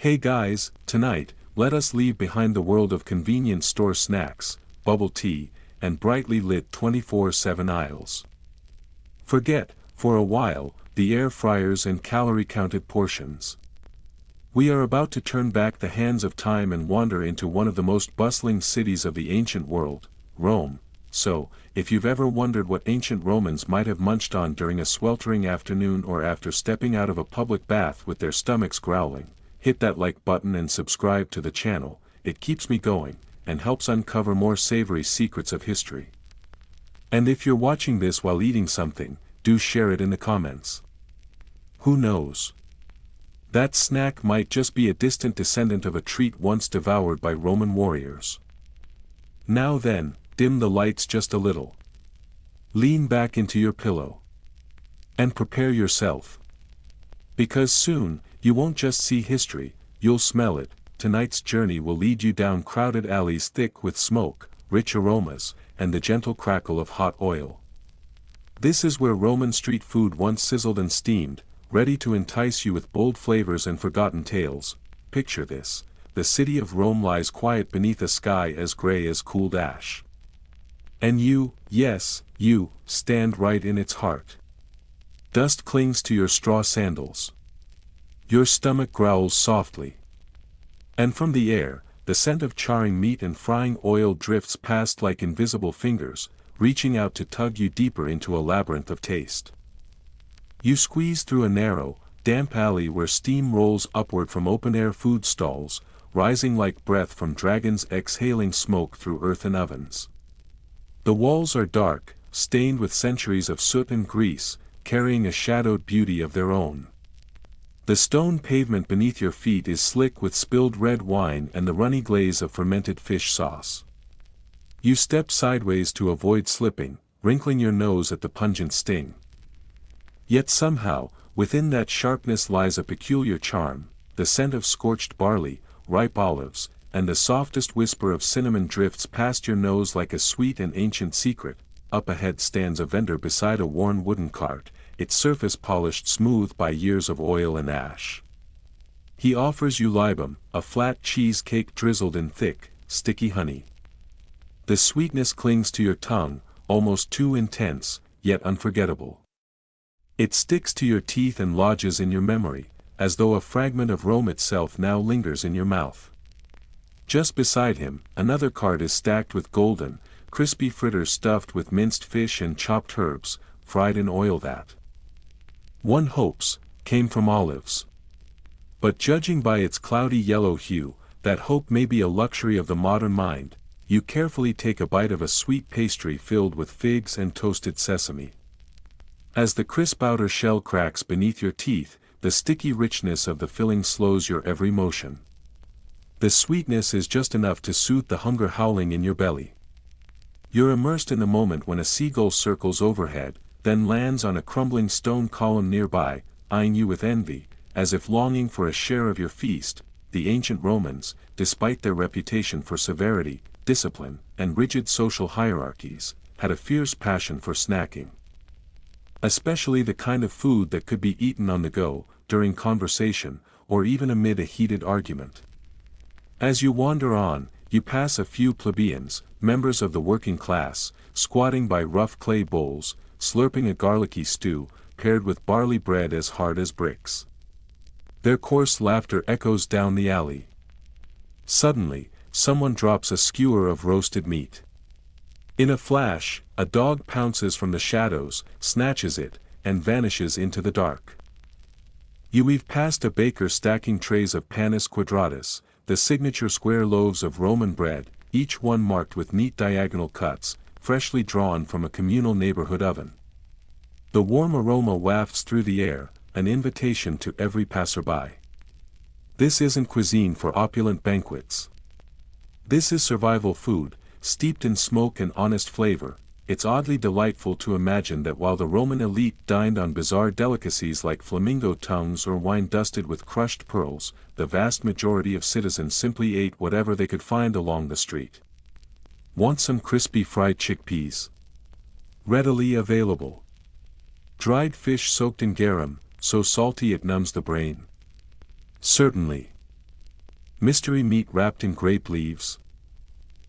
Hey guys, tonight, let us leave behind the world of convenience store snacks, bubble tea, and brightly lit 24/7 aisles. Forget, for a while, the air fryers and calorie-counted portions. We are about to turn back the hands of time and wander into one of the most bustling cities of the ancient world, Rome. So, if you've ever wondered what ancient Romans might have munched on during a sweltering afternoon or after stepping out of a public bath with their stomachs growling, hit that like button and subscribe to the channel. It keeps me going, and helps uncover more savory secrets of history. And if you're watching this while eating something, do share it in the comments. Who knows? That snack might just be a distant descendant of a treat once devoured by Roman warriors. Now then, dim the lights just a little. Lean back into your pillow. And prepare yourself. Because soon, you won't just see history, you'll smell it. Tonight's journey will lead you down crowded alleys thick with smoke, rich aromas, and the gentle crackle of hot oil. This is where Roman street food once sizzled and steamed, ready to entice you with bold flavors and forgotten tales. Picture this: the city of Rome lies quiet beneath a sky as gray as cooled ash. And you, yes, you, stand right in its heart. Dust clings to your straw sandals. Your stomach growls softly. And from the air, the scent of charring meat and frying oil drifts past like invisible fingers, reaching out to tug you deeper into a labyrinth of taste. You squeeze through a narrow, damp alley where steam rolls upward from open-air food stalls, rising like breath from dragons exhaling smoke through earthen ovens. The walls are dark, stained with centuries of soot and grease, carrying a shadowed beauty of their own. The stone pavement beneath your feet is slick with spilled red wine and the runny glaze of fermented fish sauce. You step sideways to avoid slipping, wrinkling your nose at the pungent sting. Yet somehow, within that sharpness lies a peculiar charm. The scent of scorched barley, ripe olives, and the softest whisper of cinnamon drifts past your nose like a sweet and ancient secret. Up ahead stands a vendor beside a worn wooden cart, its surface polished smooth by years of oil and ash. He offers you libum, a flat cheesecake drizzled in thick, sticky honey. The sweetness clings to your tongue, almost too intense, yet unforgettable. It sticks to your teeth and lodges in your memory, as though a fragment of Rome itself now lingers in your mouth. Just beside him, another cart is stacked with golden, crispy fritters stuffed with minced fish and chopped herbs, fried in oil that, one hopes, came from olives. But judging by its cloudy yellow hue, that hope may be a luxury of the modern mind. You carefully take a bite of a sweet pastry filled with figs and toasted sesame. As the crisp outer shell cracks beneath your teeth, the sticky richness of the filling slows your every motion. The sweetness is just enough to soothe the hunger howling in your belly. You're immersed in the moment when a seagull circles overhead, then lands on a crumbling stone column nearby, eyeing you with envy, as if longing for a share of your feast. The ancient Romans, despite their reputation for severity, discipline, and rigid social hierarchies, had a fierce passion for snacking. Especially the kind of food that could be eaten on the go, during conversation, or even amid a heated argument. As you wander on, you pass a few plebeians, members of the working class, squatting by rough clay bowls, slurping a garlicky stew, paired with barley bread as hard as bricks. Their coarse laughter echoes down the alley. Suddenly, someone drops a skewer of roasted meat. In a flash, a dog pounces from the shadows, snatches it, and vanishes into the dark. You weave past a baker stacking trays of panis quadratus, the signature square loaves of Roman bread, each one marked with neat diagonal cuts, freshly drawn from a communal neighborhood oven. The warm aroma wafts through the air, an invitation to every passerby. This isn't cuisine for opulent banquets. This is survival food, steeped in smoke and honest flavor. It's oddly delightful to imagine that while the Roman elite dined on bizarre delicacies like flamingo tongues or wine dusted with crushed pearls, the vast majority of citizens simply ate whatever they could find along the street. Want some crispy fried chickpeas? Readily available. Dried fish soaked in garum, so salty it numbs the brain? Certainly. Mystery meat wrapped in grape leaves?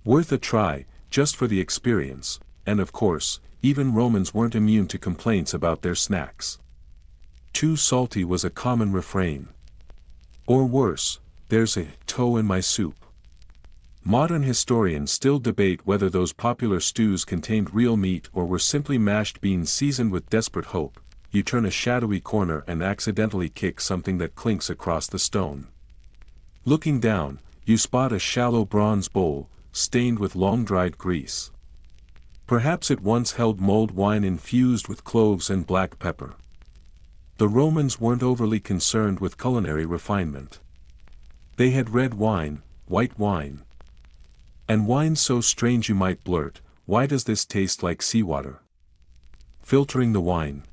Worth a try, just for the experience, and of course, even Romans weren't immune to complaints about their snacks. Too salty was a common refrain. Or worse, there's a toe in my soup. Modern historians still debate whether those popular stews contained real meat or were simply mashed beans seasoned with desperate hope. You turn a shadowy corner and accidentally kick something that clinks across the stone. Looking down, you spot a shallow bronze bowl, stained with long-dried grease. Perhaps it once held mulled wine infused with cloves and black pepper. The Romans weren't overly concerned with culinary refinement. They had red wine, white wine. And wine so strange you might blurt, "Why does this taste like seawater?" Filtering the wine.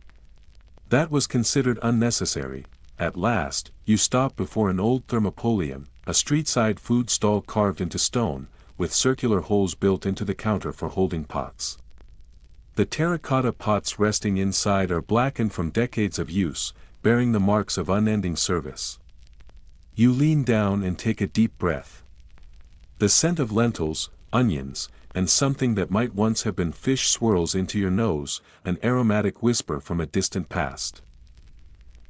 That was considered unnecessary. At last, you stop before an old thermopolium, a street-side food stall carved into stone, with circular holes built into the counter for holding pots. The terracotta pots resting inside are blackened from decades of use, bearing the marks of unending service. You lean down and take a deep breath. The scent of lentils, onions, and something that might once have been fish swirls into your nose, an aromatic whisper from a distant past.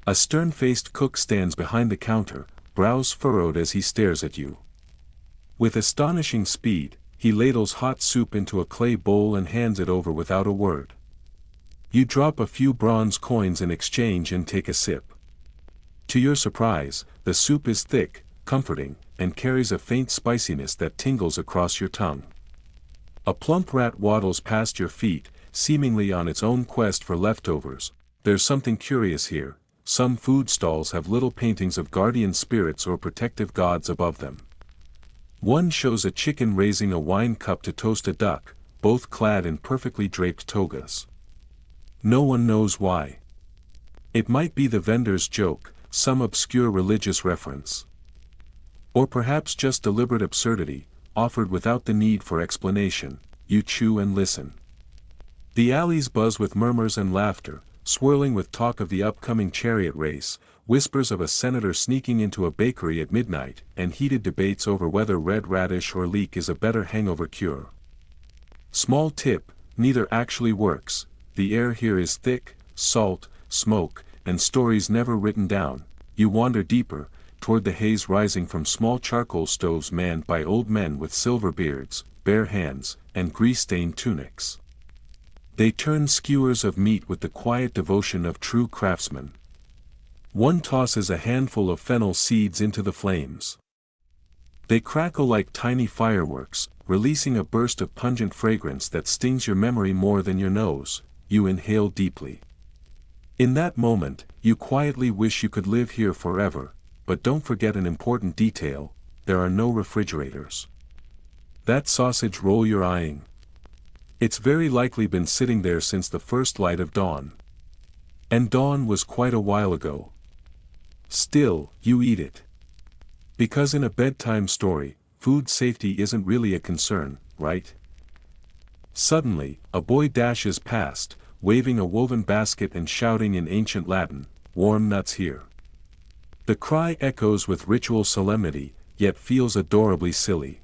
A stern-faced cook stands behind the counter, brows furrowed as he stares at you. With astonishing speed, he ladles hot soup into a clay bowl and hands it over without a word. You drop a few bronze coins in exchange and take a sip. To your surprise, the soup is thick, comforting, and carries a faint spiciness that tingles across your tongue. A plump rat waddles past your feet, seemingly on its own quest for leftovers. There's something curious here. Some food stalls have little paintings of guardian spirits or protective gods above them. One shows a chicken raising a wine cup to toast a duck, both clad in perfectly draped togas. No one knows why. It might be the vendor's joke, some obscure religious reference. Or perhaps just deliberate absurdity, offered without the need for explanation. You chew and listen. The alleys buzz with murmurs and laughter, swirling with talk of the upcoming chariot race, whispers of a senator sneaking into a bakery at midnight, and heated debates over whether red radish or leek is a better hangover cure. Small tip, neither actually works. The air here is thick, salt, smoke, and stories never written down. You wander deeper, toward the haze rising from small charcoal stoves manned by old men with silver beards, bare hands, and grease-stained tunics. They turn skewers of meat with the quiet devotion of true craftsmen. One tosses a handful of fennel seeds into the flames. They crackle like tiny fireworks, releasing a burst of pungent fragrance that stings your memory more than your nose. You inhale deeply. In that moment, you quietly wish you could live here forever, but don't forget an important detail: there are no refrigerators. That sausage roll you're eyeing. It's very likely been sitting there since the first light of dawn. And dawn was quite a while ago. Still, you eat it. Because in a bedtime story, food safety isn't really a concern, right? Suddenly, a boy dashes past, waving a woven basket and shouting in ancient Latin, "Warm nuts here." The cry echoes with ritual solemnity, yet feels adorably silly.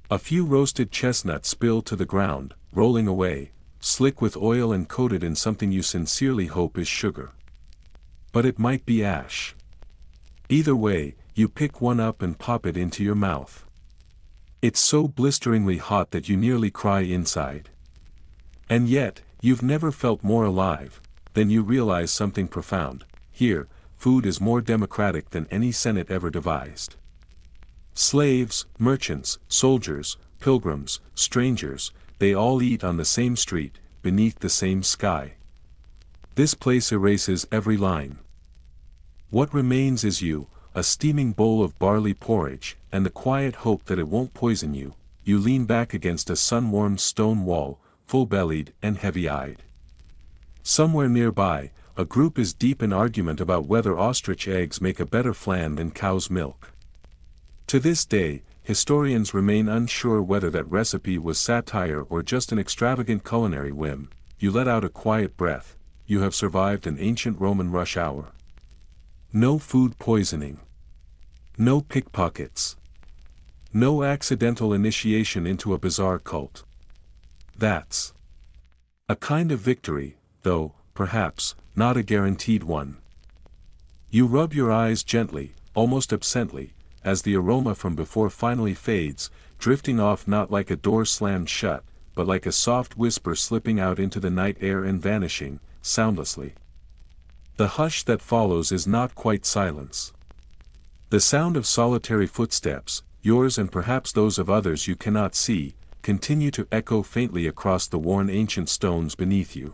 A few roasted chestnuts spill to the ground, rolling away, slick with oil and coated in something you sincerely hope is sugar. But it might be ash. Either way, you pick one up and pop it into your mouth. It's so blisteringly hot that you nearly cry inside. And yet, you've never felt more alive. Then you realize something profound. Here, food is more democratic than any senate ever devised. Slaves, merchants, soldiers, pilgrims, strangers, they all eat on the same street, beneath the same sky. This place erases every line. What remains is you, a steaming bowl of barley porridge, and the quiet hope that it won't poison you. You lean back against a sun-warmed stone wall, full-bellied and heavy-eyed. Somewhere nearby, a group is deep in argument about whether ostrich eggs make a better flan than cow's milk. To this day, historians remain unsure whether that recipe was satire or just an extravagant culinary whim. You let out a quiet breath. You have survived an ancient Roman rush hour. No food poisoning. No pickpockets. No accidental initiation into a bizarre cult. That's a kind of victory, though, perhaps, not a guaranteed one. You rub your eyes gently, almost absently, as the aroma from before finally fades, drifting off not like a door slammed shut, but like a soft whisper slipping out into the night air and vanishing, soundlessly. The hush that follows is not quite silence. The sound of solitary footsteps, yours and perhaps those of others you cannot see, continue to echo faintly across the worn ancient stones beneath you.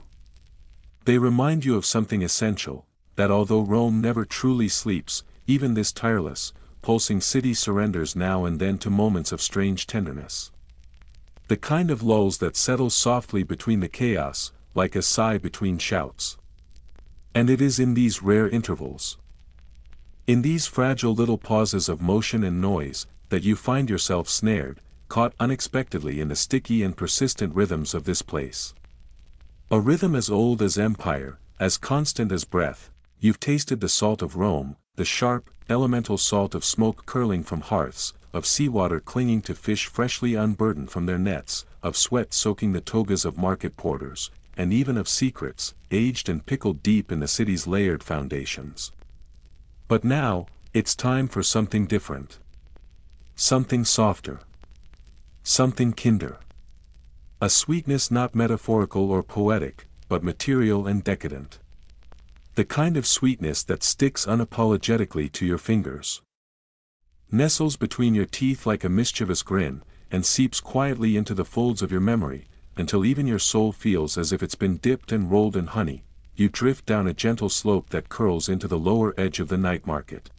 They remind you of something essential, that although Rome never truly sleeps, even this tireless, pulsing city surrenders now and then to moments of strange tenderness. The kind of lulls that settles softly between the chaos, like a sigh between shouts. And it is in these rare intervals, in these fragile little pauses of motion and noise, that you find yourself snared, caught unexpectedly in the sticky and persistent rhythms of this place. A rhythm as old as empire, as constant as breath. You've tasted the salt of Rome, the sharp, elemental salt of smoke curling from hearths, of seawater clinging to fish freshly unburdened from their nets, of sweat soaking the togas of market porters, and even of secrets, aged and pickled deep in the city's layered foundations. But now, it's time for something different. Something softer. Something kinder. A sweetness not metaphorical or poetic, but material and decadent. The kind of sweetness that sticks unapologetically to your fingers, nestles between your teeth like a mischievous grin, and seeps quietly into the folds of your memory, until even your soul feels as if it's been dipped and rolled in honey. You drift down a gentle slope that curls into the lower edge of the night market.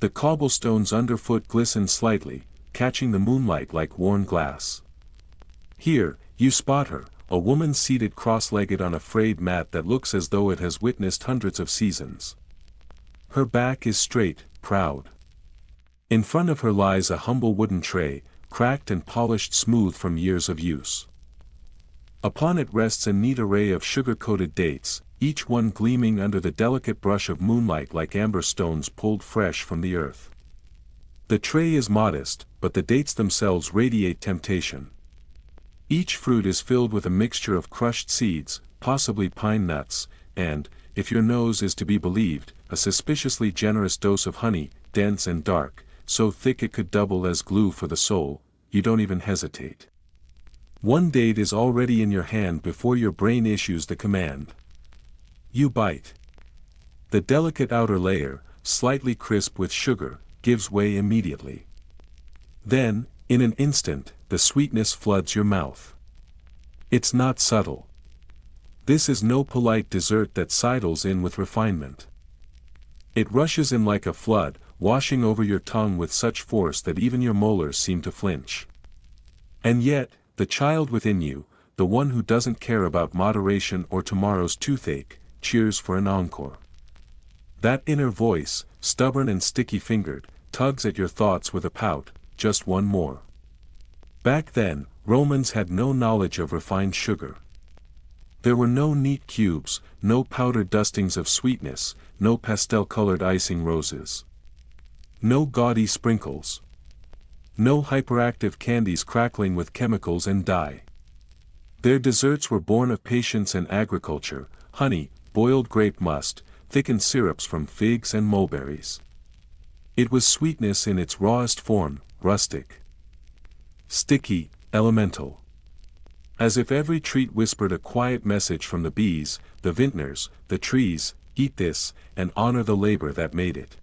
The cobblestones underfoot glisten slightly, catching the moonlight like worn glass. Here, you spot her, a woman seated cross-legged on a frayed mat that looks as though it has witnessed hundreds of seasons. Her back is straight, proud. In front of her lies a humble wooden tray, cracked and polished smooth from years of use. Upon it rests a neat array of sugar-coated dates, each one gleaming under the delicate brush of moonlight like amber stones pulled fresh from the earth. The tray is modest, but the dates themselves radiate temptation. Each fruit is filled with a mixture of crushed seeds, possibly pine nuts, and, if your nose is to be believed, a suspiciously generous dose of honey, dense and dark, so thick it could double as glue for the soul. You don't even hesitate. One date is already in your hand before your brain issues the command. You bite. The delicate outer layer, slightly crisp with sugar, gives way immediately. Then, in an instant, the sweetness floods your mouth. It's not subtle. This is no polite dessert that sidles in with refinement. It rushes in like a flood, washing over your tongue with such force that even your molars seem to flinch. And yet, the child within you, the one who doesn't care about moderation or tomorrow's toothache, cheers for an encore. That inner voice, stubborn and sticky-fingered, tugs at your thoughts with a pout, just one more. Back then, Romans had no knowledge of refined sugar. There were no neat cubes, no powdered dustings of sweetness, no pastel-colored icing roses. No gaudy sprinkles. No hyperactive candies crackling with chemicals and dye. Their desserts were born of patience and agriculture, honey, boiled grape must, thickened syrups from figs and mulberries. It was sweetness in its rawest form, rustic. Sticky, elemental. As if every treat whispered a quiet message from the bees, the vintners, the trees, eat this, and honor the labor that made it.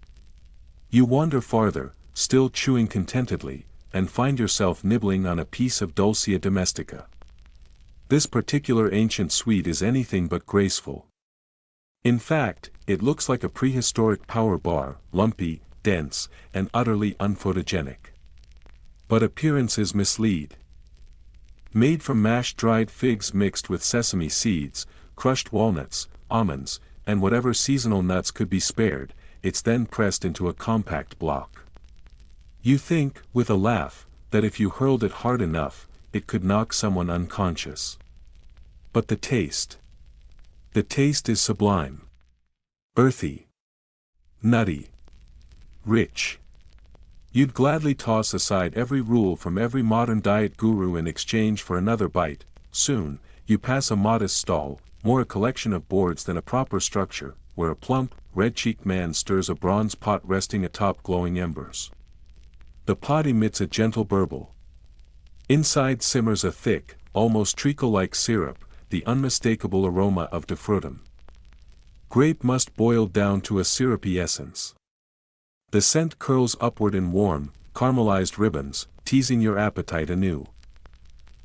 You wander farther, still chewing contentedly, and find yourself nibbling on a piece of dulcia domestica. This particular ancient sweet is anything but graceful. In fact, it looks like a prehistoric power bar, lumpy, dense, and utterly unphotogenic. But appearances mislead. Made from mashed dried figs mixed with sesame seeds, crushed walnuts, almonds, and whatever seasonal nuts could be spared, it's then pressed into a compact block. You think, with a laugh, that if you hurled it hard enough, it could knock someone unconscious. But the taste. The taste is sublime. Earthy. Nutty. Rich. You'd gladly toss aside every rule from every modern diet guru in exchange for another bite. Soon, you pass a modest stall, more a collection of boards than a proper structure, where a plump, red-cheeked man stirs a bronze pot resting atop glowing embers. The pot emits a gentle burble. Inside simmers a thick, almost treacle-like syrup, the unmistakable aroma of defrutum. Grape must boiled down to a syrupy essence. The scent curls upward in warm, caramelized ribbons, teasing your appetite anew.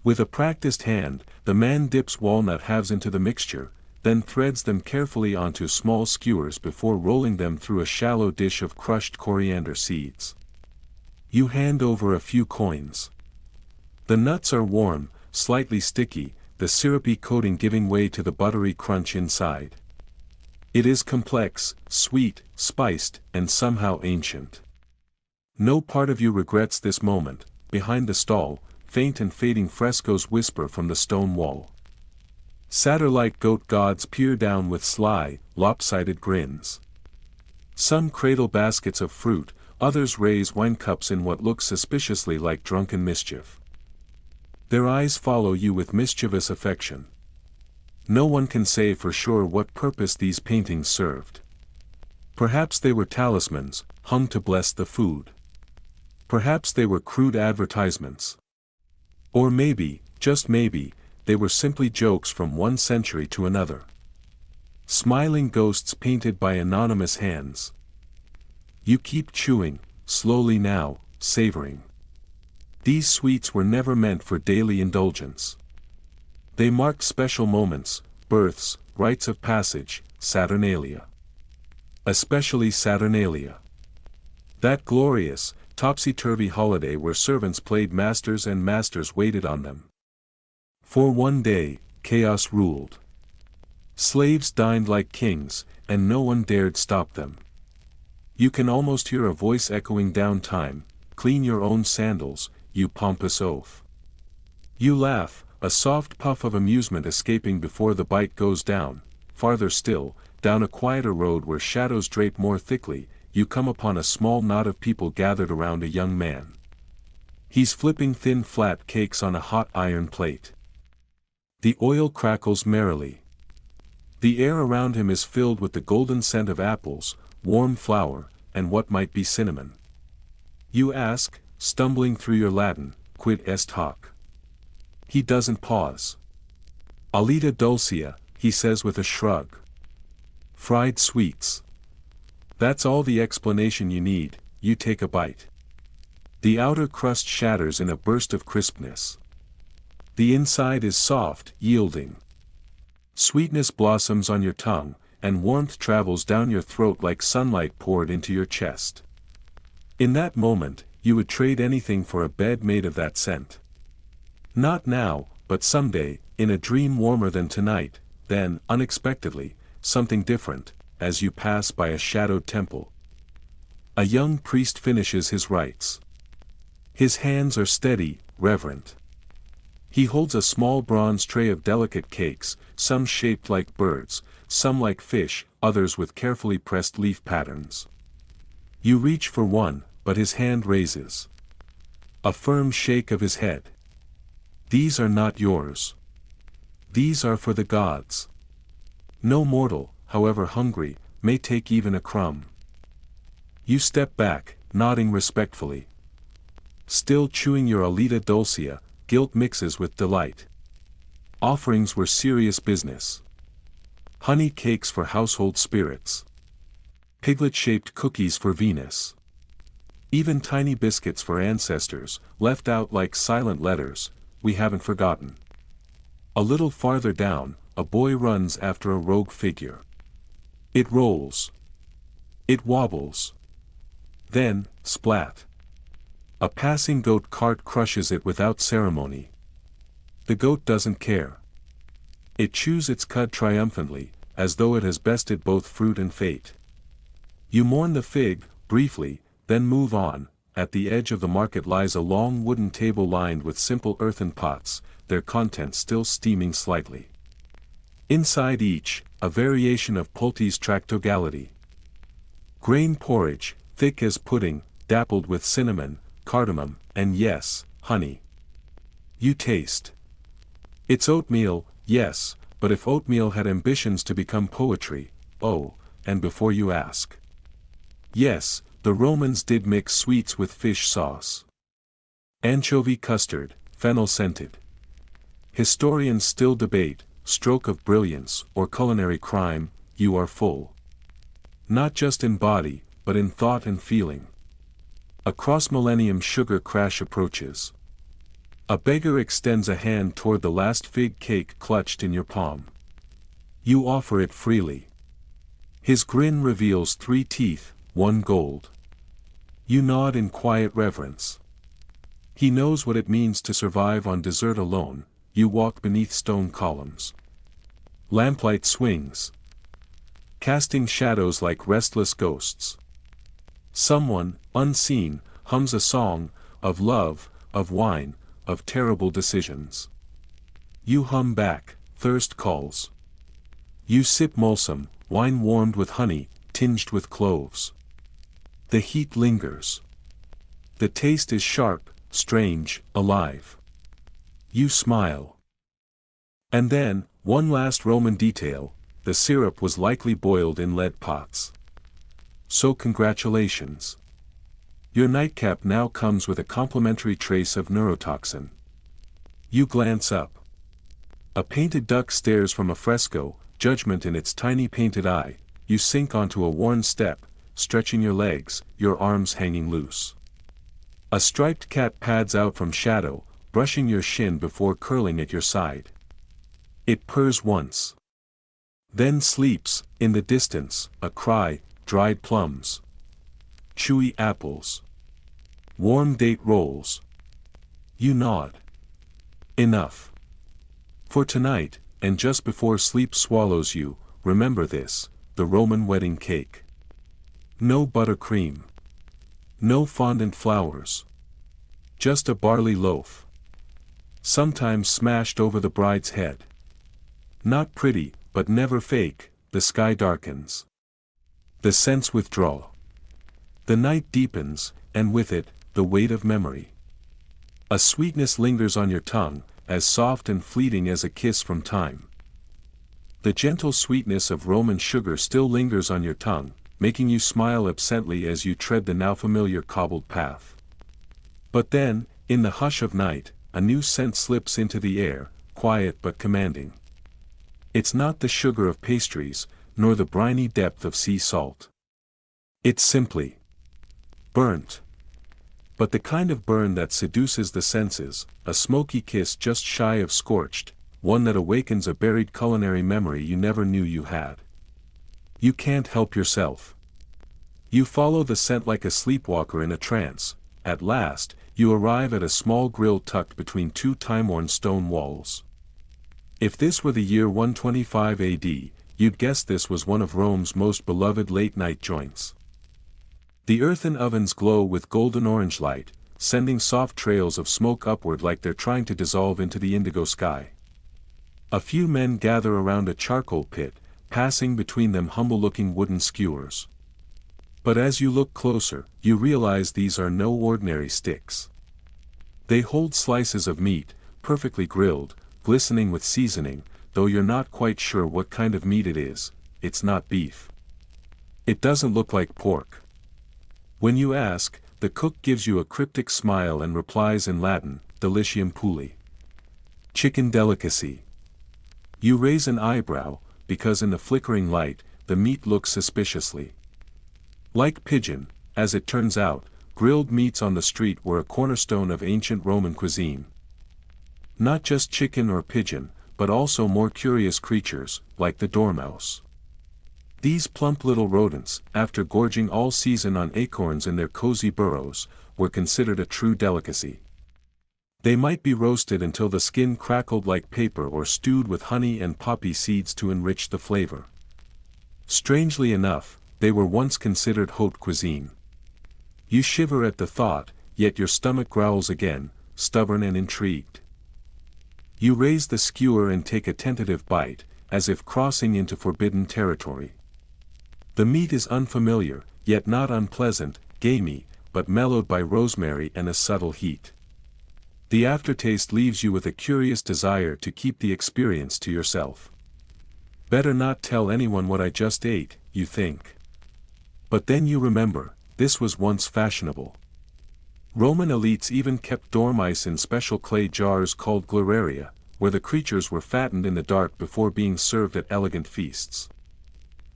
With a practiced hand, the man dips walnut halves into the mixture, then threads them carefully onto small skewers before rolling them through a shallow dish of crushed coriander seeds. You hand over a few coins. The nuts are warm, slightly sticky, the syrupy coating giving way to the buttery crunch inside. It is complex, sweet, spiced, and somehow ancient. No part of you regrets this moment. Behind the stall, faint and fading frescoes whisper from the stone wall. Satyr-like goat gods peer down with sly, lopsided grins. Some cradle baskets of fruit, others raise wine cups in what looks suspiciously like drunken mischief. Their eyes follow you with mischievous affection. No one can say for sure what purpose these paintings served. Perhaps they were talismans, hung to bless the food. Perhaps they were crude advertisements. Or maybe, just maybe, they were simply jokes from one century to another. Smiling ghosts painted by anonymous hands. You keep chewing, slowly now, savoring. These sweets were never meant for daily indulgence. They marked special moments, births, rites of passage, Saturnalia. Especially Saturnalia. That glorious, topsy-turvy holiday where servants played masters and masters waited on them. For one day, chaos ruled. Slaves dined like kings, and no one dared stop them. You can almost hear a voice echoing down time, clean your own sandals, you pompous oaf. You laugh, a soft puff of amusement escaping before the bite goes down. Farther still, down a quieter road where shadows drape more thickly, you come upon a small knot of people gathered around a young man. He's flipping thin flat cakes on a hot iron plate. The oil crackles merrily. The air around him is filled with the golden scent of apples, warm flour, and what might be cinnamon. You ask, stumbling through your Latin, quid est hoc? He doesn't pause. Alita dulcia, he says with a shrug. Fried sweets. That's all the explanation you need. You take a bite. The outer crust shatters in a burst of crispness. The inside is soft, yielding. Sweetness blossoms on your tongue, and warmth travels down your throat like sunlight poured into your chest. In that moment, you would trade anything for a bed made of that scent. Not now, but someday, in a dream warmer than tonight. Then, unexpectedly, something different, as you pass by a shadowed temple. A young priest finishes his rites. His hands are steady, reverent. He holds a small bronze tray of delicate cakes, some shaped like birds, some like fish, others with carefully pressed leaf patterns. You reach for one, but his hand raises. A firm shake of his head. These are not yours. These are for the gods. No mortal, however hungry, may take even a crumb. You step back, nodding respectfully. Still chewing your Alita dulcia, guilt mixes with delight. Offerings were serious business. Honey cakes for household spirits. Piglet-shaped cookies for Venus. Even tiny biscuits for ancestors, left out like silent letters, we haven't forgotten. A little farther down, a boy runs after a rogue figure. It rolls. It wobbles. Then, splat. A passing goat cart crushes it without ceremony. The goat doesn't care. It chews its cud triumphantly, as though it has bested both fruit and fate. You mourn the fig, briefly, then move on. At the edge of the market lies a long wooden table lined with simple earthen pots, their contents still steaming slightly. Inside each, a variation of Pulte's tractogality. Grain porridge, thick as pudding, dappled with cinnamon, cardamom, and yes, honey. You taste. It's oatmeal, yes, but if oatmeal had ambitions to become poetry, oh, and before you ask. Yes, the Romans did mix sweets with fish sauce. Anchovy custard, fennel-scented. Historians still debate, stroke of brilliance or culinary crime, you are full. Not just in body, but in thought and feeling. A cross-millennium sugar crash approaches. A beggar extends a hand toward the last fig cake clutched in your palm. You offer it freely. His grin reveals 3 teeth, 1 gold. You nod in quiet reverence. He knows what it means to survive on dessert alone. You walk beneath stone columns. Lamplight swings, casting shadows like restless ghosts. Someone, unseen, hums a song, of love, of wine, of terrible decisions. You hum back, thirst calls. You sip Mulsum, wine warmed with honey, tinged with cloves. The heat lingers. The taste is sharp, strange, alive. You smile. And then, one last Roman detail, the syrup was likely boiled in lead pots. So congratulations. Your nightcap now comes with a complimentary trace of neurotoxin. You glance up. A painted duck stares from a fresco, judgment in its tiny painted eye. You sink onto a worn step, stretching your legs, your arms hanging loose. A striped cat pads out from shadow, brushing your shin before curling at your side. It purrs once. Then sleeps, in the distance, a cry, dried plums. Chewy apples. Warm date rolls. You nod. Enough. For tonight, and just before sleep swallows you, remember this, the Roman wedding cake. No buttercream. No fondant flowers. Just a barley loaf. Sometimes smashed over the bride's head. Not pretty, but never fake. The sky darkens. The scents withdraw. The night deepens, and with it, the weight of memory. A sweetness lingers on your tongue, as soft and fleeting as a kiss from time. The gentle sweetness of Roman sugar still lingers on your tongue, making you smile absently as you tread the now familiar cobbled path. But then, in the hush of night, a new scent slips into the air, quiet but commanding. It's not the sugar of pastries, nor the briny depth of sea salt. It's simply burnt. But the kind of burn that seduces the senses, a smoky kiss just shy of scorched, one that awakens a buried culinary memory you never knew you had. You can't help yourself. You follow the scent like a sleepwalker in a trance. At last, you arrive at a small grill tucked between 2 time-worn stone walls. If this were the year 125 AD, you'd guess this was one of Rome's most beloved late-night joints. The earthen ovens glow with golden orange light, sending soft trails of smoke upward like they're trying to dissolve into the indigo sky. A few men gather around a charcoal pit, passing between them humble-looking wooden skewers. But as you look closer, you realize these are no ordinary sticks. They hold slices of meat, perfectly grilled, glistening with seasoning, though you're not quite sure what kind of meat it is. It's not beef. It doesn't look like pork. When you ask, the cook gives you a cryptic smile and replies in Latin, delicium puli. Chicken delicacy. You raise an eyebrow, because in the flickering light, the meat looks suspiciously like pigeon. As it turns out, grilled meats on the street were a cornerstone of ancient Roman cuisine. Not just chicken or pigeon, but also more curious creatures, like the dormouse. These plump little rodents, after gorging all season on acorns in their cozy burrows, were considered a true delicacy. They might be roasted until the skin crackled like paper or stewed with honey and poppy seeds to enrich the flavor. Strangely enough, they were once considered haute cuisine. You shiver at the thought, yet your stomach growls again, stubborn and intrigued. You raise the skewer and take a tentative bite, as if crossing into forbidden territory. The meat is unfamiliar, yet not unpleasant, gamey, but mellowed by rosemary and a subtle heat. The aftertaste leaves you with a curious desire to keep the experience to yourself. Better not tell anyone what I just ate, you think. But then you remember, this was once fashionable. Roman elites even kept dormice in special clay jars called gleraria, where the creatures were fattened in the dark before being served at elegant feasts.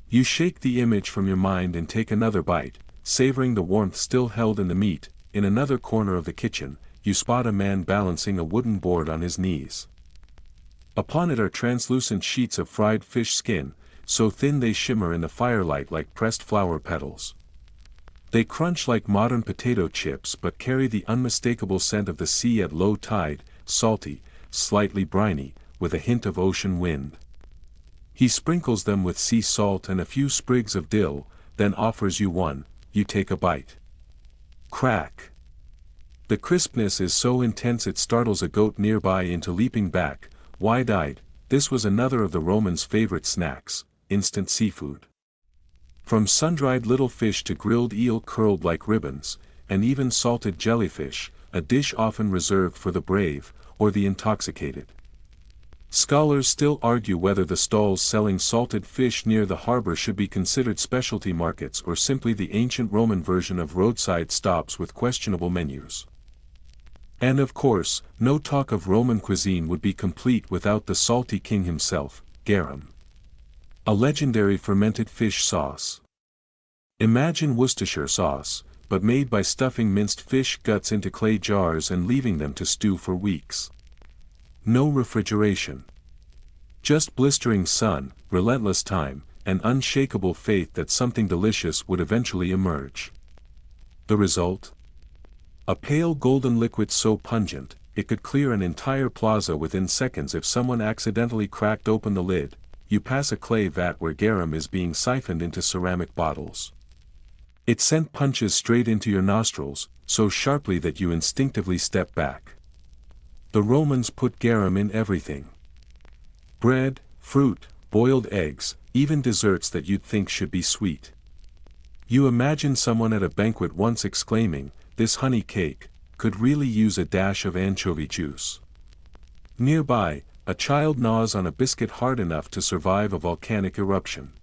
You shake the image from your mind and take another bite, savoring the warmth still held in the meat. In another corner of the kitchen, you spot a man balancing a wooden board on his knees. Upon it are translucent sheets of fried fish skin, so thin they shimmer in the firelight like pressed flower petals. They crunch like modern potato chips but carry the unmistakable scent of the sea at low tide, salty, slightly briny, with a hint of ocean wind. He sprinkles them with sea salt and a few sprigs of dill, then offers you one. You take a bite. Crack! The crispness is so intense it startles a goat nearby into leaping back, wide-eyed. This was another of the Romans' favorite snacks, instant seafood. From sun-dried little fish to grilled eel curled like ribbons, and even salted jellyfish, a dish often reserved for the brave, or the intoxicated. Scholars still argue whether the stalls selling salted fish near the harbor should be considered specialty markets or simply the ancient Roman version of roadside stops with questionable menus. And of course, no talk of Roman cuisine would be complete without the salty king himself, garum. A legendary fermented fish sauce. Imagine Worcestershire sauce, but made by stuffing minced fish guts into clay jars and leaving them to stew for weeks. No refrigeration. Just blistering sun, relentless time, and unshakable faith that something delicious would eventually emerge. The result? A pale golden liquid so pungent, it could clear an entire plaza within seconds if someone accidentally cracked open the lid. You pass a clay vat where garum is being siphoned into ceramic bottles. It sent punches straight into your nostrils, so sharply that you instinctively step back. The Romans put garum in everything. Bread, fruit, boiled eggs, even desserts that you'd think should be sweet. You imagine someone at a banquet once exclaiming, "This honey cake could really use a dash of anchovy juice." Nearby, a child gnaws on a biscuit hard enough to survive a volcanic eruption.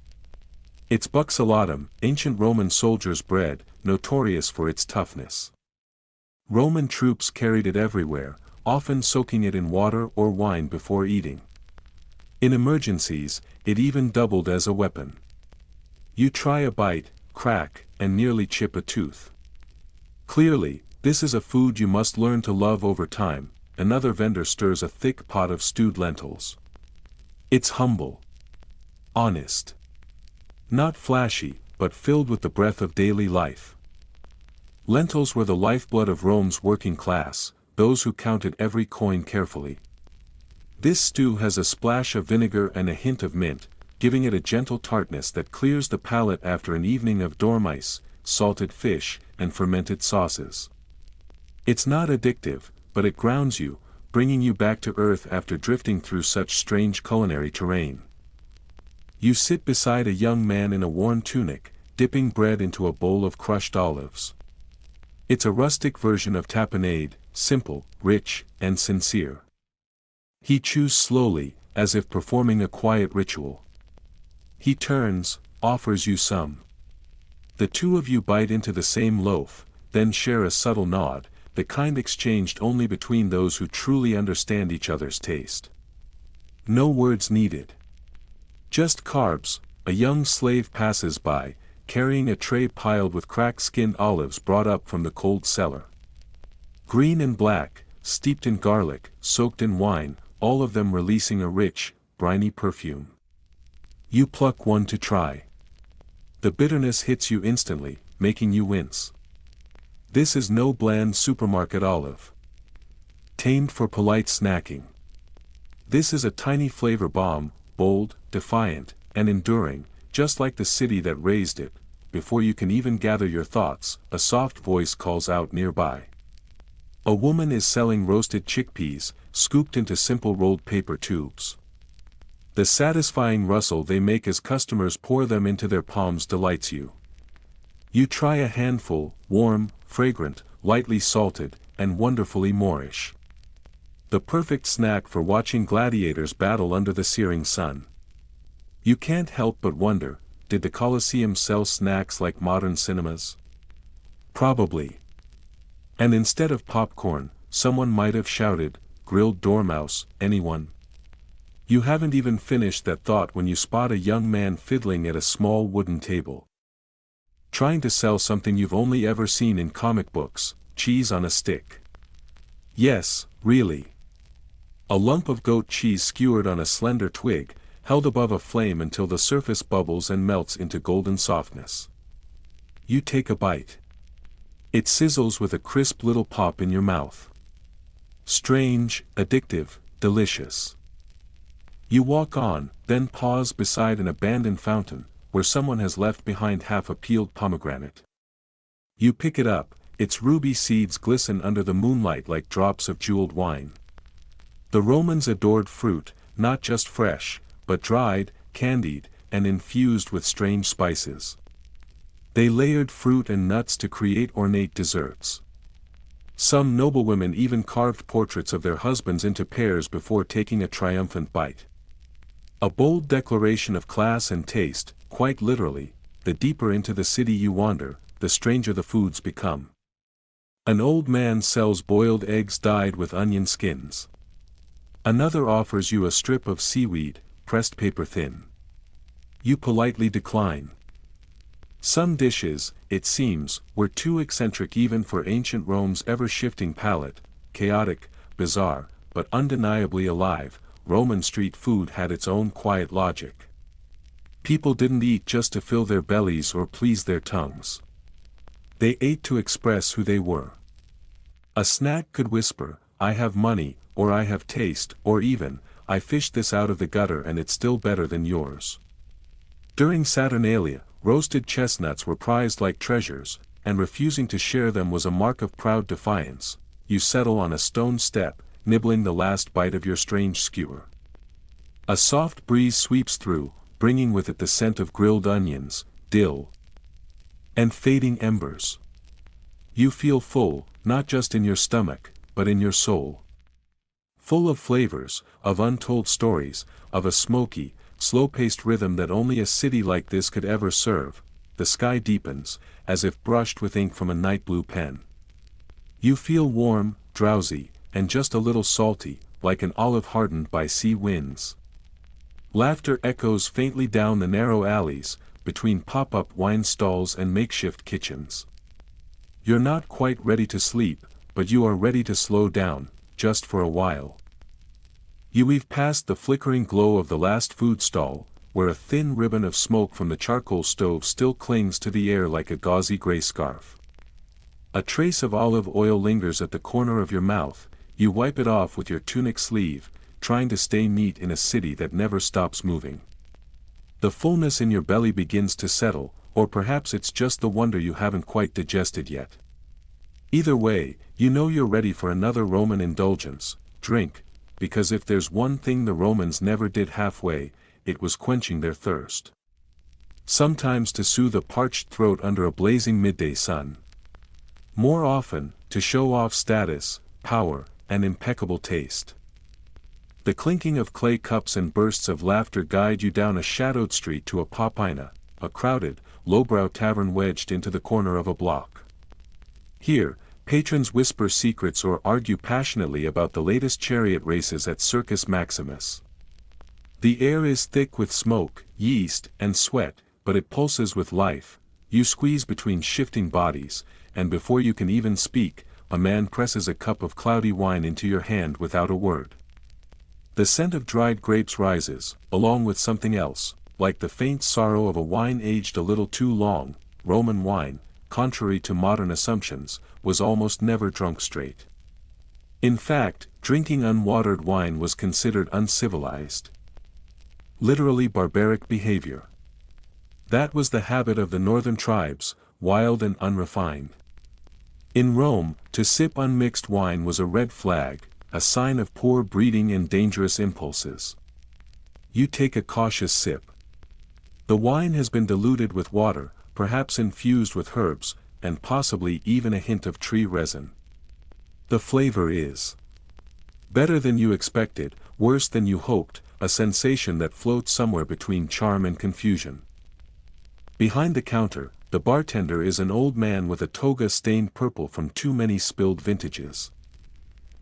It's buxolatum, ancient Roman soldiers' bread, notorious for its toughness. Roman troops carried it everywhere, often soaking it in water or wine before eating. In emergencies, it even doubled as a weapon. You try a bite, crack, and nearly chip a tooth. Clearly, this is a food you must learn to love over time. Another vendor stirs a thick pot of stewed lentils. It's humble. Honest. Not flashy, but filled with the breath of daily life. Lentils were the lifeblood of Rome's working class, those who counted every coin carefully. This stew has a splash of vinegar and a hint of mint, giving it a gentle tartness that clears the palate after an evening of dormice, salted fish, and fermented sauces. It's not addictive, but it grounds you, bringing you back to earth after drifting through such strange culinary terrain. You sit beside a young man in a worn tunic, dipping bread into a bowl of crushed olives. It's a rustic version of tapenade, simple, rich, and sincere. He chews slowly, as if performing a quiet ritual. He turns, offers you some. The two of you bite into the same loaf, then share a subtle nod, the kind exchanged only between those who truly understand each other's taste. No words needed. Just carbs. A young slave passes by, carrying a tray piled with cracked-skinned olives brought up from the cold cellar. Green and black, steeped in garlic, soaked in wine, all of them releasing a rich, briny perfume. You pluck one to try. The bitterness hits you instantly, making you wince. This is no bland supermarket olive. Tamed for polite snacking. This is a tiny flavor bomb, bold, defiant, and enduring, just like the city that raised it. Before you can even gather your thoughts, a soft voice calls out nearby. A woman is selling roasted chickpeas, scooped into simple rolled paper tubes. The satisfying rustle they make as customers pour them into their palms delights you. You try a handful, warm, fragrant, lightly salted, and wonderfully Moorish. The perfect snack for watching gladiators battle under the searing sun. You can't help but wonder, did the Colosseum sell snacks like modern cinemas? Probably. And instead of popcorn, someone might have shouted, "Grilled dormouse, anyone?" You haven't even finished that thought when you spot a young man fiddling at a small wooden table. Trying to sell something you've only ever seen in comic books, cheese on a stick. Yes, really. A lump of goat cheese skewered on a slender twig, held above a flame until the surface bubbles and melts into golden softness. You take a bite. It sizzles with a crisp little pop in your mouth. Strange, addictive, delicious. You walk on, then pause beside an abandoned fountain, where someone has left behind half a peeled pomegranate. You pick it up, its ruby seeds glisten under the moonlight like drops of jeweled wine. The Romans adored fruit, not just fresh, but dried, candied, and infused with strange spices. They layered fruit and nuts to create ornate desserts. Some noblewomen even carved portraits of their husbands into pairs before taking a triumphant bite. A bold declaration of class and taste, quite literally. The deeper into the city you wander, the stranger the foods become. An old man sells boiled eggs dyed with onion skins. Another offers you a strip of seaweed, pressed paper thin. You politely decline. Some dishes, it seems, were too eccentric even for ancient Rome's ever-shifting palate, chaotic, bizarre, but undeniably alive. Roman street food had its own quiet logic. People didn't eat just to fill their bellies or please their tongues. They ate to express who they were. A snack could whisper, "I have money," or "I have taste," or even, "I fished this out of the gutter and it's still better than yours." During Saturnalia, roasted chestnuts were prized like treasures, and refusing to share them was a mark of proud defiance. You settle on a stone step, nibbling the last bite of your strange skewer. A soft breeze sweeps through, bringing with it the scent of grilled onions, dill, and fading embers. You feel full, not just in your stomach, but in your soul. Full of flavors, of untold stories, of a smoky, slow-paced rhythm that only a city like this could ever serve. The sky deepens, as if brushed with ink from a night blue pen. You feel warm, drowsy, and just a little salty, like an olive hardened by sea winds. Laughter echoes faintly down the narrow alleys, between pop-up wine stalls and makeshift kitchens. You're not quite ready to sleep, but you are ready to slow down, just for a while. You weave past the flickering glow of the last food stall, where a thin ribbon of smoke from the charcoal stove still clings to the air like a gauzy gray scarf. A trace of olive oil lingers at the corner of your mouth. You wipe it off with your tunic sleeve, trying to stay neat in a city that never stops moving. The fullness in your belly begins to settle, or perhaps it's just the wonder you haven't quite digested yet. Either way, you know you're ready for another Roman indulgence, drink, because if there's one thing the Romans never did halfway, it was quenching their thirst. Sometimes to soothe a parched throat under a blazing midday sun. More often, to show off status, power, and impeccable taste. The clinking of clay cups and bursts of laughter guide you down a shadowed street to a popina, a crowded, lowbrow tavern wedged into the corner of a block. Here, patrons whisper secrets or argue passionately about the latest chariot races at Circus Maximus. The air is thick with smoke, yeast, and sweat, but it pulses with life. You squeeze between shifting bodies, and before you can even speak, a man presses a cup of cloudy wine into your hand without a word. The scent of dried grapes rises, along with something else, like the faint sorrow of a wine aged a little too long. Roman wine, contrary to modern assumptions, was almost never drunk straight. In fact, drinking unwatered wine was considered uncivilized. Literally barbaric behavior. That was the habit of the northern tribes, wild and unrefined. In Rome, to sip unmixed wine was a red flag, a sign of poor breeding and dangerous impulses. You take a cautious sip. The wine has been diluted with water, perhaps infused with herbs, and possibly even a hint of tree resin. The flavor is better than you expected, worse than you hoped, a sensation that floats somewhere between charm and confusion. Behind the counter, the bartender is an old man with a toga stained purple from too many spilled vintages.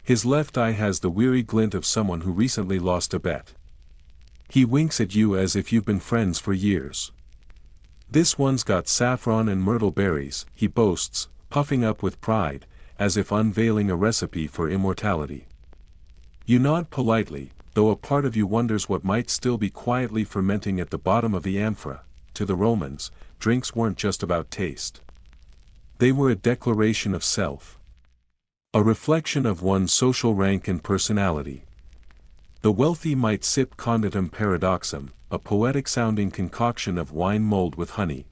His left eye has the weary glint of someone who recently lost a bet. He winks at you as if you've been friends for years. "This one's got saffron and myrtle berries," he boasts, puffing up with pride, as if unveiling a recipe for immortality. You nod politely, though a part of you wonders what might still be quietly fermenting at the bottom of the amphora. To the Romans, drinks weren't just about taste. They were a declaration of self. A reflection of one's social rank and personality. The wealthy might sip conditum paradoxum, a poetic-sounding concoction of wine mulled with honey,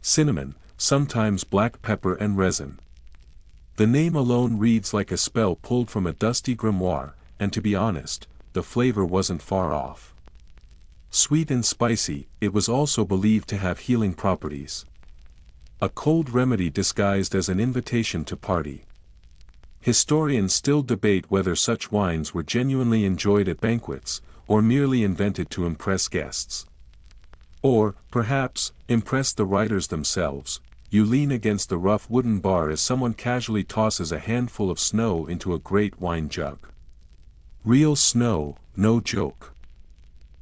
cinnamon, sometimes black pepper and resin. The name alone reads like a spell pulled from a dusty grimoire, and to be honest, the flavor wasn't far off. Sweet and spicy, it was also believed to have healing properties. A cold remedy disguised as an invitation to party. Historians still debate whether such wines were genuinely enjoyed at banquets, or merely invented to impress guests. Or, perhaps, impress the writers themselves. You lean against the rough wooden bar as someone casually tosses a handful of snow into a great wine jug. Real snow, no joke.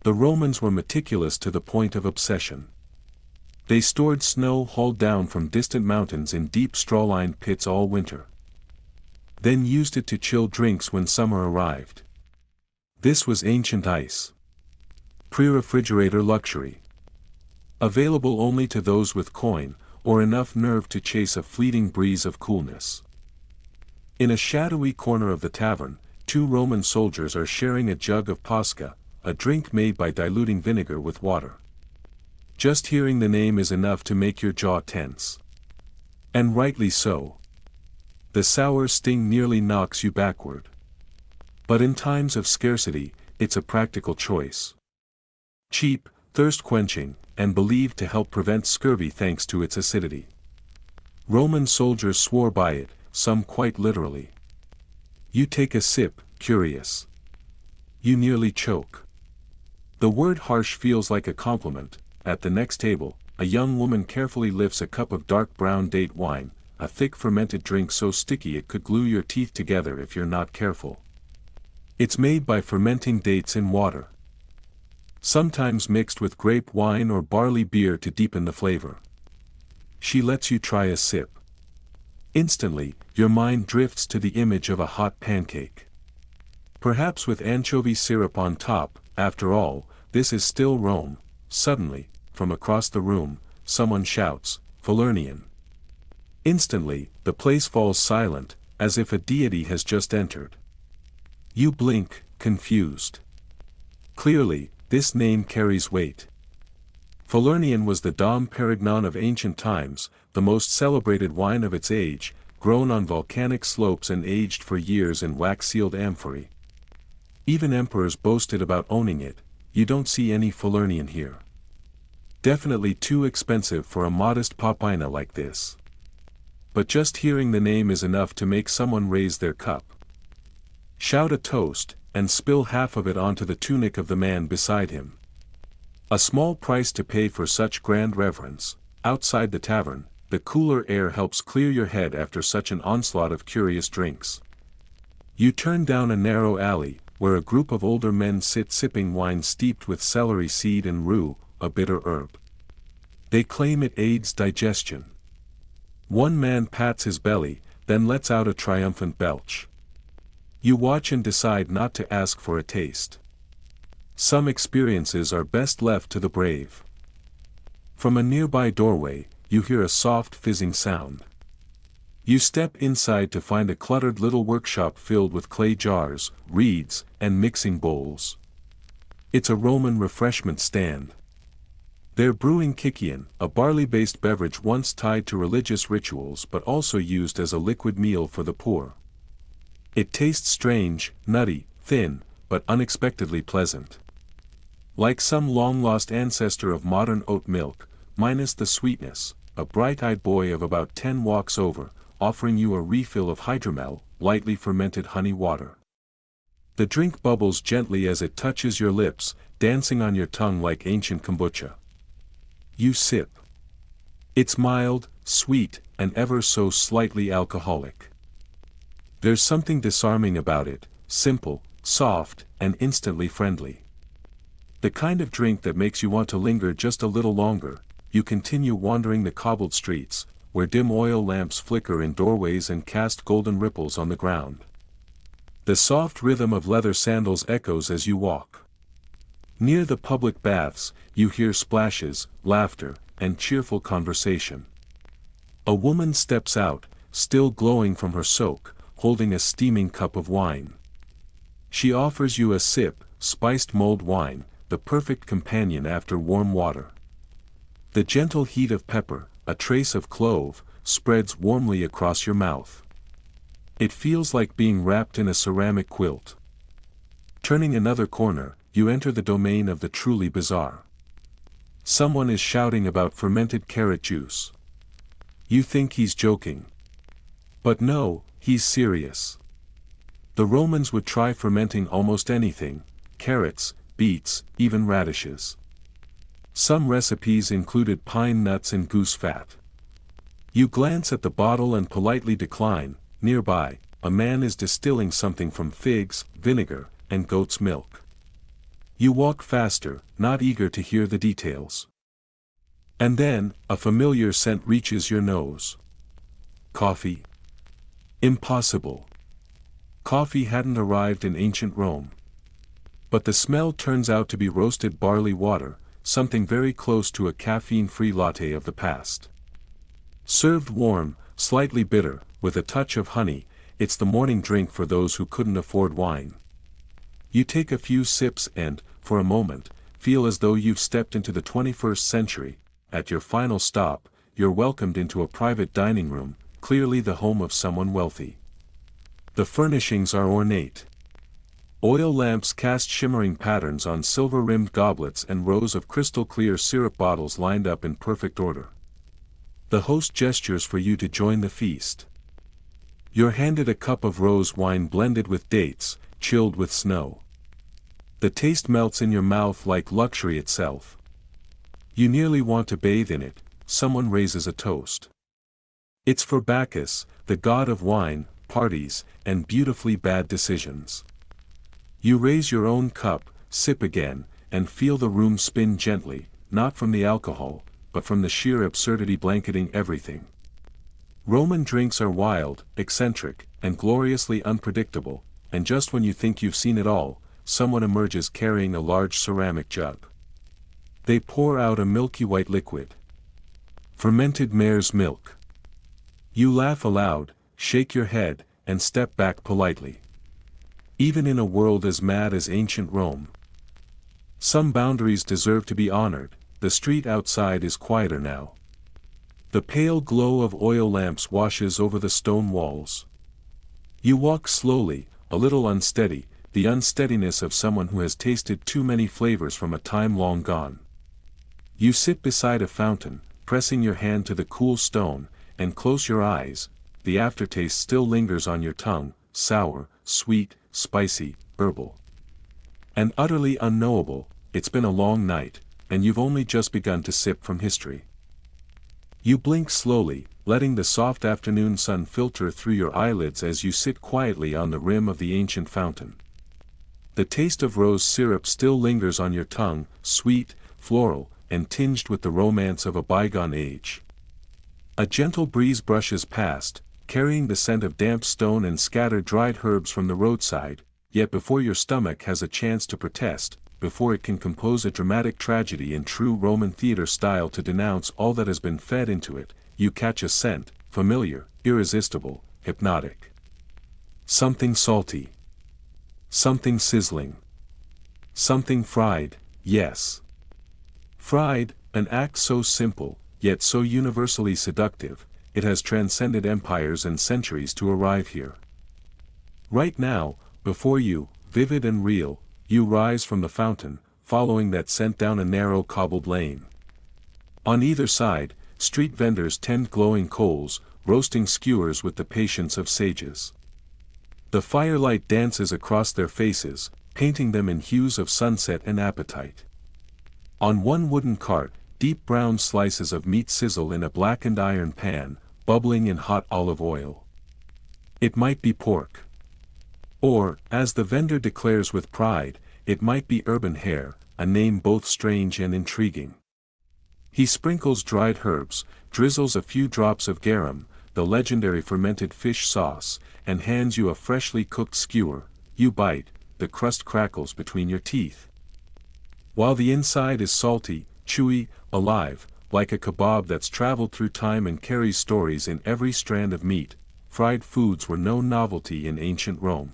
The Romans were meticulous to the point of obsession. They stored snow hauled down from distant mountains in deep straw-lined pits all winter. Then used it to chill drinks when summer arrived. This was ancient ice. Pre-refrigerator luxury. Available only to those with coin, or enough nerve to chase a fleeting breeze of coolness. In a shadowy corner of the tavern, 2 Roman soldiers are sharing a jug of pasca, a drink made by diluting vinegar with water. Just hearing the name is enough to make your jaw tense. And rightly so. The sour sting nearly knocks you backward. But in times of scarcity, it's a practical choice. Cheap, thirst-quenching, and believed to help prevent scurvy thanks to its acidity. Roman soldiers swore by it, some quite literally. You take a sip, curious. You nearly choke. The word harsh feels like a compliment. At the next table, a young woman carefully lifts a cup of dark brown date wine, a thick fermented drink so sticky it could glue your teeth together if you're not careful. It's made by fermenting dates in water. Sometimes mixed with grape wine or barley beer to deepen the flavor. She lets you try a sip. Instantly, your mind drifts to the image of a hot pancake. Perhaps with anchovy syrup on top. After all, this is still Rome. Suddenly, from across the room, someone shouts, "Falernian." Instantly, the place falls silent, as if a deity has just entered. You blink, confused. Clearly, this name carries weight. Falernian was the Dom Perignon of ancient times, the most celebrated wine of its age, grown on volcanic slopes and aged for years in wax-sealed amphorae. Even emperors boasted about owning it. You don't see any Falernian here. Definitely too expensive for a modest popina like this. But just hearing the name is enough to make someone raise their cup. Shout a toast, and spill half of it onto the tunic of the man beside him. A small price to pay for such grand reverence. Outside the tavern, the cooler air helps clear your head after such an onslaught of curious drinks. You turn down a narrow alley, where a group of older men sit sipping wine steeped with celery seed and rue, a bitter herb. They claim it aids digestion. One man pats his belly, then lets out a triumphant belch. You watch and decide not to ask for a taste. Some experiences are best left to the brave. From a nearby doorway, you hear a soft fizzing sound. You step inside to find a cluttered little workshop filled with clay jars, reeds, and mixing bowls. It's a Roman refreshment stand. They're brewing kykion, a barley-based beverage once tied to religious rituals but also used as a liquid meal for the poor. It tastes strange, nutty, thin, but unexpectedly pleasant. Like some long-lost ancestor of modern oat milk, minus the sweetness. A bright-eyed boy of about 10 walks over, offering you a refill of hydromel, lightly fermented honey water. The drink bubbles gently as it touches your lips, dancing on your tongue like ancient kombucha. You sip. It's mild, sweet, and ever so slightly alcoholic. There's something disarming about it, simple, soft, and instantly friendly. The kind of drink that makes you want to linger just a little longer. You continue wandering the cobbled streets, where dim oil lamps flicker in doorways and cast golden ripples on the ground. The soft rhythm of leather sandals echoes as you walk. Near the public baths, you hear splashes, laughter, and cheerful conversation. A woman steps out, still glowing from her soak, holding a steaming cup of wine. She offers you a sip, spiced mulled wine, the perfect companion after warm water. The gentle heat of pepper, a trace of clove, spreads warmly across your mouth. It feels like being wrapped in a ceramic quilt. Turning another corner, you enter the domain of the truly bizarre. Someone is shouting about fermented carrot juice. You think he's joking. But no, he's serious. The Romans would try fermenting almost anything: carrots, beets, even radishes. Some recipes included pine nuts and goose fat. You glance at the bottle and politely decline. Nearby, a man is distilling something from figs, vinegar, and goat's milk. You walk faster, not eager to hear the details. And then, a familiar scent reaches your nose. Coffee? Impossible. Coffee hadn't arrived in ancient Rome. But the smell turns out to be roasted barley water, something very close to a caffeine-free latte of the past. Served warm, slightly bitter, with a touch of honey, it's the morning drink for those who couldn't afford wine. You take a few sips and, for a moment, feel as though you've stepped into the 21st century. At your final stop, you're welcomed into a private dining room, clearly the home of someone wealthy. The furnishings are ornate. Oil lamps cast shimmering patterns on silver-rimmed goblets and rows of crystal-clear syrup bottles lined up in perfect order. The host gestures for you to join the feast. You're handed a cup of rose wine blended with dates, chilled with snow. The taste melts in your mouth like luxury itself. You nearly want to bathe in it. Someone raises a toast. It's for Bacchus, the god of wine, parties, and beautifully bad decisions. You raise your own cup, sip again, and feel the room spin gently, not from the alcohol, but from the sheer absurdity blanketing everything. Roman drinks are wild, eccentric, and gloriously unpredictable, and just when you think you've seen it all, someone emerges carrying a large ceramic jug. They pour out a milky white liquid. Fermented mare's milk. You laugh aloud, shake your head, and step back politely. Even in a world as mad as ancient Rome, some boundaries deserve to be honored. The street outside is quieter now. The pale glow of oil lamps washes over the stone walls. You walk slowly, a little unsteady, the unsteadiness of someone who has tasted too many flavors from a time long gone. You sit beside a fountain, pressing your hand to the cool stone, and close your eyes. The aftertaste still lingers on your tongue, sour, sweet, spicy, herbal. And utterly unknowable. It's been a long night, and you've only just begun to sip from history. You blink slowly, letting the soft afternoon sun filter through your eyelids as you sit quietly on the rim of the ancient fountain. The taste of rose syrup still lingers on your tongue, sweet, floral, and tinged with the romance of a bygone age. A gentle breeze brushes past, carrying the scent of damp stone and scattered dried herbs from the roadside, yet before your stomach has a chance to protest, before it can compose a dramatic tragedy in true Roman theater style to denounce all that has been fed into it, you catch a scent, familiar, irresistible, hypnotic. Something salty. Something sizzling. Something fried, yes. Fried, an act so simple, yet so universally seductive, it has transcended empires and centuries to arrive here. Right now, before you, vivid and real, you rise from the fountain, following that scent down a narrow cobbled lane. On either side, street vendors tend glowing coals, roasting skewers with the patience of sages. The firelight dances across their faces, painting them in hues of sunset and appetite. On one wooden cart, deep brown slices of meat sizzle in a blackened iron pan, bubbling in hot olive oil. It might be pork. Or, as the vendor declares with pride, it might be urban hare, a name both strange and intriguing. He sprinkles dried herbs, drizzles a few drops of garum, the legendary fermented fish sauce, and hands you a freshly cooked skewer. You bite, the crust crackles between your teeth. While the inside is salty, chewy, alive, like a kebab that's traveled through time and carries stories in every strand of meat, fried foods were no novelty in ancient Rome.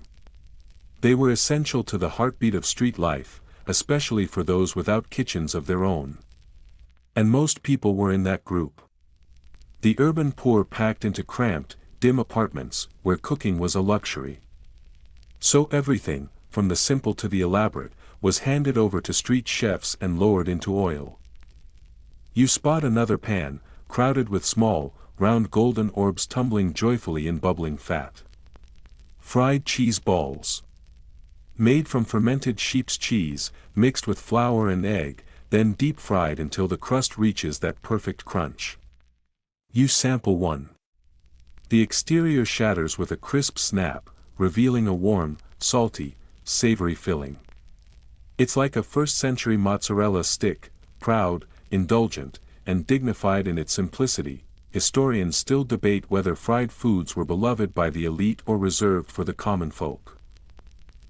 They were essential to the heartbeat of street life, especially for those without kitchens of their own. And most people were in that group. The urban poor packed into cramped, dim apartments, where cooking was a luxury. So everything, from the simple to the elaborate, was handed over to street chefs and lowered into oil. You spot another pan, crowded with small, round golden orbs tumbling joyfully in bubbling fat. Fried cheese balls. Made from fermented sheep's cheese, mixed with flour and egg, then deep-fried until the crust reaches that perfect crunch. You sample one. The exterior shatters with a crisp snap, revealing a warm, salty, savory filling. It's like a first-century mozzarella stick, proud, indulgent, and dignified in its simplicity. Historians still debate whether fried foods were beloved by the elite or reserved for the common folk.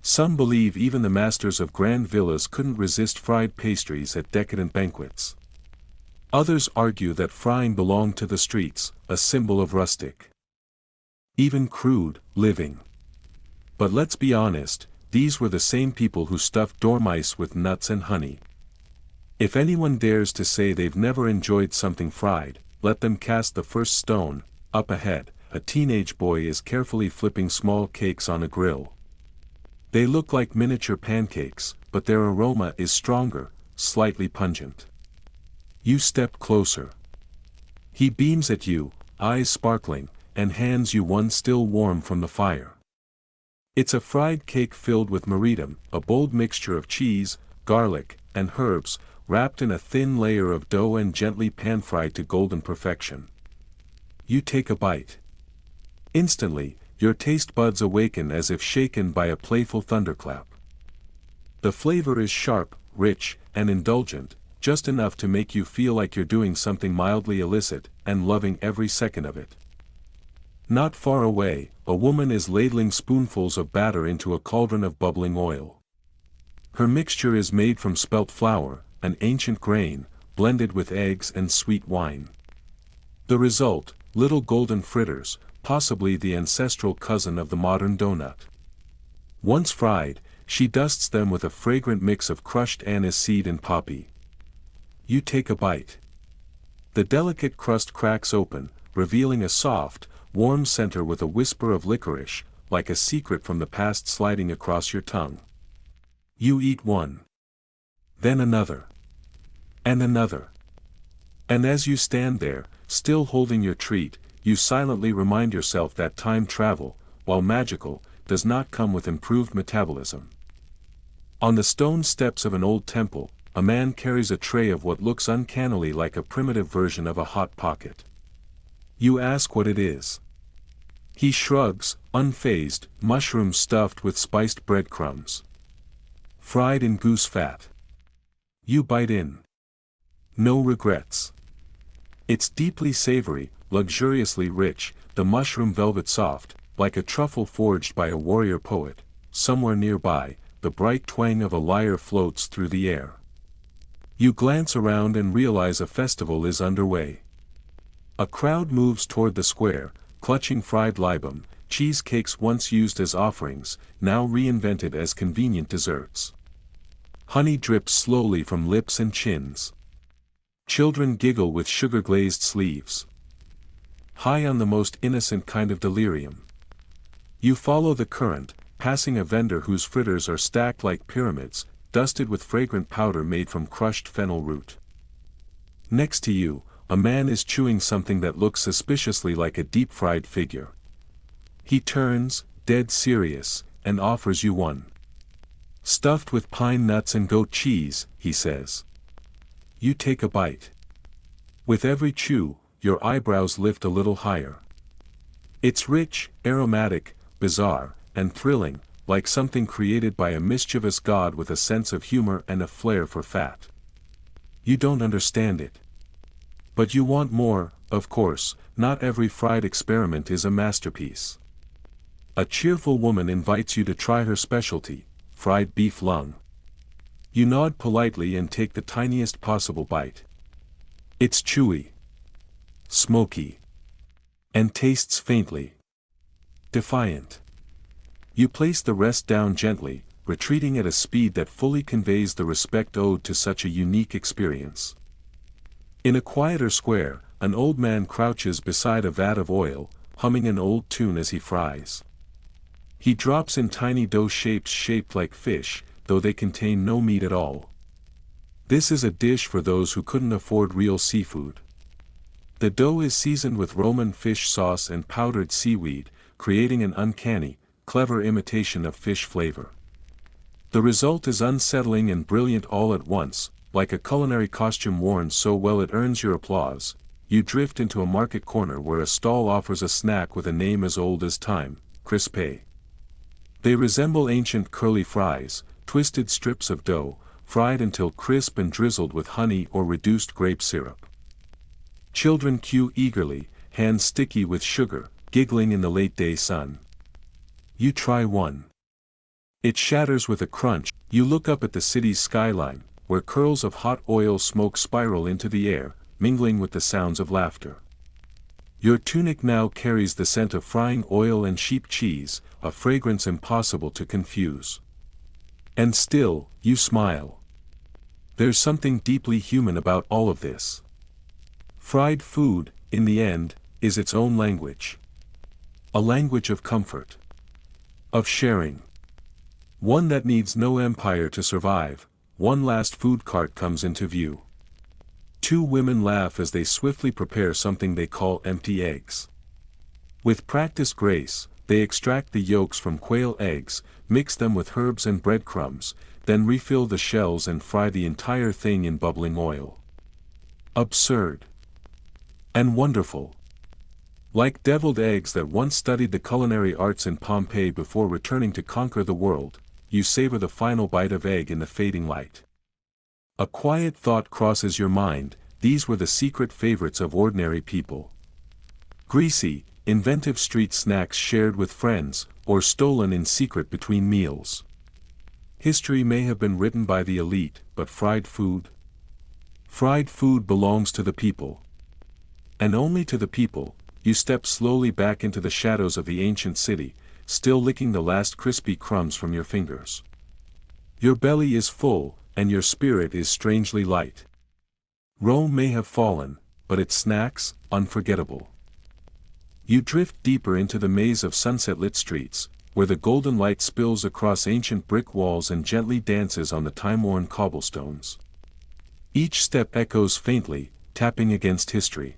Some believe even the masters of grand villas couldn't resist fried pastries at decadent banquets. Others argue that frying belonged to the streets, a symbol of rustic, even crude, living. But let's be honest, these were the same people who stuffed dormice with nuts and honey. If anyone dares to say they've never enjoyed something fried, let them cast the first stone. Up ahead, a teenage boy is carefully flipping small cakes on a grill. They look like miniature pancakes, but their aroma is stronger, slightly pungent. You step closer. He beams at you, eyes sparkling, and hands you one still warm from the fire. It's a fried cake filled with maridam, a bold mixture of cheese, garlic, and herbs, wrapped in a thin layer of dough and gently pan-fried to golden perfection. You take a bite. Instantly, your taste buds awaken as if shaken by a playful thunderclap. The flavor is sharp, rich, and indulgent, just enough to make you feel like you're doing something mildly illicit, and loving every second of it. Not far away, a woman is ladling spoonfuls of batter into a cauldron of bubbling oil. Her mixture is made from spelt flour, an ancient grain, blended with eggs and sweet wine. The result, little golden fritters, possibly the ancestral cousin of the modern donut. Once fried, she dusts them with a fragrant mix of crushed anise seed and poppy. You take a bite. The delicate crust cracks open, revealing a soft, warm center with a whisper of licorice, like a secret from the past sliding across your tongue. You eat one. Then another. And another. And as you stand there, still holding your treat, you silently remind yourself that time travel, while magical, does not come with improved metabolism. On the stone steps of an old temple, a man carries a tray of what looks uncannily like a primitive version of a hot pocket. You ask what it is. He shrugs, unfazed, mushrooms stuffed with spiced breadcrumbs. Fried in goose fat. You bite in. No regrets. It's deeply savory, luxuriously rich, the mushroom velvet soft, like a truffle forged by a warrior poet. Somewhere nearby, the bright twang of a lyre floats through the air. You glance around and realize a festival is underway. A crowd moves toward the square, clutching fried libum, cheesecakes once used as offerings, now reinvented as convenient desserts. Honey drips slowly from lips and chins. Children giggle with sugar-glazed sleeves. High on the most innocent kind of delirium. You follow the current, passing a vendor whose fritters are stacked like pyramids, dusted with fragrant powder made from crushed fennel root. Next to you, a man is chewing something that looks suspiciously like a deep-fried figure. He turns, dead serious, and offers you one. Stuffed with pine nuts and goat cheese, he says. You take a bite. With every chew, your eyebrows lift a little higher. It's rich, aromatic, bizarre, and thrilling, like something created by a mischievous god with a sense of humor and a flair for fat. You don't understand it. But you want more. Of course, not every fried experiment is a masterpiece. A cheerful woman invites you to try her specialty, fried beef lung. You nod politely and take the tiniest possible bite. It's chewy, smoky, and tastes faintly defiant. You place the rest down gently, retreating at a speed that fully conveys the respect owed to such a unique experience. In a quieter square, an old man crouches beside a vat of oil, humming an old tune as he fries. He drops in tiny dough shapes shaped like fish, though they contain no meat at all. This is a dish for those who couldn't afford real seafood. The dough is seasoned with Roman fish sauce and powdered seaweed, creating an uncanny, clever imitation of fish flavor. The result is unsettling and brilliant all at once, like a culinary costume worn so well it earns your applause. You drift into a market corner where a stall offers a snack with a name as old as time, crispé. They resemble ancient curly fries, twisted strips of dough, fried until crisp and drizzled with honey or reduced grape syrup. Children queue eagerly, hands sticky with sugar, giggling in the late-day sun. You try one. It shatters with a crunch. You look up at the city's skyline, where curls of hot oil smoke spiral into the air, mingling with the sounds of laughter. Your tunic now carries the scent of frying oil and sheep cheese, a fragrance impossible to confuse. And still, you smile. There's something deeply human about all of this. Fried food, in the end, is its own language. A language of comfort. Of sharing. One that needs no empire to survive. One last food cart comes into view. Two women laugh as they swiftly prepare something they call empty eggs. With practiced grace, they extract the yolks from quail eggs, mix them with herbs and breadcrumbs, then refill the shells and fry the entire thing in bubbling oil. Absurd. And wonderful. Like deviled eggs that once studied the culinary arts in Pompeii before returning to conquer the world, you savor the final bite of egg in the fading light. A quiet thought crosses your mind, these were the secret favorites of ordinary people. Greasy, inventive street snacks shared with friends, or stolen in secret between meals. History may have been written by the elite, but fried food? Fried food belongs to the people. And only to the people. You step slowly back into the shadows of the ancient city, still licking the last crispy crumbs from your fingers. Your belly is full, and your spirit is strangely light. Rome may have fallen, but its snacks, unforgettable. You drift deeper into the maze of sunset-lit streets, where the golden light spills across ancient brick walls and gently dances on the time-worn cobblestones. Each step echoes faintly, tapping against history.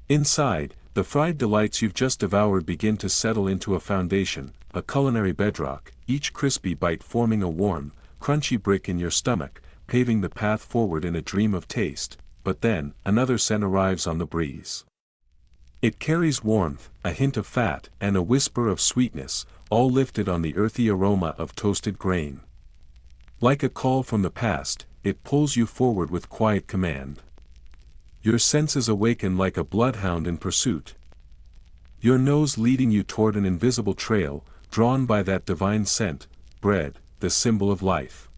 Inside, the fried delights you've just devoured begin to settle into a foundation, a culinary bedrock, each crispy bite forming a warm, crunchy brick in your stomach, paving the path forward in a dream of taste. But then, another scent arrives on the breeze. It carries warmth, a hint of fat, and a whisper of sweetness, all lifted on the earthy aroma of toasted grain. Like a call from the past, it pulls you forward with quiet command. Your senses awaken like a bloodhound in pursuit. Your nose leading you toward an invisible trail, drawn by that divine scent, bread, the symbol of life.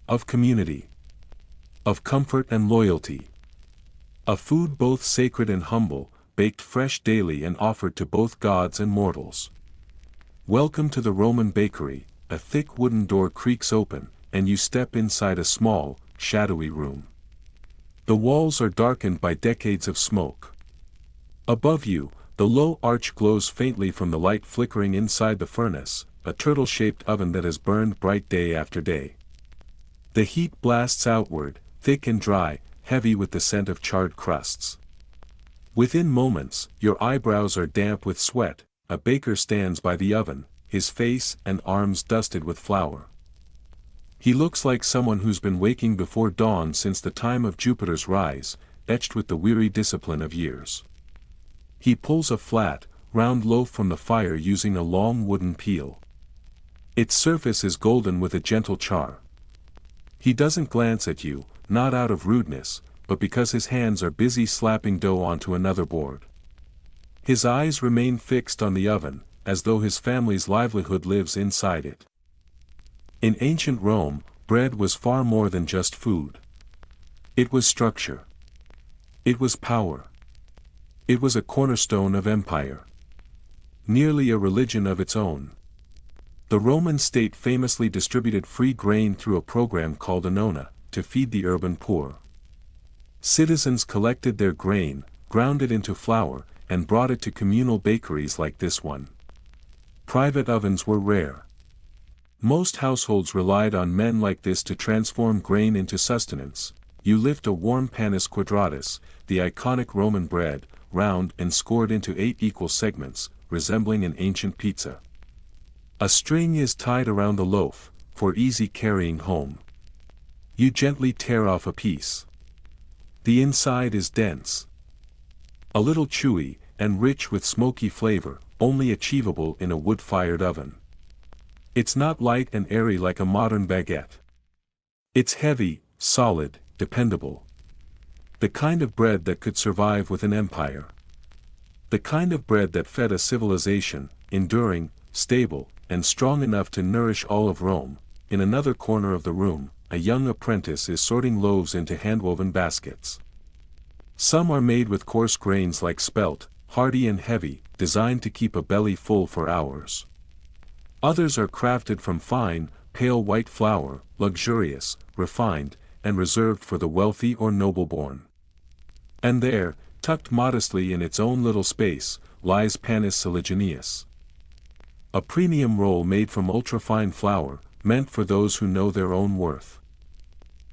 Of community. Of comfort and loyalty. A food both sacred and humble, baked fresh daily and offered to both gods and mortals. Welcome to the Roman bakery. A thick wooden door creaks open, and you step inside a small, shadowy room. The walls are darkened by decades of smoke. Above you, the low arch glows faintly from the light flickering inside the furnace, a turtle-shaped oven that has burned bright day after day. The heat blasts outward, thick and dry, heavy with the scent of charred crusts. Within moments, your eyebrows are damp with sweat. A baker stands by the oven, his face and arms dusted with flour. He looks like someone who's been waking before dawn since the time of Jupiter's rise, etched with the weary discipline of years. He pulls a flat, round loaf from the fire using a long wooden peel. Its surface is golden with a gentle char. He doesn't glance at you, not out of rudeness, but because his hands are busy slapping dough onto another board. His eyes remain fixed on the oven, as though his family's livelihood lives inside it. In ancient Rome, bread was far more than just food. It was structure. It was power. It was a cornerstone of empire. Nearly a religion of its own. The Roman state famously distributed free grain through a program called annona, to feed the urban poor. Citizens collected their grain, ground it into flour, and brought it to communal bakeries like this one. Private ovens were rare. Most households relied on men like this to transform grain into sustenance. You lift a warm panis quadratus, the iconic Roman bread, round and scored into 8 equal segments, resembling an ancient pizza. A string is tied around the loaf, for easy carrying home. You gently tear off a piece. The inside is dense. A little chewy, and rich with smoky flavor, only achievable in a wood-fired oven. It's not light and airy like a modern baguette. It's heavy, solid, dependable. The kind of bread that could survive with an empire. The kind of bread that fed a civilization, enduring, stable, and strong enough to nourish all of Rome. In another corner of the room, a young apprentice is sorting loaves into hand-woven baskets. Some are made with coarse grains like spelt, hardy and heavy, designed to keep a belly full for hours. Others are crafted from fine, pale white flour, luxurious, refined, and reserved for the wealthy or noble-born. And there, tucked modestly in its own little space, lies panis siligineus. A premium roll made from ultra-fine flour, meant for those who know their own worth.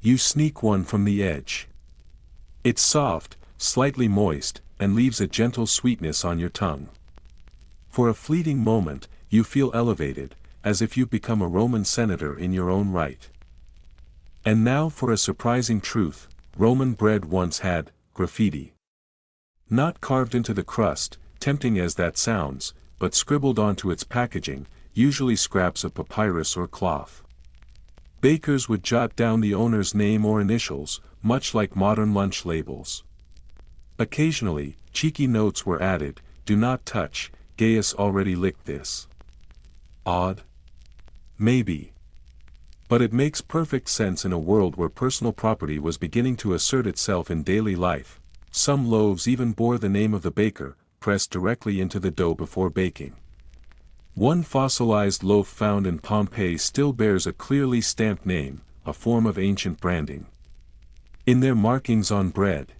You sneak one from the edge. It's soft, slightly moist, and leaves a gentle sweetness on your tongue. For a fleeting moment, you feel elevated, as if you've become a Roman senator in your own right. And now for a surprising truth: Roman bread once had graffiti. Not carved into the crust, tempting as that sounds, but scribbled onto its packaging, usually scraps of papyrus or cloth. Bakers would jot down the owner's name or initials, much like modern lunch labels. Occasionally, cheeky notes were added: "Do not touch, Gaius already licked this." Odd? Maybe. But it makes perfect sense in a world where personal property was beginning to assert itself in daily life. Some loaves even bore the name of the baker, pressed directly into the dough before baking. One fossilized loaf found in Pompeii still bears a clearly stamped name, a form of ancient branding. In their markings on bread.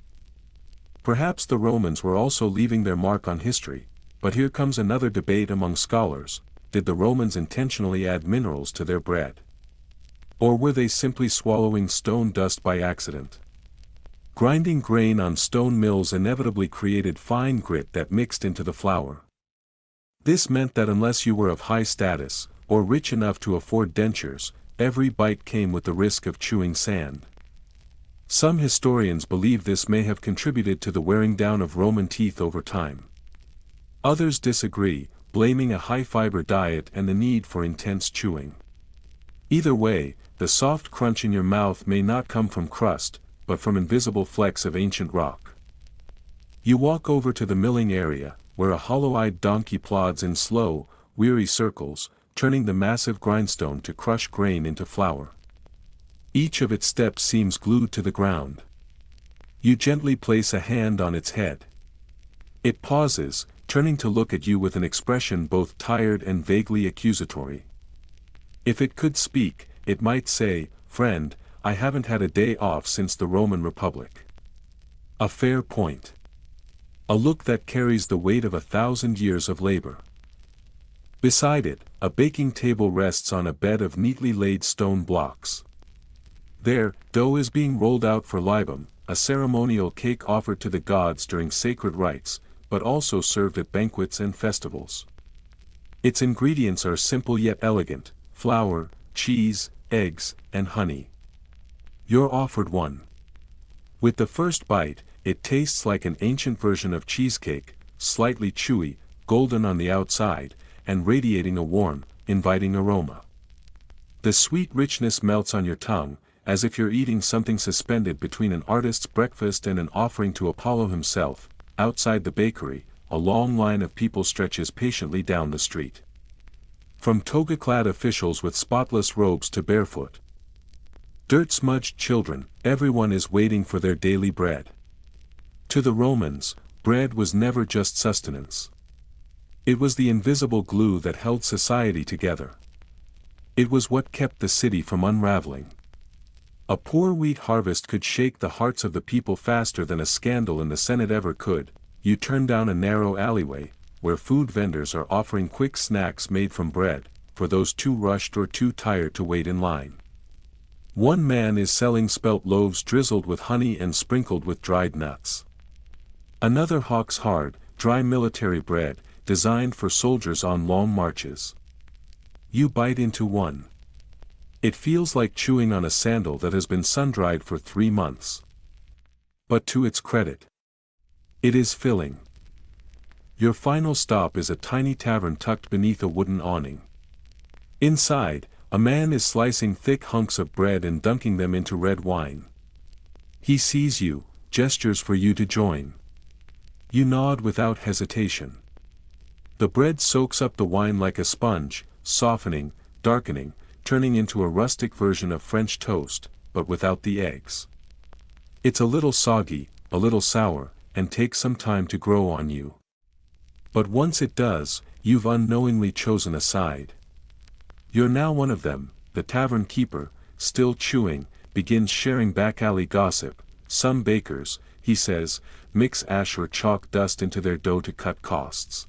Perhaps the Romans were also leaving their mark on history, but here comes another debate among scholars: did the Romans intentionally add minerals to their bread? Or were they simply swallowing stone dust by accident? Grinding grain on stone mills inevitably created fine grit that mixed into the flour. This meant that unless you were of high status, or rich enough to afford dentures, every bite came with the risk of chewing sand. Some historians believe this may have contributed to the wearing down of Roman teeth over time. Others disagree, blaming a high-fiber diet and the need for intense chewing. Either way, the soft crunch in your mouth may not come from crust, but from invisible flecks of ancient rock. You walk over to the milling area, where a hollow-eyed donkey plods in slow, weary circles, turning the massive grindstone to crush grain into flour. Each of its steps seems glued to the ground. You gently place a hand on its head. It pauses, turning to look at you with an expression both tired and vaguely accusatory. If it could speak, it might say, "Friend, I haven't had a day off since the Roman Republic." A fair point. A look that carries the weight of 1,000 years of labor. Beside it, a baking table rests on a bed of neatly laid stone blocks. There, dough is being rolled out for libum, a ceremonial cake offered to the gods during sacred rites, but also served at banquets and festivals. Its ingredients are simple yet elegant: flour, cheese, eggs, and honey. You're offered one. With the first bite, it tastes like an ancient version of cheesecake, slightly chewy, golden on the outside, and radiating a warm, inviting aroma. The sweet richness melts on your tongue, as if you're eating something suspended between an artist's breakfast and an offering to Apollo himself. Outside the bakery, a long line of people stretches patiently down the street. From toga-clad officials with spotless robes to barefoot, dirt-smudged children, everyone is waiting for their daily bread. To the Romans, bread was never just sustenance. It was the invisible glue that held society together. It was what kept the city from unraveling. A poor wheat harvest could shake the hearts of the people faster than a scandal in the Senate ever could. You turn down a narrow alleyway, where food vendors are offering quick snacks made from bread, for those too rushed or too tired to wait in line. One man is selling spelt loaves drizzled with honey and sprinkled with dried nuts. Another hawks hard, dry military bread, designed for soldiers on long marches. You bite into one. It feels like chewing on a sandal that has been sun-dried for 3 months. But to its credit, it is filling. Your final stop is a tiny tavern tucked beneath a wooden awning. Inside, a man is slicing thick hunks of bread and dunking them into red wine. He sees you, gestures for you to join. You nod without hesitation. The bread soaks up the wine like a sponge, softening, darkening, turning into a rustic version of French toast, but without the eggs. It's a little soggy, a little sour, and takes some time to grow on you. But once it does, you've unknowingly chosen a side. You're now one of them. The tavern keeper, still chewing, begins sharing back-alley gossip. Some bakers, he says, mix ash or chalk dust into their dough to cut costs.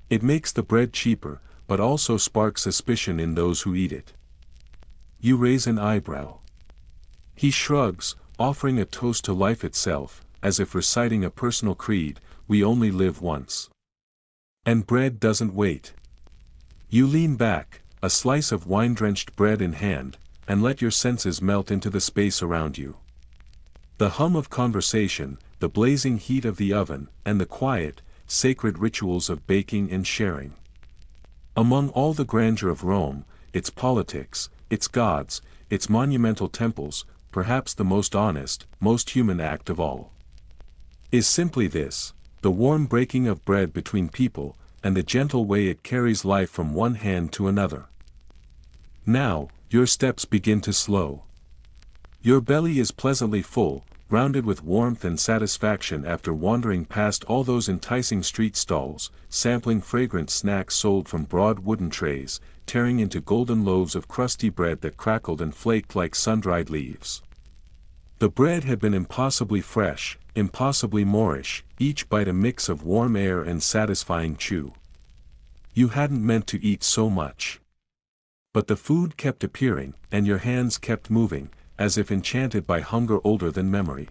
It makes the bread cheaper, but also sparks suspicion in those who eat it. You raise an eyebrow. He shrugs, offering a toast to life itself, as if reciting a personal creed: we only live once. And bread doesn't wait. You lean back, a slice of wine-drenched bread in hand, and let your senses melt into the space around you. The hum of conversation, the blazing heat of the oven, and the quiet, sacred rituals of baking and sharing. Among all the grandeur of Rome, its politics, its gods, its monumental temples, perhaps the most honest, most human act of all is simply this: the warm breaking of bread between people, and the gentle way it carries life from one hand to another. Now, your steps begin to slow. Your belly is pleasantly full, rounded with warmth and satisfaction after wandering past all those enticing street stalls, sampling fragrant snacks sold from broad wooden trays, tearing into golden loaves of crusty bread that crackled and flaked like sun-dried leaves. The bread had been impossibly fresh, impossibly Moorish, each bite a mix of warm air and satisfying chew. You hadn't meant to eat so much. But the food kept appearing, and your hands kept moving, as if enchanted by hunger older than memory.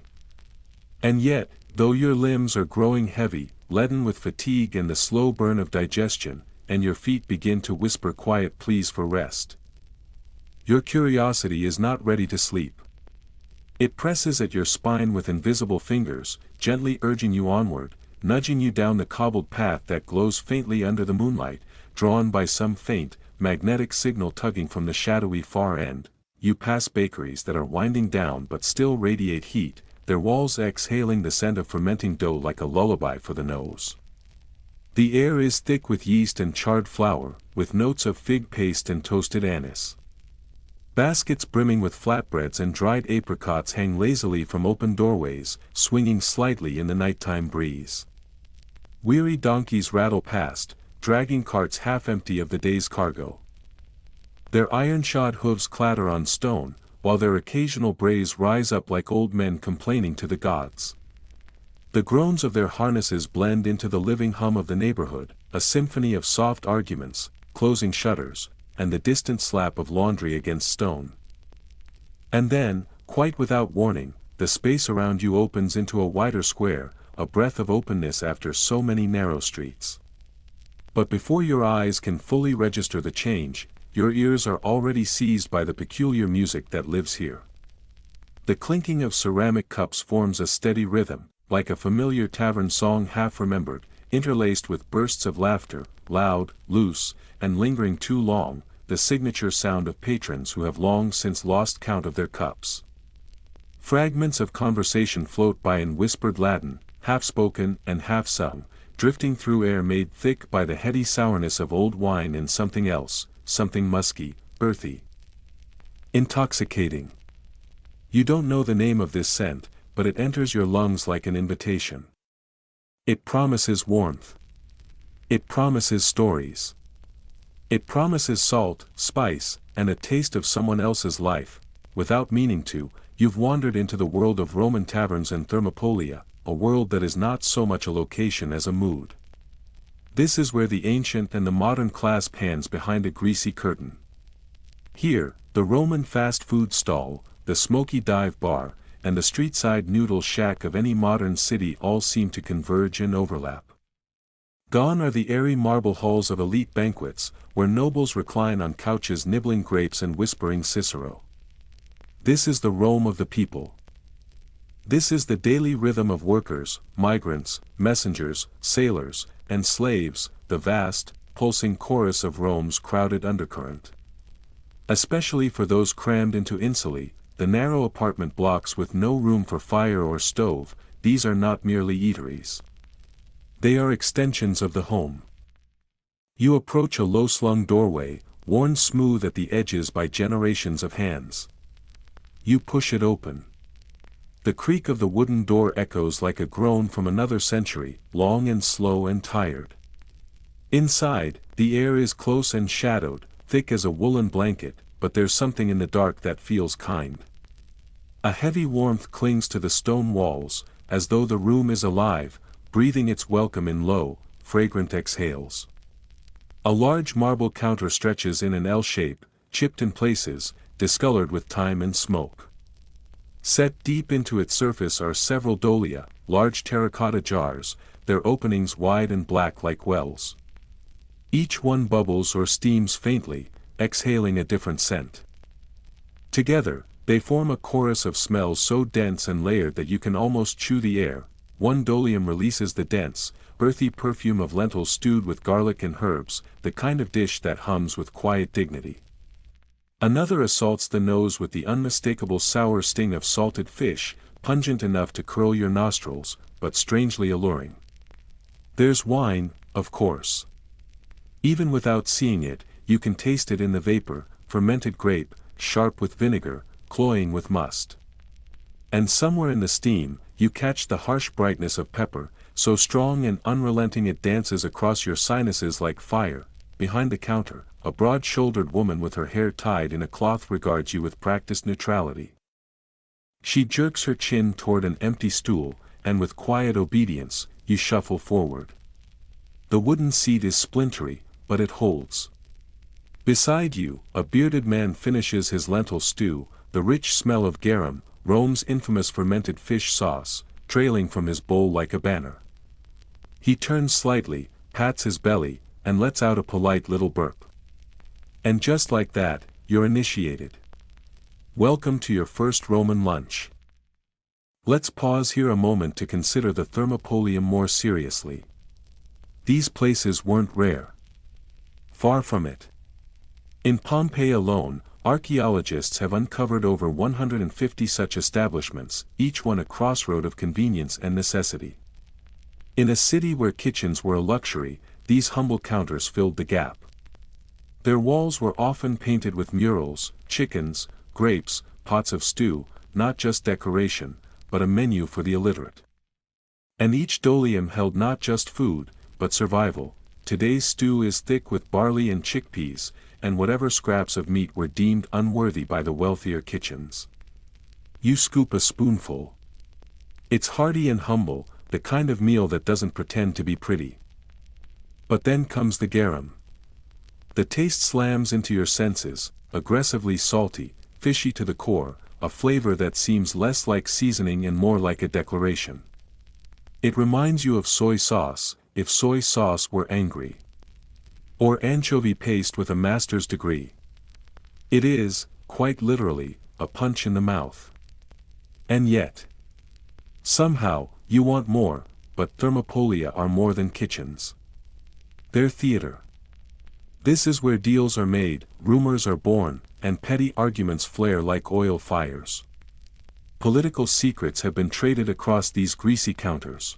And yet, though your limbs are growing heavy, leaden with fatigue and the slow burn of digestion, and your feet begin to whisper quiet pleas for rest, your curiosity is not ready to sleep. It presses at your spine with invisible fingers, gently urging you onward, nudging you down the cobbled path that glows faintly under the moonlight, drawn by some faint, magnetic signal tugging from the shadowy far end. You pass bakeries that are winding down but still radiate heat, their walls exhaling the scent of fermenting dough like a lullaby for the nose. The air is thick with yeast and charred flour, with notes of fig paste and toasted anise. Baskets brimming with flatbreads and dried apricots hang lazily from open doorways, swinging slightly in the nighttime breeze. Weary donkeys rattle past, dragging carts half empty of the day's cargo. Their iron-shod hooves clatter on stone, while their occasional brays rise up like old men complaining to the gods. The groans of their harnesses blend into the living hum of the neighborhood, a symphony of soft arguments, closing shutters, and the distant slap of laundry against stone. And then, quite without warning, the space around you opens into a wider square, a breath of openness after so many narrow streets. But before your eyes can fully register the change, your ears are already seized by the peculiar music that lives here. The clinking of ceramic cups forms a steady rhythm, like a familiar tavern song half remembered, interlaced with bursts of laughter, loud, loose, and lingering too long, the signature sound of patrons who have long since lost count of their cups. Fragments of conversation float by in whispered Latin, half-spoken and half-sung, drifting through air made thick by the heady sourness of old wine and something else, something musky, earthy, intoxicating. You don't know the name of this scent, but it enters your lungs like an invitation. It promises warmth. It promises stories. It promises salt, spice, and a taste of someone else's life. Without meaning to, you've wandered into the world of Roman taverns and thermopolia, a world that is not so much a location as a mood. This is where the ancient and the modern clasp hands behind a greasy curtain. Here, the Roman fast food stall, the smoky dive bar, and the street-side noodle shack of any modern city all seem to converge and overlap. Gone are the airy marble halls of elite banquets, where nobles recline on couches nibbling grapes and whispering Cicero. This is the Rome of the people. This is the daily rhythm of workers, migrants, messengers, sailors, and slaves, the vast, pulsing chorus of Rome's crowded undercurrent. Especially for those crammed into insulae, the narrow apartment blocks with no room for fire or stove, these are not merely eateries. They are extensions of the home. You approach a low-slung doorway, worn smooth at the edges by generations of hands. You push it open. The creak of the wooden door echoes like a groan from another century, long and slow and tired. Inside, the air is close and shadowed, thick as a woolen blanket, but there's something in the dark that feels kind. A heavy warmth clings to the stone walls, as though the room is alive, breathing its welcome in low, fragrant exhales. A large marble counter stretches in an L shape, chipped in places, discolored with time and smoke. Set deep into its surface are several dolia, large terracotta jars, their openings wide and black like wells. Each one bubbles or steams faintly, exhaling a different scent. Together, they form a chorus of smells so dense and layered that you can almost chew the air. One dolium releases the dense, earthy perfume of lentils stewed with garlic and herbs, the kind of dish that hums with quiet dignity. Another assaults the nose with the unmistakable sour sting of salted fish, pungent enough to curl your nostrils, but strangely alluring. There's wine, of course. Even without seeing it, you can taste it in the vapor, fermented grape, sharp with vinegar, cloying with must. And somewhere in the steam, you catch the harsh brightness of pepper, so strong and unrelenting it dances across your sinuses like fire. Behind the counter, a broad-shouldered woman with her hair tied in a cloth regards you with practiced neutrality. She jerks her chin toward an empty stool, and with quiet obedience, you shuffle forward. The wooden seat is splintery, but it holds. Beside you, a bearded man finishes his lentil stew, the rich smell of garum, Rome's infamous fermented fish sauce, trailing from his bowl like a banner. He turns slightly, pats his belly, and lets out a polite little burp. And just like that, you're initiated. Welcome to your first Roman lunch. Let's pause here a moment to consider the Thermopolium more seriously. These places weren't rare. Far from it. In Pompeii alone, archaeologists have uncovered over 150 such establishments, each one a crossroad of convenience and necessity. In a city where kitchens were a luxury, these humble counters filled the gap. Their walls were often painted with murals, chickens, grapes, pots of stew, not just decoration, but a menu for the illiterate. And each dolium held not just food, but survival. Today's stew is thick with barley and chickpeas, and whatever scraps of meat were deemed unworthy by the wealthier kitchens. You scoop a spoonful. It's hearty and humble, the kind of meal that doesn't pretend to be pretty. But then comes the garum. The taste slams into your senses, aggressively salty, fishy to the core, a flavor that seems less like seasoning and more like a declaration. It reminds you of soy sauce, if soy sauce were angry. Or anchovy paste with a master's degree. It is, quite literally, a punch in the mouth. And yet, somehow, you want more, but thermopolia are more than kitchens. They're theater. This is where deals are made, rumors are born, and petty arguments flare like oil fires. Political secrets have been traded across these greasy counters.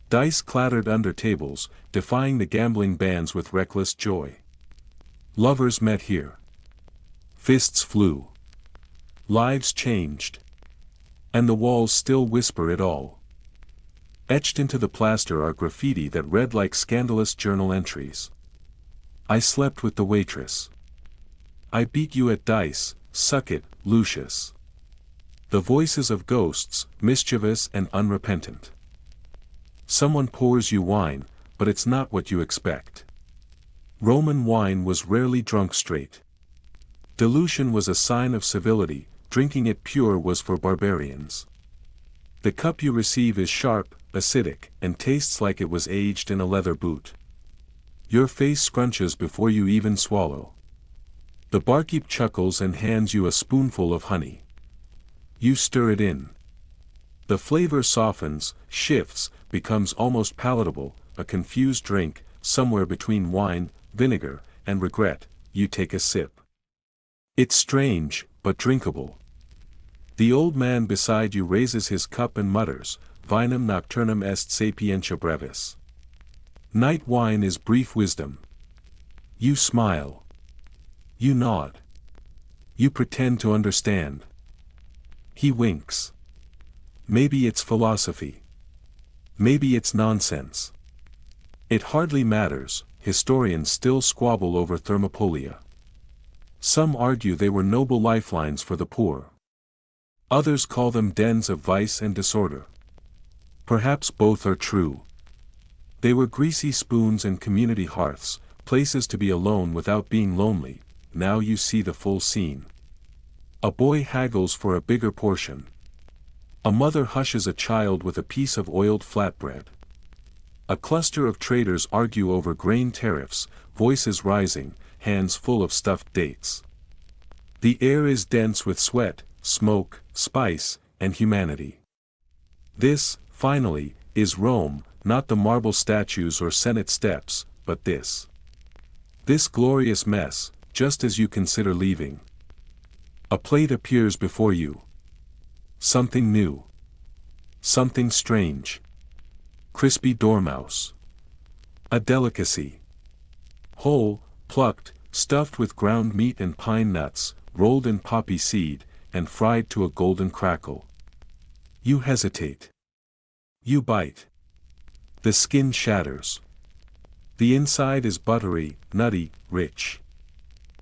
Dice clattered under tables, defying the gambling bans with reckless joy. Lovers met here. Fists flew. Lives changed. And the walls still whisper it all. Etched into the plaster are graffiti that read like scandalous journal entries. I slept with the waitress. I beat you at dice, suck it, Lucius. The voices of ghosts, mischievous and unrepentant. Someone pours you wine, but it's not what you expect. Roman wine was rarely drunk straight. Dilution was a sign of civility, drinking it pure was for barbarians. The cup you receive is sharp, acidic, and tastes like it was aged in a leather boot. Your face scrunches before you even swallow. The barkeep chuckles and hands you a spoonful of honey. You stir it in. The flavor softens, shifts, becomes almost palatable, a confused drink, somewhere between wine, vinegar, and regret. You take a sip. It's strange, but drinkable. The old man beside you raises his cup and mutters, "Vinum nocturnum est sapientia brevis." Night wine is brief wisdom. You smile. You nod. You pretend to understand. He winks. Maybe it's philosophy. Maybe it's nonsense. It hardly matters, historians still squabble over thermopolia. Some argue they were noble lifelines for the poor. Others call them dens of vice and disorder. Perhaps both are true. They were greasy spoons and community hearths, places to be alone without being lonely. Now you see the full scene. A boy haggles for a bigger portion. A mother hushes a child with a piece of oiled flatbread. A cluster of traders argue over grain tariffs, voices rising, hands full of stuffed dates. The air is dense with sweat, smoke, spice, and humanity. This, finally, is Rome, not the marble statues or Senate steps, but this. This glorious mess, just as you consider leaving. A plate appears before you. Something new. Something strange. Crispy dormouse. A delicacy. Whole, plucked, stuffed with ground meat and pine nuts, rolled in poppy seed, and fried to a golden crackle. You hesitate. You bite. The skin shatters. The inside is buttery, nutty, rich.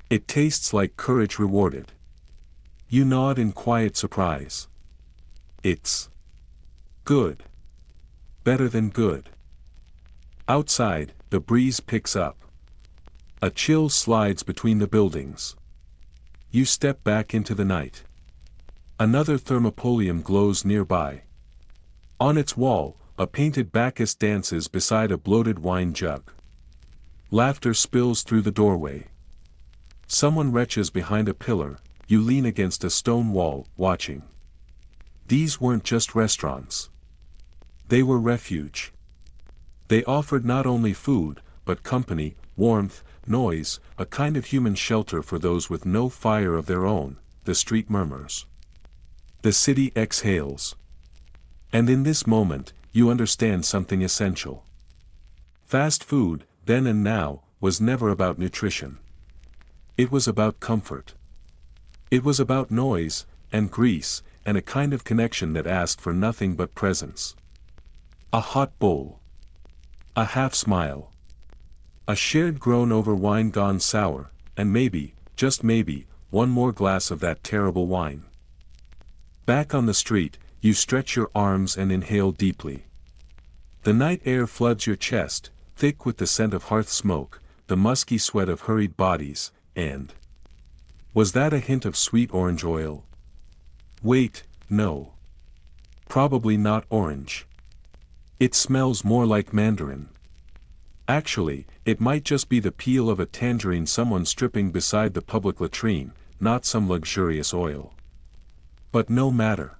It tastes like courage rewarded. You nod in quiet surprise. It's good. Better than good. Outside, the breeze picks up. A chill slides between the buildings. You step back into the night. Another thermopolium glows nearby. On its wall, a painted Bacchus dances beside a bloated wine jug. Laughter spills through the doorway. Someone retches behind a pillar. You lean against a stone wall, watching. These weren't just restaurants. They were refuge. They offered not only food, but company, warmth, noise, a kind of human shelter for those with no fire of their own. The street murmurs. The city exhales. And in this moment, you understand something essential. Fast food, then and now, was never about nutrition. It was about comfort. It was about noise, and grease, and a kind of connection that asked for nothing but presence. A hot bowl. A half smile. A shared groan over wine gone sour, and maybe, just maybe, one more glass of that terrible wine. Back on the street, you stretch your arms and inhale deeply. The night air floods your chest, thick with the scent of hearth smoke, the musky sweat of hurried bodies, and... was that a hint of sweet orange oil? Wait, no. Probably not orange. It smells more like mandarin. Actually, it might just be the peel of a tangerine someone stripping beside the public latrine, not some luxurious oil. But no matter.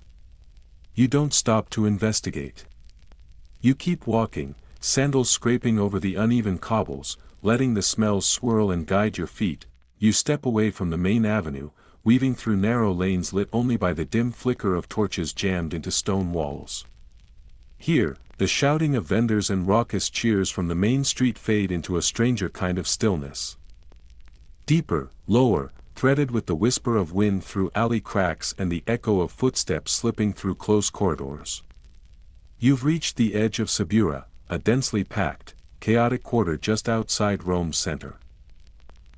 You don't stop to investigate. You keep walking, sandals scraping over the uneven cobbles, letting the smells swirl and guide your feet. You step away from the main avenue, weaving through narrow lanes lit only by the dim flicker of torches jammed into stone walls. Here, the shouting of vendors and raucous cheers from the main street fade into a stranger kind of stillness. Deeper, lower, threaded with the whisper of wind through alley cracks and the echo of footsteps slipping through close corridors. You've reached the edge of Sabura, a densely packed, chaotic quarter just outside Rome's center.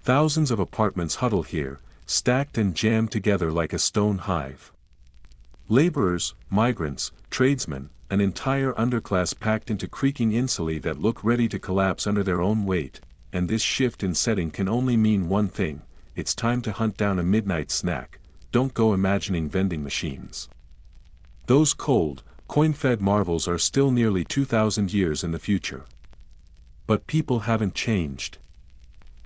Thousands of apartments huddle here, stacked and jammed together like a stone hive. Laborers, migrants, tradesmen, an entire underclass packed into creaking insulae that look ready to collapse under their own weight, and this shift in setting can only mean one thing: it's time to hunt down a midnight snack. Don't go imagining vending machines. Those cold, coin-fed marvels are still nearly 2,000 years in the future. But people haven't changed.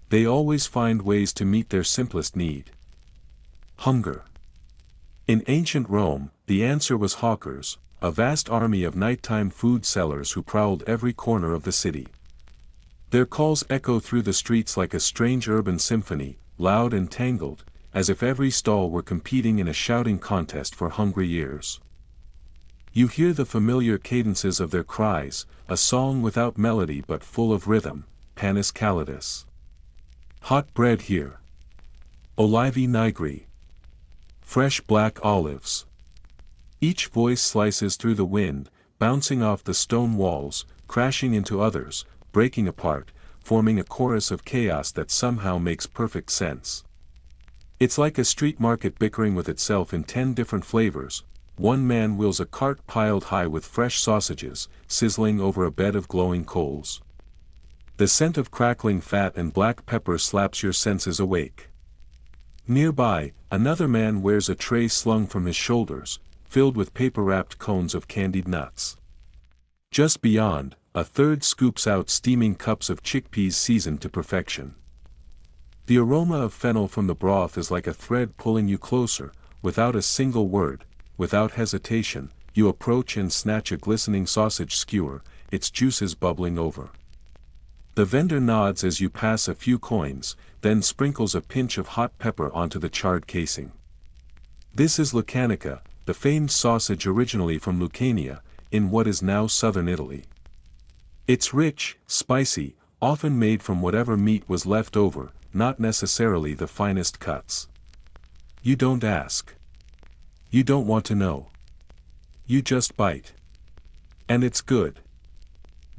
They always find ways to meet their simplest need: hunger. In ancient Rome, the answer was hawkers, a vast army of nighttime food sellers who prowled every corner of the city. Their calls echo through the streets like a strange urban symphony, loud and tangled, as if every stall were competing in a shouting contest for hungry ears. You hear the familiar cadences of their cries, a song without melody but full of rhythm: panis calidus. Hot bread here. Olivi nigri. Fresh black olives. Each voice slices through the wind, bouncing off the stone walls, crashing into others, breaking apart, forming a chorus of chaos that somehow makes perfect sense. It's like a street market bickering with itself in 10 different flavors. One man wheels a cart piled high with fresh sausages, sizzling over a bed of glowing coals. The scent of crackling fat and black pepper slaps your senses awake. Nearby, another man wears a tray slung from his shoulders, filled with paper-wrapped cones of candied nuts. Just beyond, a third scoops out steaming cups of chickpeas seasoned to perfection. The aroma of fennel from the broth is like a thread pulling you closer. Without a single word, without hesitation, you approach and snatch a glistening sausage skewer, its juices bubbling over. The vendor nods as you pass a few coins, then sprinkles a pinch of hot pepper onto the charred casing. This is lucanica, the famed sausage originally from Lucania, in what is now southern Italy. It's rich, spicy, often made from whatever meat was left over, not necessarily the finest cuts. You don't ask. You don't want to know. You just bite. And it's good.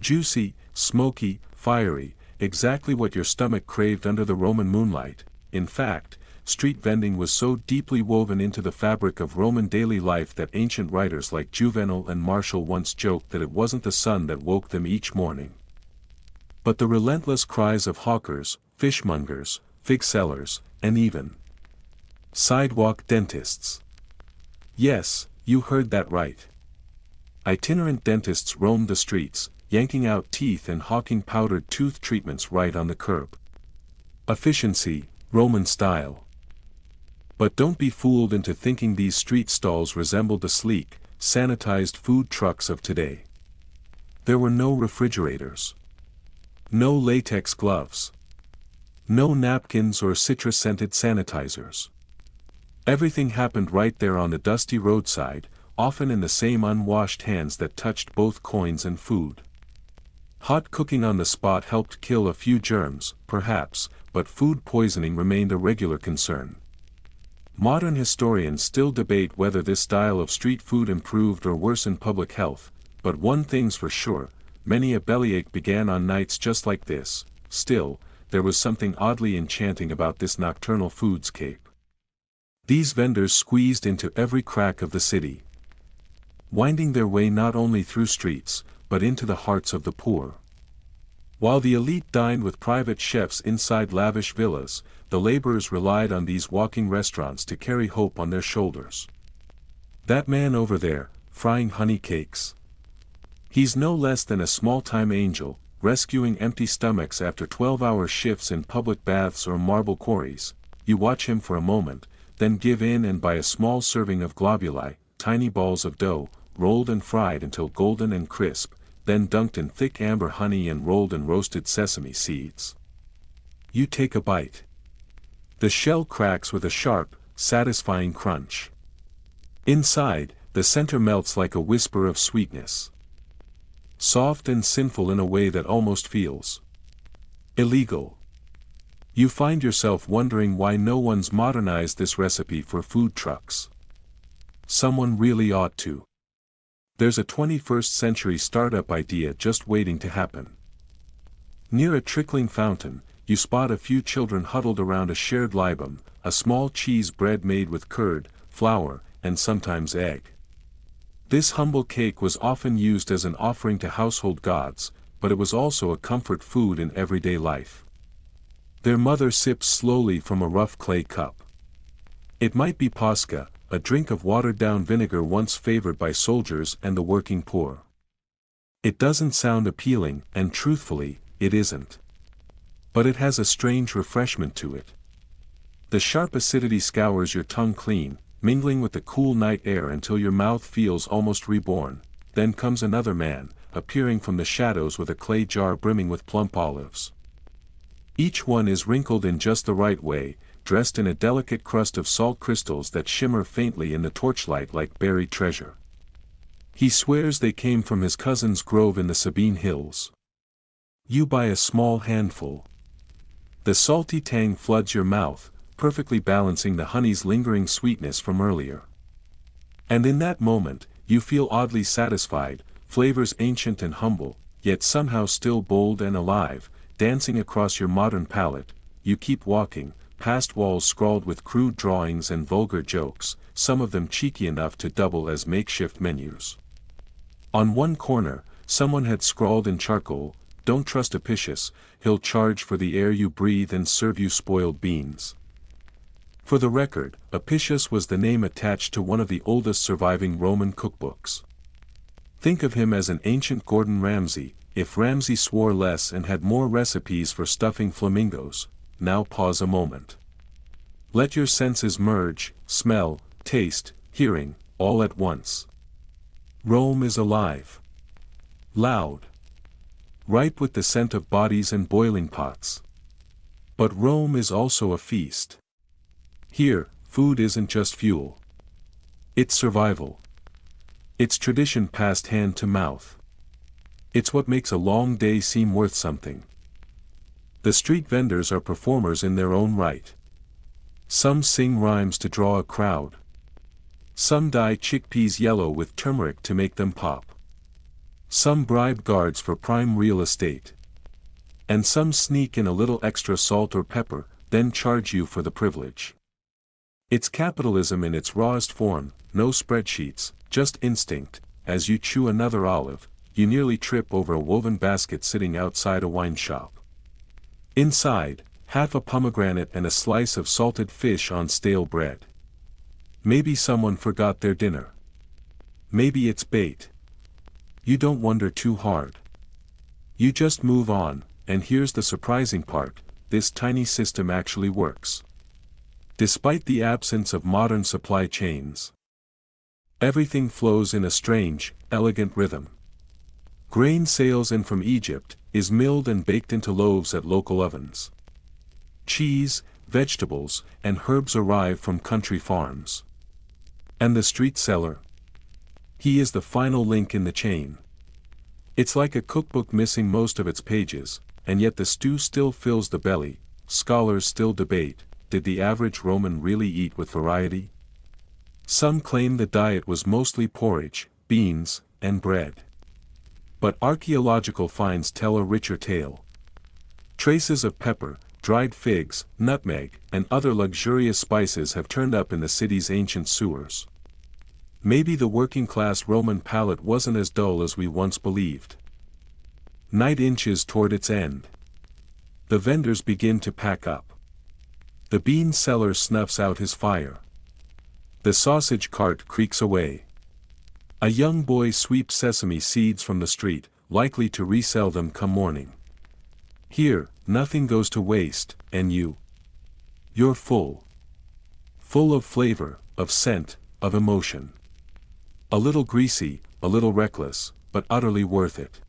Juicy, smoky, fiery, exactly what your stomach craved under the Roman moonlight. In fact, street vending was so deeply woven into the fabric of Roman daily life that ancient writers like Juvenal and Martial once joked that it wasn't the sun that woke them each morning, but the relentless cries of hawkers, fishmongers, fig sellers, and even sidewalk dentists. Yes, you heard that right. Itinerant dentists roamed the streets, yanking out teeth and hawking powdered tooth treatments right on the curb. Efficiency, Roman style. But don't be fooled into thinking these street stalls resembled the sleek, sanitized food trucks of today. There were no refrigerators. No latex gloves. No napkins or citrus-scented sanitizers. Everything happened right there on the dusty roadside, often in the same unwashed hands that touched both coins and food. Hot cooking on the spot helped kill a few germs, perhaps, but food poisoning remained a regular concern. Modern historians still debate whether this style of street food improved or worsened public health, but one thing's for sure: many a bellyache began on nights just like this. Still, there was something oddly enchanting about this nocturnal foodscape. These vendors squeezed into every crack of the city, winding their way not only through streets, but into the hearts of the poor. While the elite dined with private chefs inside lavish villas, the laborers relied on these walking restaurants to carry hope on their shoulders. That man over there, frying honey cakes. He's no less than a small-time angel, rescuing empty stomachs after 12-hour shifts in public baths or marble quarries. You watch him for a moment, then give in and buy a small serving of globuli, tiny balls of dough, rolled and fried until golden and crisp, then dunked in thick amber honey and rolled in roasted sesame seeds. You take a bite. The shell cracks with a sharp, satisfying crunch. Inside, the center melts like a whisper of sweetness. Soft and sinful in a way that almost feels illegal. You find yourself wondering why no one's modernized this recipe for food trucks. Someone really ought to. There's a 21st century startup idea just waiting to happen. Near a trickling fountain, you spot a few children huddled around a shared libum, a small cheese bread made with curd, flour, and sometimes egg. This humble cake was often used as an offering to household gods, but it was also a comfort food in everyday life. Their mother sips slowly from a rough clay cup. It might be pasca, a drink of watered-down vinegar once favored by soldiers and the working poor. It doesn't sound appealing, and truthfully, it isn't. But it has a strange refreshment to it. The sharp acidity scours your tongue clean, mingling with the cool night air until your mouth feels almost reborn. Then comes another man, appearing from the shadows with a clay jar brimming with plump olives. Each one is wrinkled in just the right way, dressed in a delicate crust of salt crystals that shimmer faintly in the torchlight like buried treasure. He swears they came from his cousin's grove in the Sabine Hills. You buy a small handful. The salty tang floods your mouth, perfectly balancing the honey's lingering sweetness from earlier. And in that moment, you feel oddly satisfied, flavors ancient and humble, yet somehow still bold and alive, dancing across your modern palate. You keep walking, past walls scrawled with crude drawings and vulgar jokes, some of them cheeky enough to double as makeshift menus. On one corner, someone had scrawled in charcoal, "Don't trust Apicius, he'll charge for the air you breathe and serve you spoiled beans." For the record, Apicius was the name attached to one of the oldest surviving Roman cookbooks. Think of him as an ancient Gordon Ramsay, if Ramsay swore less and had more recipes for stuffing flamingos. Now pause a moment. Let your senses merge, smell, taste, hearing, all at once. Rome is alive. Loud. Ripe with the scent of bodies and boiling pots. But Rome is also a feast. Here, food isn't just fuel. It's survival. It's tradition passed hand to mouth. It's what makes a long day seem worth something. The street vendors are performers in their own right. Some sing rhymes to draw a crowd. Some dye chickpeas yellow with turmeric to make them pop. Some bribe guards for prime real estate. And some sneak in a little extra salt or pepper, then charge you for the privilege. It's capitalism in its rawest form, no spreadsheets, just instinct. As you chew another olive, you nearly trip over a woven basket sitting outside a wine shop. Inside, half a pomegranate and a slice of salted fish on stale bread. Maybe someone forgot their dinner. Maybe it's bait. You don't wonder too hard. You just move on, and here's the surprising part: this tiny system actually works. Despite the absence of modern supply chains, everything flows in a strange, elegant rhythm. Grain sails in from Egypt, is milled and baked into loaves at local ovens. Cheese, vegetables, and herbs arrive from country farms. And the street seller? He is the final link in the chain. It's like a cookbook missing most of its pages, and yet the stew still fills the belly. Scholars still debate, did the average Roman really eat with variety? Some claim the diet was mostly porridge, beans, and bread. But archaeological finds tell a richer tale. Traces of pepper, dried figs, nutmeg, and other luxurious spices have turned up in the city's ancient sewers. Maybe the working-class Roman palate wasn't as dull as we once believed. Night inches toward its end. The vendors begin to pack up. The bean seller snuffs out his fire. The sausage cart creaks away. A young boy sweeps sesame seeds from the street, likely to resell them come morning. Here, nothing goes to waste, and you're full. Full of flavor, of scent, of emotion. A little greasy, a little reckless, but utterly worth it.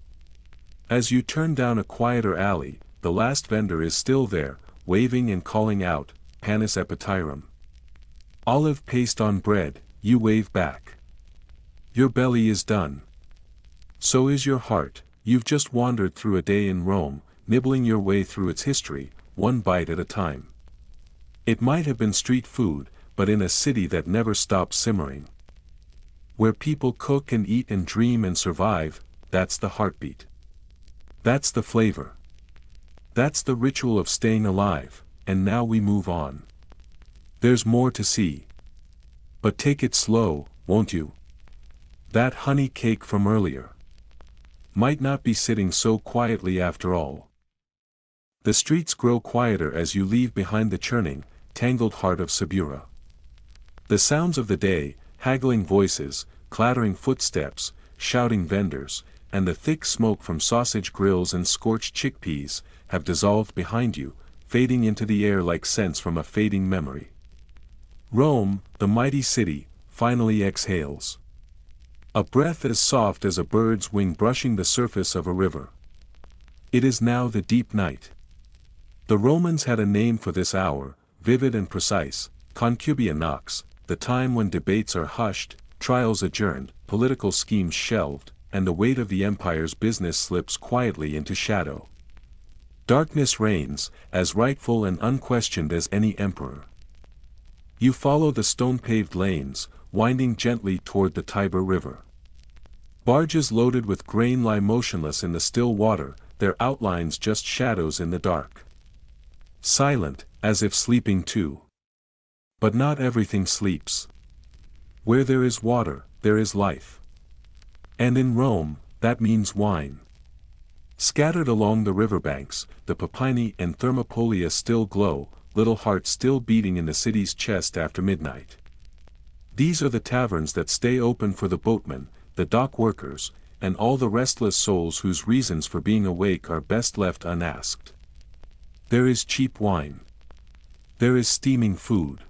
As you turn down a quieter alley, the last vendor is still there, waving and calling out, "Panis epitarum." Olive paste on bread, you wave back. Your belly is done. So is your heart. You've just wandered through a day in Rome, nibbling your way through its history, one bite at a time. It might have been street food, but in a city that never stops simmering. Where people cook and eat and dream and survive, that's the heartbeat. That's the flavor. That's the ritual of staying alive, and now we move on. There's more to see. But take it slow, won't you? That honey cake from earlier might not be sitting so quietly after all. The streets grow quieter as you leave behind the churning, tangled heart of Sabura. The sounds of the day, haggling voices, clattering footsteps, shouting vendors, and the thick smoke from sausage grills and scorched chickpeas, have dissolved behind you, fading into the air like scents from a fading memory. Rome, the mighty city, finally exhales. A breath as soft as a bird's wing brushing the surface of a river. It is now the deep night. The Romans had a name for this hour, vivid and precise, concubia nox, the time when debates are hushed, trials adjourned, political schemes shelved, and the weight of the empire's business slips quietly into shadow. Darkness reigns, as rightful and unquestioned as any emperor. You follow the stone-paved lanes, winding gently toward the Tiber River. Barges loaded with grain lie motionless in the still water, their outlines just shadows in the dark. Silent, as if sleeping too. But not everything sleeps. Where there is water, there is life. And in Rome, that means wine. Scattered along the riverbanks, the Papini and Thermopolia still glow, little hearts still beating in the city's chest after midnight. These are the taverns that stay open for the boatmen, the dock workers, and all the restless souls whose reasons for being awake are best left unasked. There is cheap wine. There is steaming food.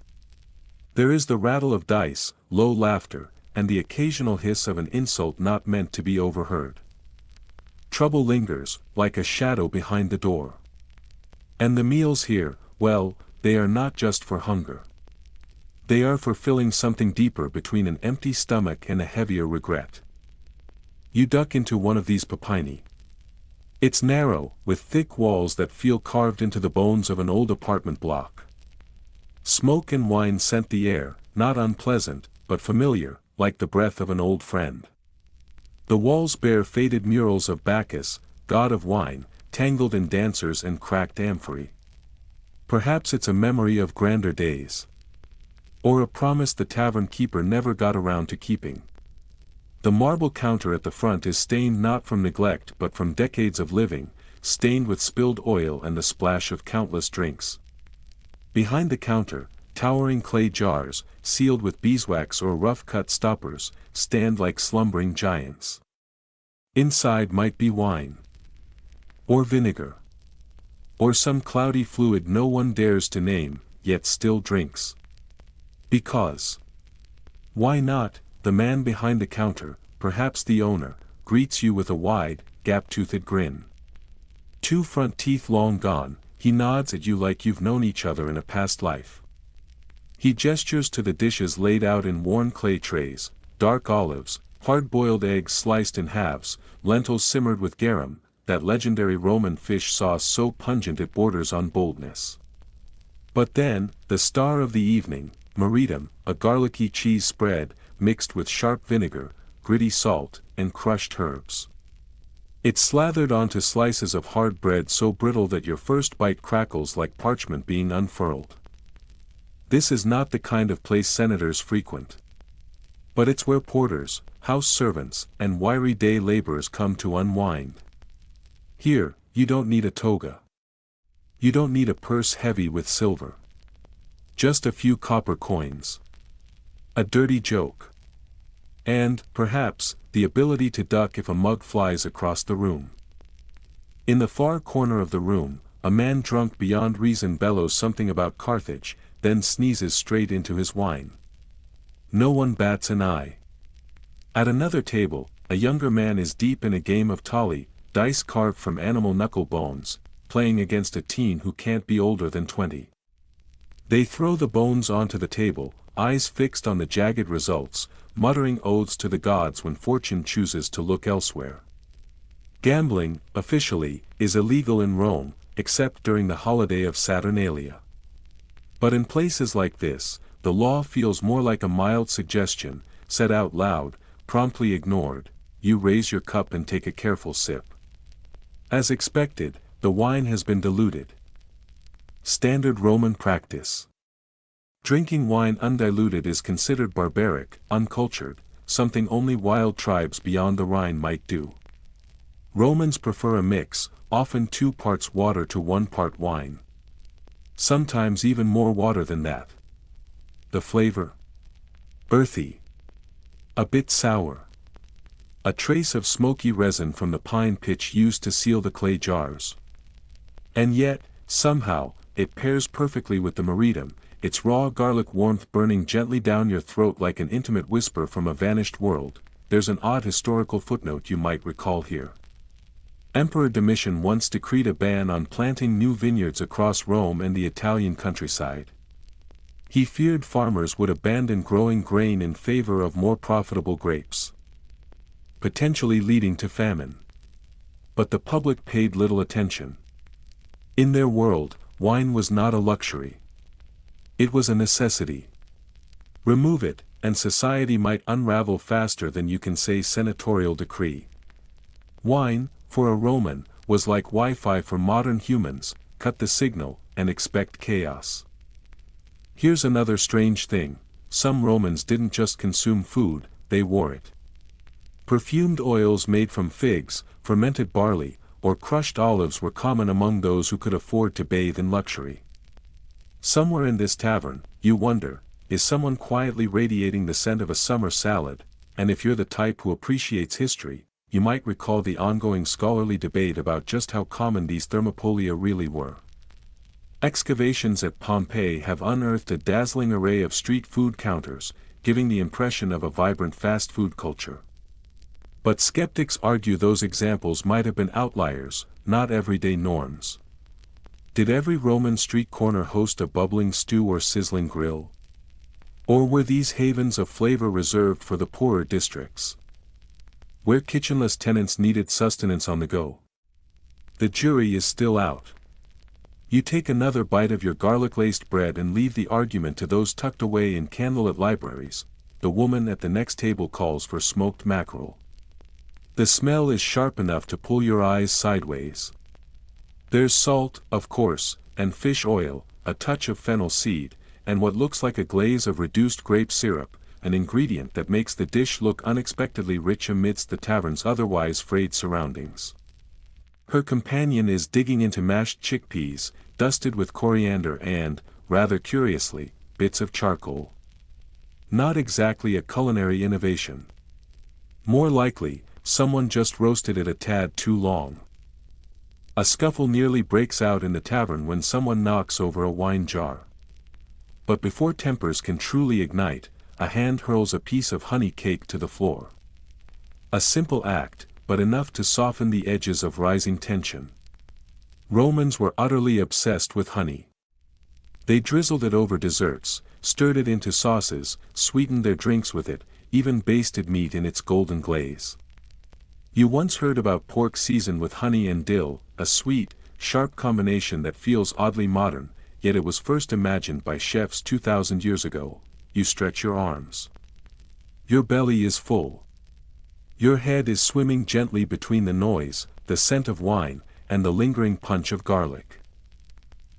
There is the rattle of dice, low laughter, and the occasional hiss of an insult not meant to be overheard. Trouble lingers, like a shadow behind the door. And the meals here, well, they are not just for hunger. They are for filling something deeper between an empty stomach and a heavier regret. You duck into one of these Papini. It's narrow, with thick walls that feel carved into the bones of an old apartment block. Smoke and wine scent the air, not unpleasant, but familiar, like the breath of an old friend. The walls bear faded murals of Bacchus, god of wine, tangled in dancers and cracked amphorae. Perhaps it's a memory of grander days. Or a promise the tavern keeper never got around to keeping. The marble counter at the front is stained not from neglect but from decades of living, stained with spilled oil and the splash of countless drinks. Behind the counter, towering clay jars, sealed with beeswax or rough-cut stoppers, stand like slumbering giants. Inside might be wine. Or vinegar. Or some cloudy fluid no one dares to name, yet still drinks. Because. Why not? The man behind the counter, perhaps the owner, greets you with a wide, gap-toothed grin. 2 front teeth long gone, he nods at you like you've known each other in a past life. He gestures to the dishes laid out in worn clay trays, dark olives, hard-boiled eggs sliced in halves, lentils simmered with garum, that legendary Roman fish sauce so pungent it borders on boldness. But then, the star of the evening, Maridum, a garlicky cheese spread, mixed with sharp vinegar, gritty salt, and crushed herbs. It's slathered onto slices of hard bread so brittle that your first bite crackles like parchment being unfurled. This is not the kind of place senators frequent. But it's where porters, house servants, and wiry day laborers come to unwind. Here, you don't need a toga. You don't need a purse heavy with silver. Just a few copper coins. A dirty joke. And, perhaps, the ability to duck if a mug flies across the room. In the far corner of the room, a man drunk beyond reason bellows something about Carthage, then sneezes straight into his wine. No one bats an eye. At another table, a younger man is deep in a game of tally, dice carved from animal knuckle bones, playing against a teen who can't be older than 20. They throw the bones onto the table, eyes fixed on the jagged results, muttering oaths to the gods when fortune chooses to look elsewhere. Gambling, officially, is illegal in Rome, except during the holiday of Saturnalia. But in places like this, the law feels more like a mild suggestion, said out loud, promptly ignored. You raise your cup and take a careful sip. As expected, the wine has been diluted. Standard Roman practice. Drinking wine undiluted is considered barbaric, uncultured, something only wild tribes beyond the Rhine might do. Romans prefer a mix, often 2 parts water to 1 part wine. Sometimes even more water than that. The flavor? Earthy. A bit sour. A trace of smoky resin from the pine pitch used to seal the clay jars. And yet, somehow, it pairs perfectly with the maridum, its raw garlic warmth burning gently down your throat like an intimate whisper from a vanished world. There's an odd historical footnote you might recall here. Emperor Domitian once decreed a ban on planting new vineyards across Rome and the Italian countryside. He feared farmers would abandon growing grain in favor of more profitable grapes, potentially leading to famine. But the public paid little attention. In their world, wine was not a luxury. It was a necessity. Remove it, and society might unravel faster than you can say senatorial decree. Wine, for a Roman, was like Wi-Fi for modern humans: cut the signal, and expect chaos. Here's another strange thing: some Romans didn't just consume food, they wore it. Perfumed oils made from figs, fermented barley, or crushed olives were common among those who could afford to bathe in luxury. Somewhere in this tavern, you wonder, is someone quietly radiating the scent of a summer salad? And if you're the type who appreciates history, you might recall the ongoing scholarly debate about just how common these thermopolia really were. Excavations at Pompeii have unearthed a dazzling array of street food counters, giving the impression of a vibrant fast food culture. But skeptics argue those examples might have been outliers, not everyday norms. Did every Roman street corner host a bubbling stew or sizzling grill? Or were these havens of flavor reserved for the poorer districts, where kitchenless tenants needed sustenance on the go? The jury is still out. You take another bite of your garlic-laced bread and leave the argument to those tucked away in candlelit libraries. The woman at the next table calls for smoked mackerel. The smell is sharp enough to pull your eyes sideways. There's salt, of course, and fish oil, a touch of fennel seed, and what looks like a glaze of reduced grape syrup, an ingredient that makes the dish look unexpectedly rich amidst the tavern's otherwise frayed surroundings. Her companion is digging into mashed chickpeas, dusted with coriander and, rather curiously, bits of charcoal. Not exactly a culinary innovation. More likely, someone just roasted it a tad too long. A scuffle nearly breaks out in the tavern when someone knocks over a wine jar. But before tempers can truly ignite, a hand hurls a piece of honey cake to the floor. A simple act, but enough to soften the edges of rising tension. Romans were utterly obsessed with honey. They drizzled it over desserts, stirred it into sauces, sweetened their drinks with it, even basted meat in its golden glaze. You once heard about pork seasoned with honey and dill, a sweet, sharp combination that feels oddly modern, yet it was first imagined by chefs 2,000 years ago. You stretch your arms. Your belly is full. Your head is swimming gently between the noise, the scent of wine, and the lingering punch of garlic.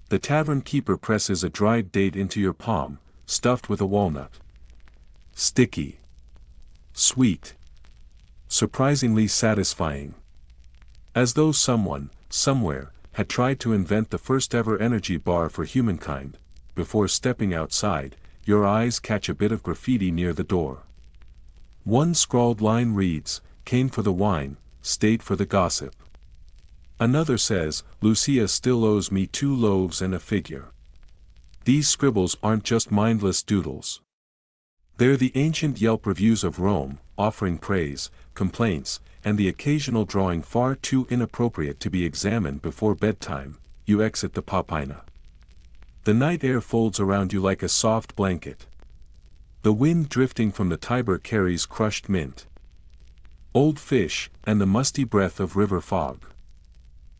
The tavern keeper presses a dried date into your palm, stuffed with a walnut. Sticky. Sweet. Surprisingly satisfying. As though someone, somewhere, had tried to invent the first ever energy bar for humankind, before stepping outside, your eyes catch a bit of graffiti near the door. One scrawled line reads, "Came for the wine, stayed for the gossip." Another says, "Lucia still owes me 2 loaves and a figure." These scribbles aren't just mindless doodles. They're the ancient Yelp reviews of Rome, offering praise, complaints, and the occasional drawing far too inappropriate to be examined before bedtime. You exit the Popina. The night air folds around you like a soft blanket. The wind drifting from the Tiber carries crushed mint, old fish, and the musty breath of river fog.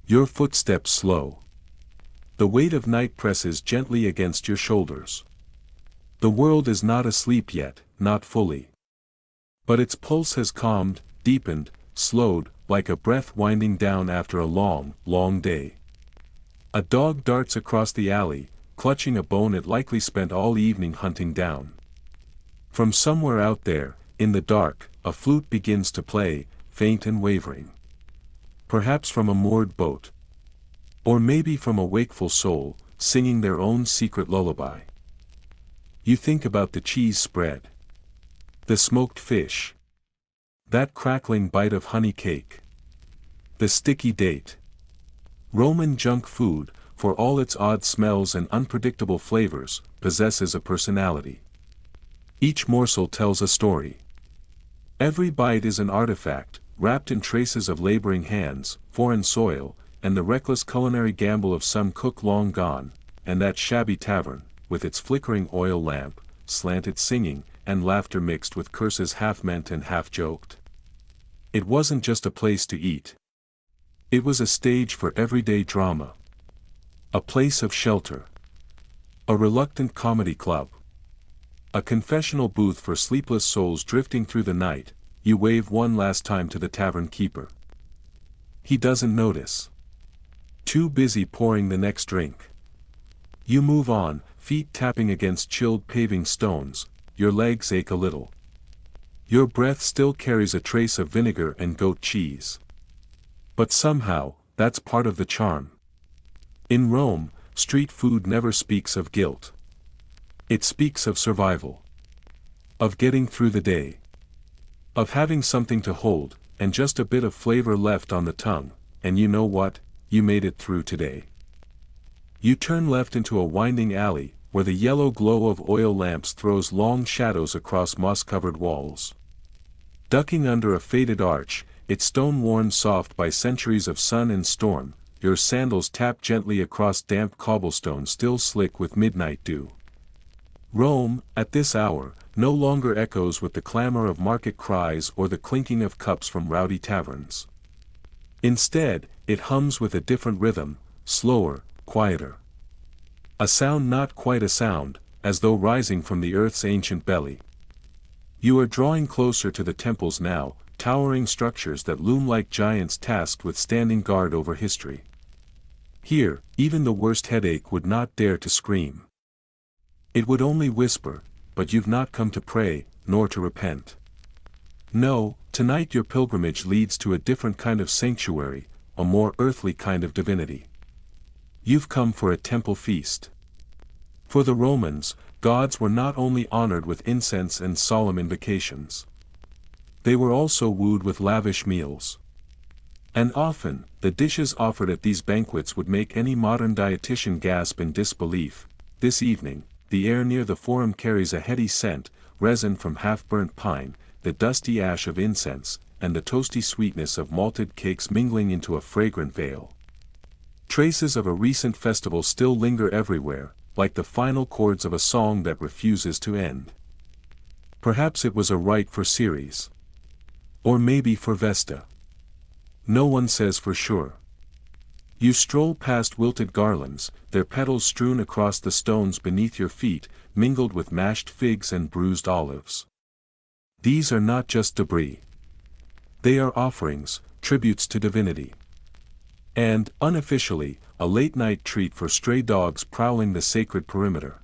Your footsteps slow. The weight of night presses gently against your shoulders. The world is not asleep yet, not fully. But its pulse has calmed, deepened, slowed, like a breath winding down after a long, long day. A dog darts across the alley, clutching a bone it likely spent all evening hunting down. From somewhere out there, in the dark, a flute begins to play, faint and wavering. Perhaps from a moored boat. Or maybe from a wakeful soul, singing their own secret lullaby. You think about the cheese spread. The smoked fish. That crackling bite of honey cake. The sticky date. Roman junk food, for all its odd smells and unpredictable flavors, possesses a personality. Each morsel tells a story. Every bite is an artifact, wrapped in traces of laboring hands, foreign soil, and the reckless culinary gamble of some cook long gone, and that shabby tavern, with its flickering oil lamp, slanted singing, and laughter mixed with curses half meant and half joked. It wasn't just a place to eat. It was a stage for everyday drama. A place of shelter. A reluctant comedy club. A confessional booth for sleepless souls drifting through the night. You wave one last time to the tavern keeper. He doesn't notice. Too busy pouring the next drink. You move on, feet tapping against chilled paving stones, your legs ache a little. Your breath still carries a trace of vinegar and goat cheese. But somehow, that's part of the charm. In Rome, street food never speaks of guilt. It speaks of survival. Of getting through the day. Of having something to hold, and just a bit of flavor left on the tongue, and you know what, you made it through today. You turn left into a winding alley, where the yellow glow of oil lamps throws long shadows across moss-covered walls. Ducking under a faded arch, its stone worn soft by centuries of sun and storm, your sandals tap gently across damp cobblestone still slick with midnight dew. Rome, at this hour, no longer echoes with the clamor of market cries or the clinking of cups from rowdy taverns. Instead, it hums with a different rhythm, slower, quieter. A sound not quite a sound, as though rising from the earth's ancient belly. You are drawing closer to the temples now, towering structures that loom like giants tasked with standing guard over history. Here, even the worst headache would not dare to scream. It would only whisper, "But you've not come to pray, nor to repent." No, tonight your pilgrimage leads to a different kind of sanctuary, a more earthly kind of divinity. You've come for a temple feast. For the Romans, gods were not only honored with incense and solemn invocations. They were also wooed with lavish meals. And often, the dishes offered at these banquets would make any modern dietitian gasp in disbelief. This evening, the air near the forum carries a heady scent, resin from half-burnt pine, the dusty ash of incense, and the toasty sweetness of malted cakes mingling into a fragrant veil. Traces of a recent festival still linger everywhere, like the final chords of a song that refuses to end. Perhaps it was a rite for Ceres. Or maybe for Vesta. No one says for sure. You stroll past wilted garlands, their petals strewn across the stones beneath your feet, mingled with mashed figs and bruised olives. These are not just debris. They are offerings, tributes to divinity. And, unofficially, a late-night treat for stray dogs prowling the sacred perimeter.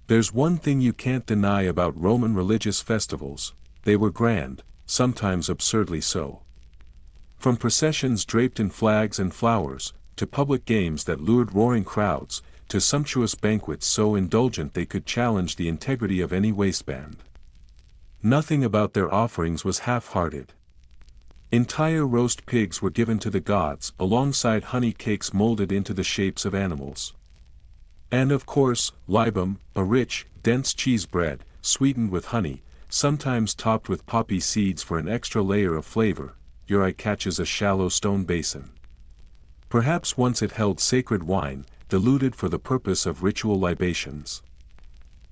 There's one thing you can't deny about Roman religious festivals: they were grand, sometimes absurdly so. From processions draped in flags and flowers, to public games that lured roaring crowds, to sumptuous banquets so indulgent they could challenge the integrity of any waistband. Nothing about their offerings was half-hearted. Entire roast pigs were given to the gods alongside honey cakes molded into the shapes of animals. And of course, libum, a rich, dense cheese bread, sweetened with honey, sometimes topped with poppy seeds for an extra layer of flavor. Your eye catches a shallow stone basin. Perhaps once it held sacred wine, diluted for the purpose of ritual libations.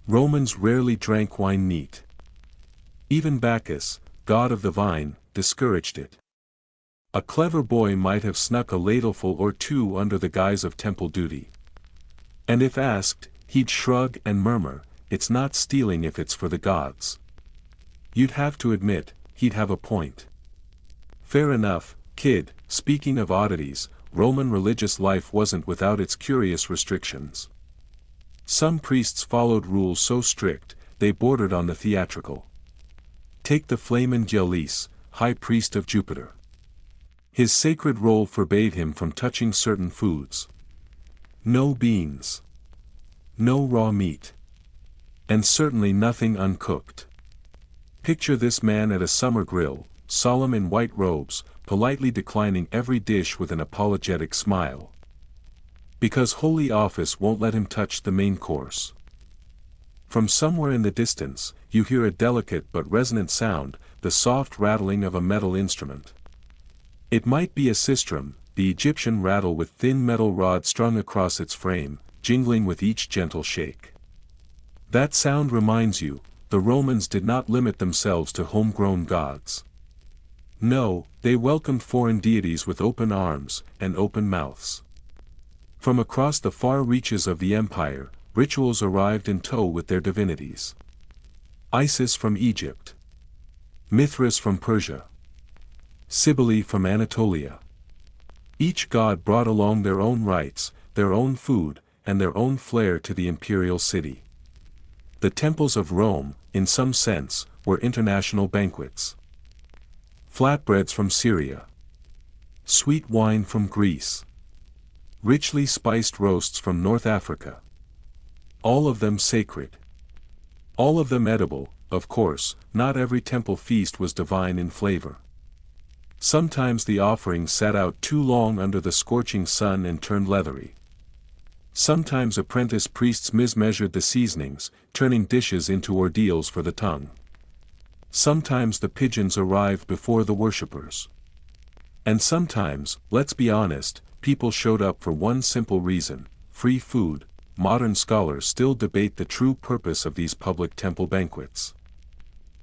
Romans rarely drank wine neat. Even Bacchus, god of the vine, discouraged it. A clever boy might have snuck a ladleful or two under the guise of temple duty. And if asked, he'd shrug and murmur, "It's not stealing if it's for the gods." You'd have to admit, he'd have a point. Fair enough, kid. Speaking of oddities, Roman religious life wasn't without its curious restrictions. Some priests followed rules so strict, they bordered on the theatrical. Take the Flamen Gellius, high priest of Jupiter. His sacred role forbade him from touching certain foods. No beans. No raw meat. And certainly nothing uncooked. Picture this man at a summer grill, solemn in white robes, politely declining every dish with an apologetic smile. Because holy office won't let him touch the main course. From somewhere in the distance, you hear a delicate but resonant sound, the soft rattling of a metal instrument. It might be a sistrum, the Egyptian rattle with thin metal rods strung across its frame, jingling with each gentle shake. That sound reminds you, the Romans did not limit themselves to homegrown gods. No, they welcomed foreign deities with open arms and open mouths. From across the far reaches of the empire, rituals arrived in tow with their divinities. Isis from Egypt. Mithras from Persia. Cybele from Anatolia. Each god brought along their own rites, their own food, and their own flair to the imperial city. The temples of Rome, in some sense, were international banquets. Flatbreads from Syria. Sweet wine from Greece. Richly spiced roasts from North Africa. All of them sacred. All of them edible, of course. Not every temple feast was divine in flavor. Sometimes the offerings sat out too long under the scorching sun and turned leathery. Sometimes apprentice priests mismeasured the seasonings, turning dishes into ordeals for the tongue. Sometimes the pigeons arrived before the worshippers. And sometimes, let's be honest, people showed up for one simple reason: free food. Modern scholars still debate the true purpose of these public temple banquets.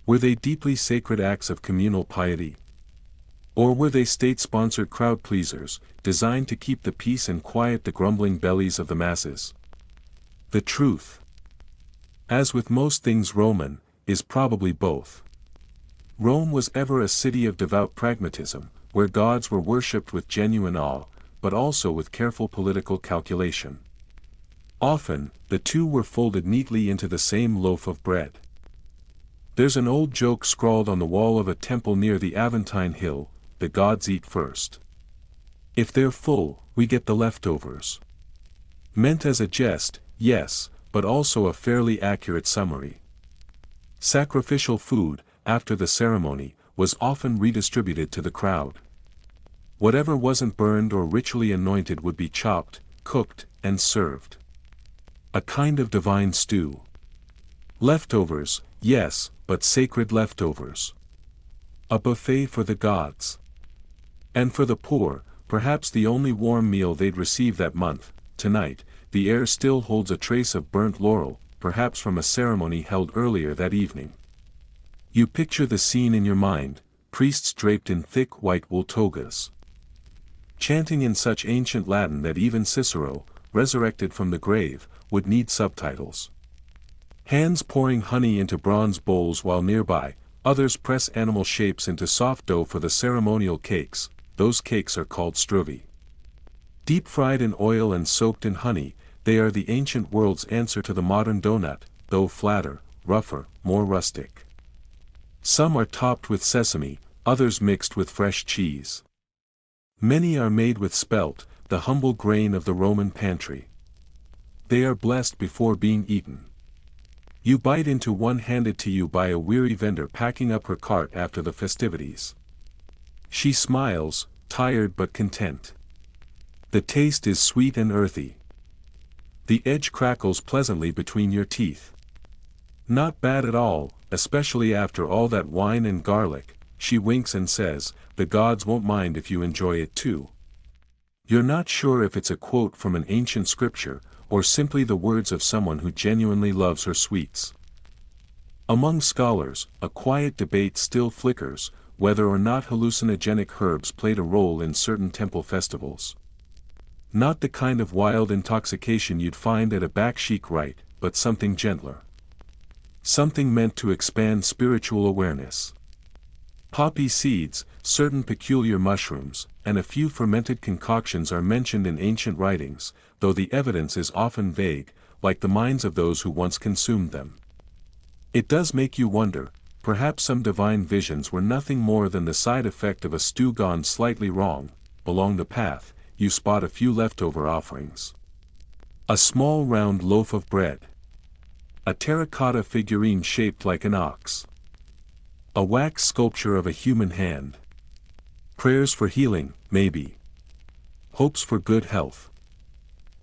Were they deeply sacred acts of communal piety? Or were they state-sponsored crowd pleasers, designed to keep the peace and quiet the grumbling bellies of the masses? The truth, as with most things Roman, is probably both. Rome was ever a city of devout pragmatism, where gods were worshipped with genuine awe, but also with careful political calculation. Often, the two were folded neatly into the same loaf of bread. There's an old joke scrawled on the wall of a temple near the Aventine Hill: the gods eat first. If they're full, we get the leftovers. Meant as a jest, yes, but also a fairly accurate summary. Sacrificial food, after the ceremony, was often redistributed to the crowd. Whatever wasn't burned or ritually anointed would be chopped, cooked, and served. A kind of divine stew. Leftovers, yes, but sacred leftovers. A buffet for the gods. And for the poor, perhaps the only warm meal they'd receive that month. Tonight, the air still holds a trace of burnt laurel, perhaps from a ceremony held earlier that evening. You picture the scene in your mind: priests draped in thick white wool togas, chanting in such ancient Latin that even Cicero, resurrected from the grave, would need subtitles. Hands pouring honey into bronze bowls while nearby, others press animal shapes into soft dough for the ceremonial cakes. Those cakes are called struvi. Deep fried in oil and soaked in honey, they are the ancient world's answer to the modern donut, though flatter, rougher, more rustic. Some are topped with sesame, others mixed with fresh cheese. Many are made with spelt, the humble grain of the Roman pantry. They are blessed before being eaten. You bite into one handed to you by a weary vendor packing up her cart after the festivities. She smiles, tired but content. The taste is sweet and earthy. The edge crackles pleasantly between your teeth. Not bad at all, especially after all that wine and garlic. She winks and says, "The gods won't mind if you enjoy it too." You're not sure if it's a quote from an ancient scripture, or simply the words of someone who genuinely loves her sweets. Among scholars, a quiet debate still flickers, whether or not hallucinogenic herbs played a role in certain temple festivals. Not the kind of wild intoxication you'd find at a baksheek rite, but something gentler. Something meant to expand spiritual awareness. Poppy seeds, certain peculiar mushrooms, and a few fermented concoctions are mentioned in ancient writings, though the evidence is often vague, like the minds of those who once consumed them. It does make you wonder, perhaps some divine visions were nothing more than the side effect of a stew gone slightly wrong. Along the path, you spot a few leftover offerings. A small round loaf of bread. A terracotta figurine shaped like an ox. A wax sculpture of a human hand. Prayers for healing, maybe. Hopes for good health.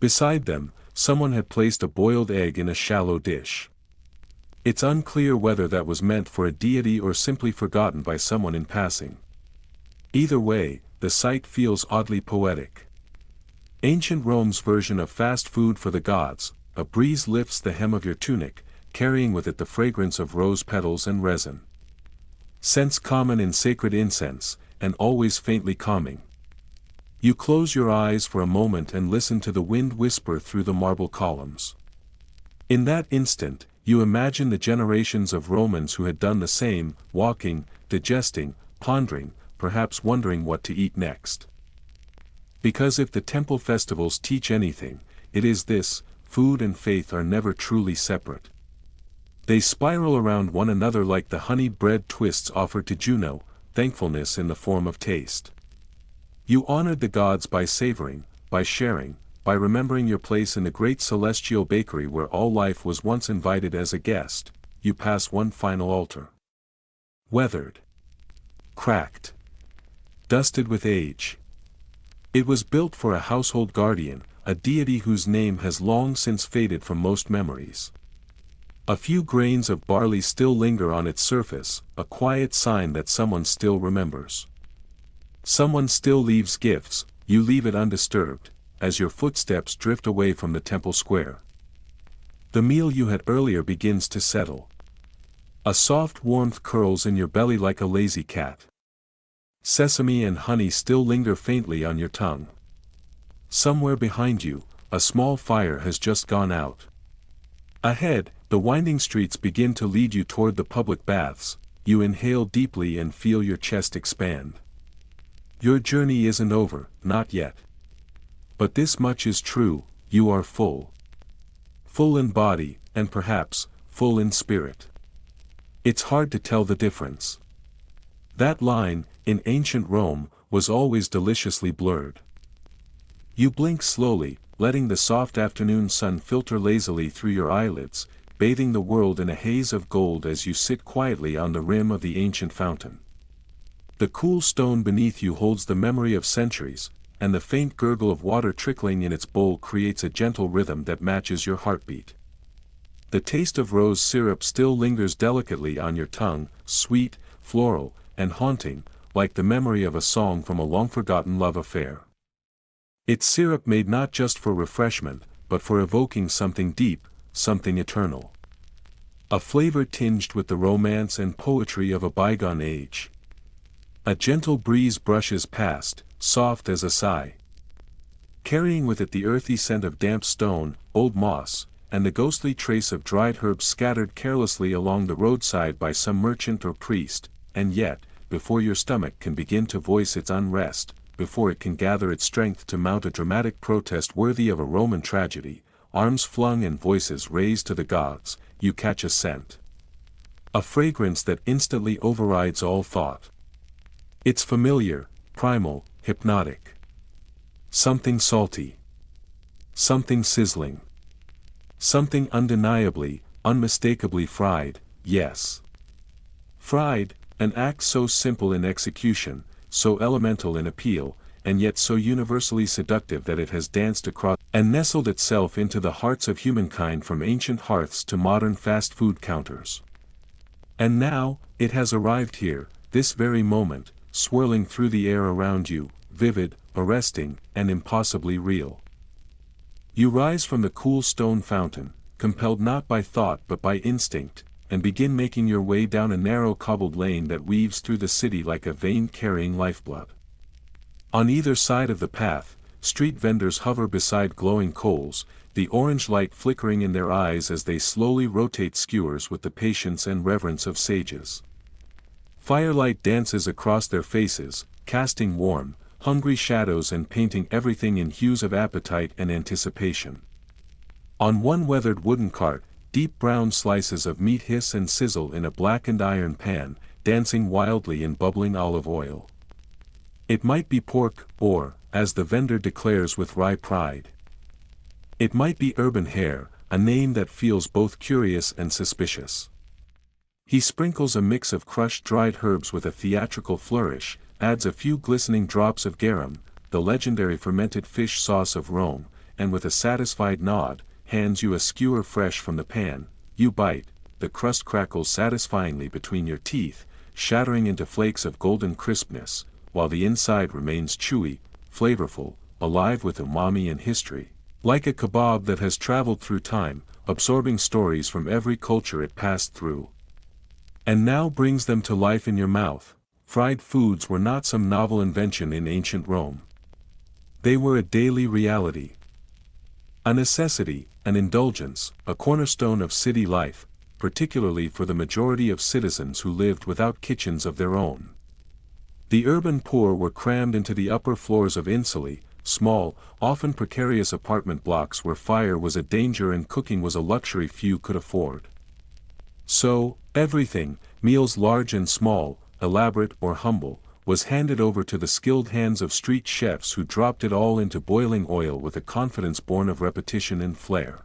Beside them, someone had placed a boiled egg in a shallow dish. It's unclear whether that was meant for a deity or simply forgotten by someone in passing. Either way, the sight feels oddly poetic. Ancient Rome's version of fast food for the gods. A breeze lifts the hem of your tunic, carrying with it the fragrance of rose petals and resin. Scents common in sacred incense, and always faintly calming. You close your eyes for a moment and listen to the wind whisper through the marble columns. In that instant, you imagine the generations of Romans who had done the same, walking, digesting, pondering, perhaps wondering what to eat next. Because if the temple festivals teach anything, it is this: food and faith are never truly separate. They spiral around one another like the honeyed bread twists offered to Juno, thankfulness in the form of taste. You honored the gods by savoring, by sharing, by remembering your place in the great celestial bakery where all life was once invited as a guest. You pass one final altar. Weathered. Cracked. Dusted with age. It was built for a household guardian, a deity whose name has long since faded from most memories. A few grains of barley still linger on its surface, a quiet sign that someone still remembers. Someone still leaves gifts. You leave it undisturbed, as your footsteps drift away from the temple square. The meal you had earlier begins to settle. A soft warmth curls in your belly like a lazy cat. Sesame and honey still linger faintly on your tongue. Somewhere behind you, a small fire has just gone out. Ahead, the winding streets begin to lead you toward the public baths. You inhale deeply and feel your chest expand. Your journey isn't over, not yet. But this much is true: you are full. Full in body, and perhaps, full in spirit. It's hard to tell the difference. That line, in ancient Rome, was always deliciously blurred. You blink slowly, letting the soft afternoon sun filter lazily through your eyelids, bathing the world in a haze of gold as you sit quietly on the rim of the ancient fountain. The cool stone beneath you holds the memory of centuries, and the faint gurgle of water trickling in its bowl creates a gentle rhythm that matches your heartbeat. The taste of rose syrup still lingers delicately on your tongue, sweet, floral, and haunting, like the memory of a song from a long-forgotten love affair. It's syrup made not just for refreshment, but for evoking something deep, something eternal. A flavor tinged with the romance and poetry of a bygone age. A gentle breeze brushes past, soft as a sigh, carrying with it the earthy scent of damp stone, old moss, and the ghostly trace of dried herbs scattered carelessly along the roadside by some merchant or priest. And yet, before your stomach can begin to voice its unrest, before it can gather its strength to mount a dramatic protest worthy of a Roman tragedy, arms flung and voices raised to the gods, you catch a scent. A fragrance that instantly overrides all thought. It's familiar, primal, hypnotic. Something salty. Something sizzling. Something undeniably, unmistakably fried, yes. Fried, an act so simple in execution, so elemental in appeal, and yet so universally seductive that it has danced across and nestled itself into the hearts of humankind from ancient hearths to modern fast food counters. And now, it has arrived here, this very moment, swirling through the air around you, vivid, arresting, and impossibly real. You rise from the cool stone fountain, compelled not by thought but by instinct, and begin making your way down a narrow cobbled lane that weaves through the city like a vein carrying lifeblood. On either side of the path, street vendors hover beside glowing coals, the orange light flickering in their eyes as they slowly rotate skewers with the patience and reverence of sages. Firelight dances across their faces, casting warm, hungry shadows and painting everything in hues of appetite and anticipation. On one weathered wooden cart, deep brown slices of meat hiss and sizzle in a blackened iron pan, dancing wildly in bubbling olive oil. It might be pork, or, as the vendor declares with wry pride, it might be urban hare, a name that feels both curious and suspicious. He sprinkles a mix of crushed dried herbs with a theatrical flourish, adds a few glistening drops of garum, the legendary fermented fish sauce of Rome, and with a satisfied nod, hands you a skewer fresh from the pan. You bite, the crust crackles satisfyingly between your teeth, shattering into flakes of golden crispness, while the inside remains chewy, flavorful, alive with umami and history, like a kebab that has traveled through time, absorbing stories from every culture it passed through, and now brings them to life in your mouth. Fried foods were not some novel invention in ancient Rome. They were a daily reality. A necessity, an indulgence, a cornerstone of city life, particularly for the majority of citizens who lived without kitchens of their own. The urban poor were crammed into the upper floors of insulae, small, often precarious apartment blocks where fire was a danger and cooking was a luxury few could afford. So, everything, meals large and small, elaborate or humble, was handed over to the skilled hands of street chefs who dropped it all into boiling oil with a confidence born of repetition and flair.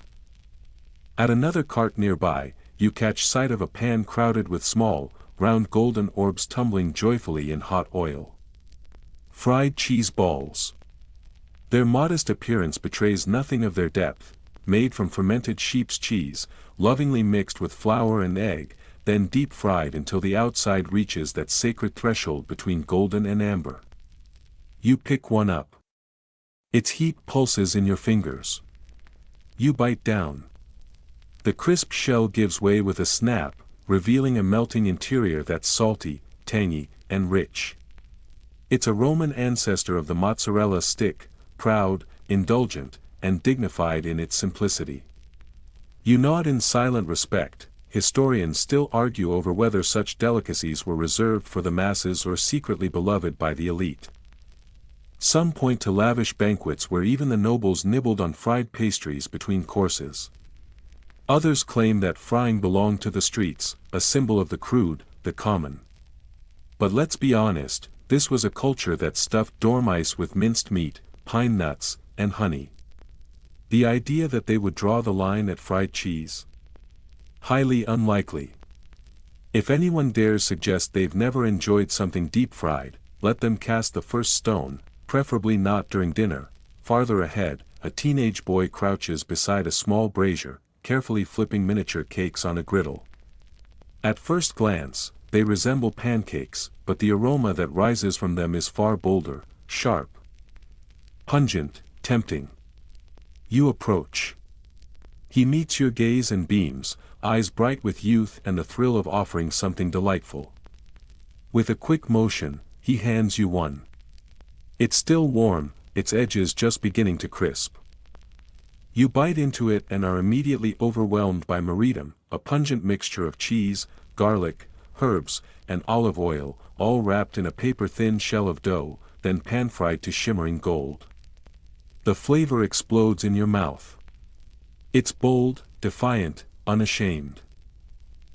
At another cart nearby, you catch sight of a pan crowded with small, round golden orbs tumbling joyfully in hot oil. Fried cheese balls. Their modest appearance betrays nothing of their depth, made from fermented sheep's cheese, lovingly mixed with flour and egg, then deep fried until the outside reaches that sacred threshold between golden and amber. You pick one up. Its heat pulses in your fingers. You bite down. The crisp shell gives way with a snap, revealing a melting interior that's salty, tangy, and rich. It's a Roman ancestor of the mozzarella stick, proud, indulgent, and dignified in its simplicity. You nod in silent respect. Historians still argue over whether such delicacies were reserved for the masses or secretly beloved by the elite. Some point to lavish banquets where even the nobles nibbled on fried pastries between courses. Others claim that frying belonged to the streets, a symbol of the crude, the common. But let's be honest, this was a culture that stuffed dormice with minced meat, pine nuts, and honey. The idea that they would draw the line at fried cheese? Highly unlikely. If anyone dares suggest they've never enjoyed something deep-fried, let them cast the first stone, preferably not during dinner. Farther ahead, a teenage boy crouches beside a small brazier, carefully flipping miniature cakes on a griddle. At first glance, they resemble pancakes, but the aroma that rises from them is far bolder, sharp, pungent, tempting. You approach. He meets your gaze and beams, eyes bright with youth and the thrill of offering something delightful. With a quick motion, he hands you one. It's still warm, its edges just beginning to crisp. You bite into it and are immediately overwhelmed by meridum, a pungent mixture of cheese, garlic, herbs, and olive oil, all wrapped in a paper-thin shell of dough, then pan-fried to shimmering gold. The flavor explodes in your mouth. It's bold, defiant, unashamed.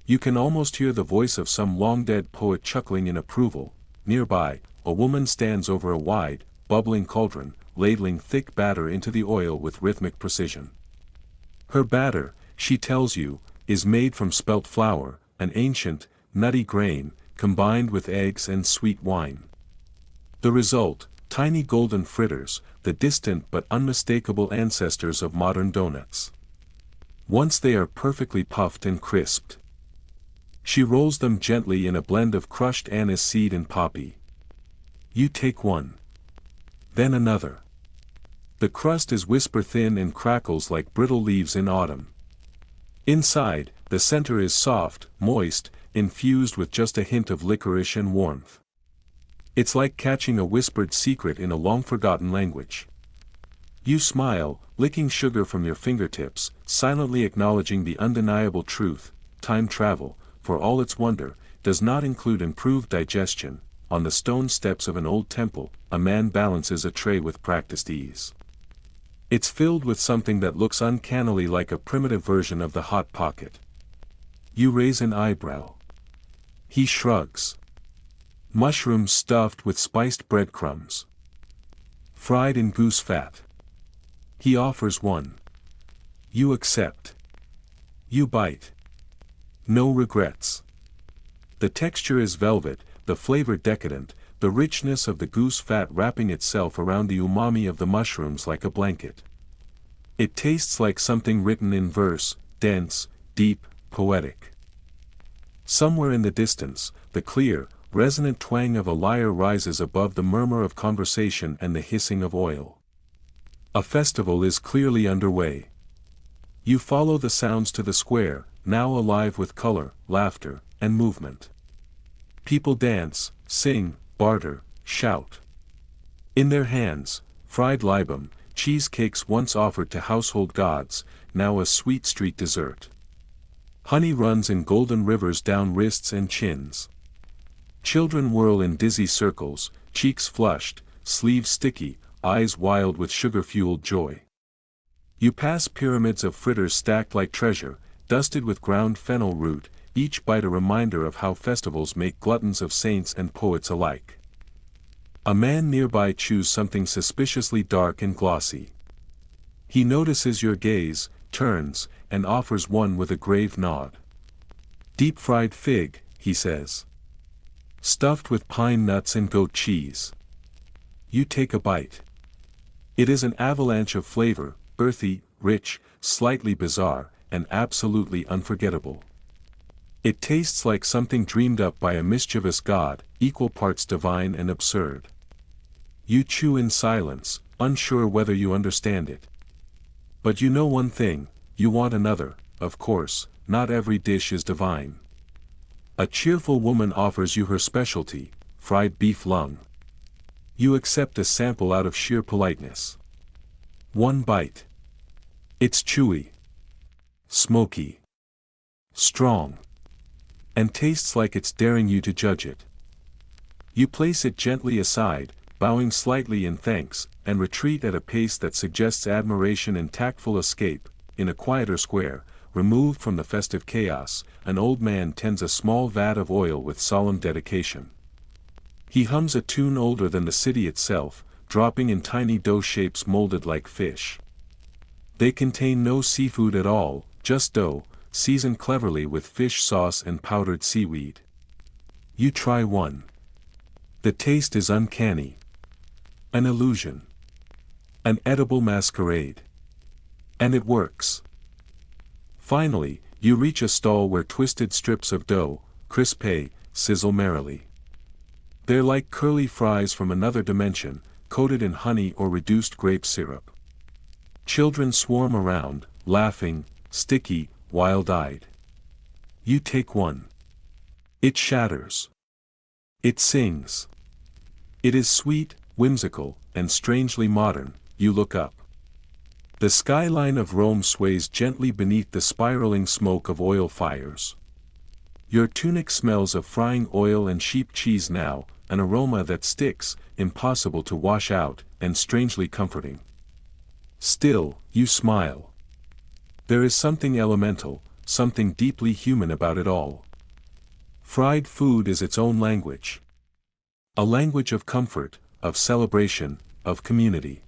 You can almost hear the voice of some long-dead poet chuckling in approval. Nearby, a woman stands over a wide, bubbling cauldron, ladling thick batter into the oil with rhythmic precision. Her batter, she tells you, is made from spelt flour, an ancient, nutty grain, combined with eggs and sweet wine. The result, tiny golden fritters, the distant but unmistakable ancestors of modern donuts. Once they are perfectly puffed and crisped, she rolls them gently in a blend of crushed anise seed and poppy. You take one. Then another. The crust is whisper-thin and crackles like brittle leaves in autumn. Inside, the center is soft, moist, infused with just a hint of licorice and warmth. It's like catching a whispered secret in a long-forgotten language. You smile, licking sugar from your fingertips, silently acknowledging the undeniable truth: time travel, for all its wonder, does not include improved digestion. On the stone steps of an old temple, a man balances a tray with practiced ease. It's filled with something that looks uncannily like a primitive version of the Hot Pocket. You raise an eyebrow. He shrugs. Mushrooms stuffed with spiced breadcrumbs. Fried in goose fat. He offers one. You accept. You bite. No regrets. The texture is velvet, the flavor decadent, the richness of the goose fat wrapping itself around the umami of the mushrooms like a blanket. It tastes like something written in verse, dense, deep, poetic. Somewhere in the distance, the clear, resonant twang of a lyre rises above the murmur of conversation and the hissing of oil. A festival is clearly underway. You follow the sounds to the square, now alive with color, laughter, and movement. People dance, sing, barter, shout. In their hands, fried libum, cheesecakes once offered to household gods, now a sweet street dessert. Honey runs in golden rivers down wrists and chins. Children whirl in dizzy circles, cheeks flushed, sleeves sticky, eyes wild with sugar-fueled joy. You pass pyramids of fritters stacked like treasure, dusted with ground fennel root, each bite a reminder of how festivals make gluttons of saints and poets alike. A man nearby chews something suspiciously dark and glossy. He notices your gaze, turns, and offers one with a grave nod. Deep-fried fig, he says. Stuffed with pine nuts and goat cheese. You take a bite. It is an avalanche of flavor, earthy, rich, slightly bizarre, and absolutely unforgettable. It tastes like something dreamed up by a mischievous god, equal parts divine and absurd. You chew in silence, unsure whether you understand it. But you know one thing: you want another. Of course, not every dish is divine. A cheerful woman offers you her specialty, fried beef lung. You accept a sample out of sheer politeness. One bite. It's chewy, smoky, strong, and tastes like it's daring you to judge it. You place it gently aside, bowing slightly in thanks, and retreat at a pace that suggests admiration and tactful escape. In a quieter square, removed from the festive chaos, an old man tends a small vat of oil with solemn dedication. He hums a tune older than the city itself, dropping in tiny dough shapes molded like fish. They contain no seafood at all, just dough, seasoned cleverly with fish sauce and powdered seaweed. You try one. The taste is uncanny. An illusion. An edible masquerade. And it works. Finally, you reach a stall where twisted strips of dough, crispé, sizzle merrily. They're like curly fries from another dimension, coated in honey or reduced grape syrup. Children swarm around, laughing, sticky, wild-eyed. You take one. It shatters. It sings. It is sweet, whimsical, and strangely modern. You look up. The skyline of Rome sways gently beneath the spiraling smoke of oil fires. Your tunic smells of frying oil and sheep cheese now, an aroma that sticks, impossible to wash out, and strangely comforting. Still, you smile. There is something elemental, something deeply human about it all. Fried food is its own language. A language of comfort, of celebration, of community.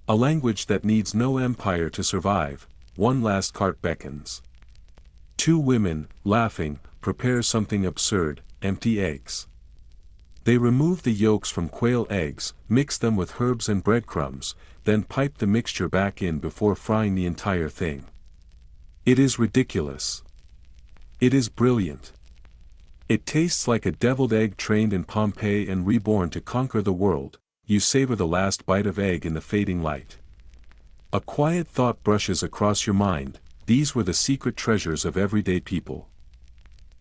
A language that needs no empire to survive, one last cart beckons. Two women, laughing, prepare something absurd, empty eggs. They remove the yolks from quail eggs, mix them with herbs and breadcrumbs, then pipe the mixture back in before frying the entire thing. It is ridiculous. It is brilliant. It tastes like a deviled egg trained in Pompeii and reborn to conquer the world. You savor the last bite of egg in the fading light. A quiet thought brushes across your mind: these were the secret treasures of everyday people.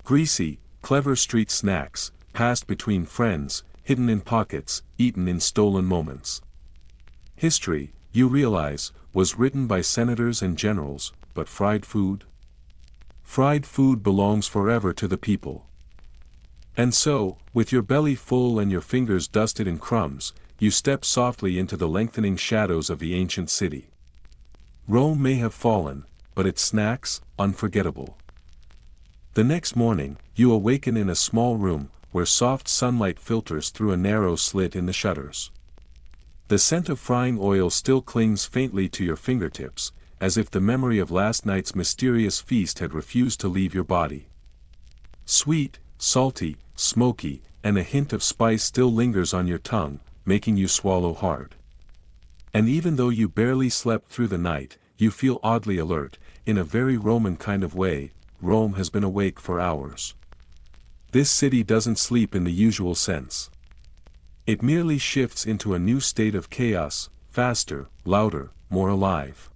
Greasy, clever street snacks, passed between friends, hidden in pockets, eaten in stolen moments. History, you realize, was written by senators and generals, but fried food? Fried food belongs forever to the people. And so, with your belly full and your fingers dusted in crumbs, you step softly into the lengthening shadows of the ancient city. Rome may have fallen, but its snacks, unforgettable. The next morning, you awaken in a small room, where soft sunlight filters through a narrow slit in the shutters. The scent of frying oil still clings faintly to your fingertips, as if the memory of last night's mysterious feast had refused to leave your body. Sweet, salty, smoky, and a hint of spice still lingers on your tongue, making you swallow hard. And even though you barely slept through the night, you feel oddly alert, in a very Roman kind of way. Rome has been awake for hours. This city doesn't sleep in the usual sense. It merely shifts into a new state of chaos, faster, louder, more alive.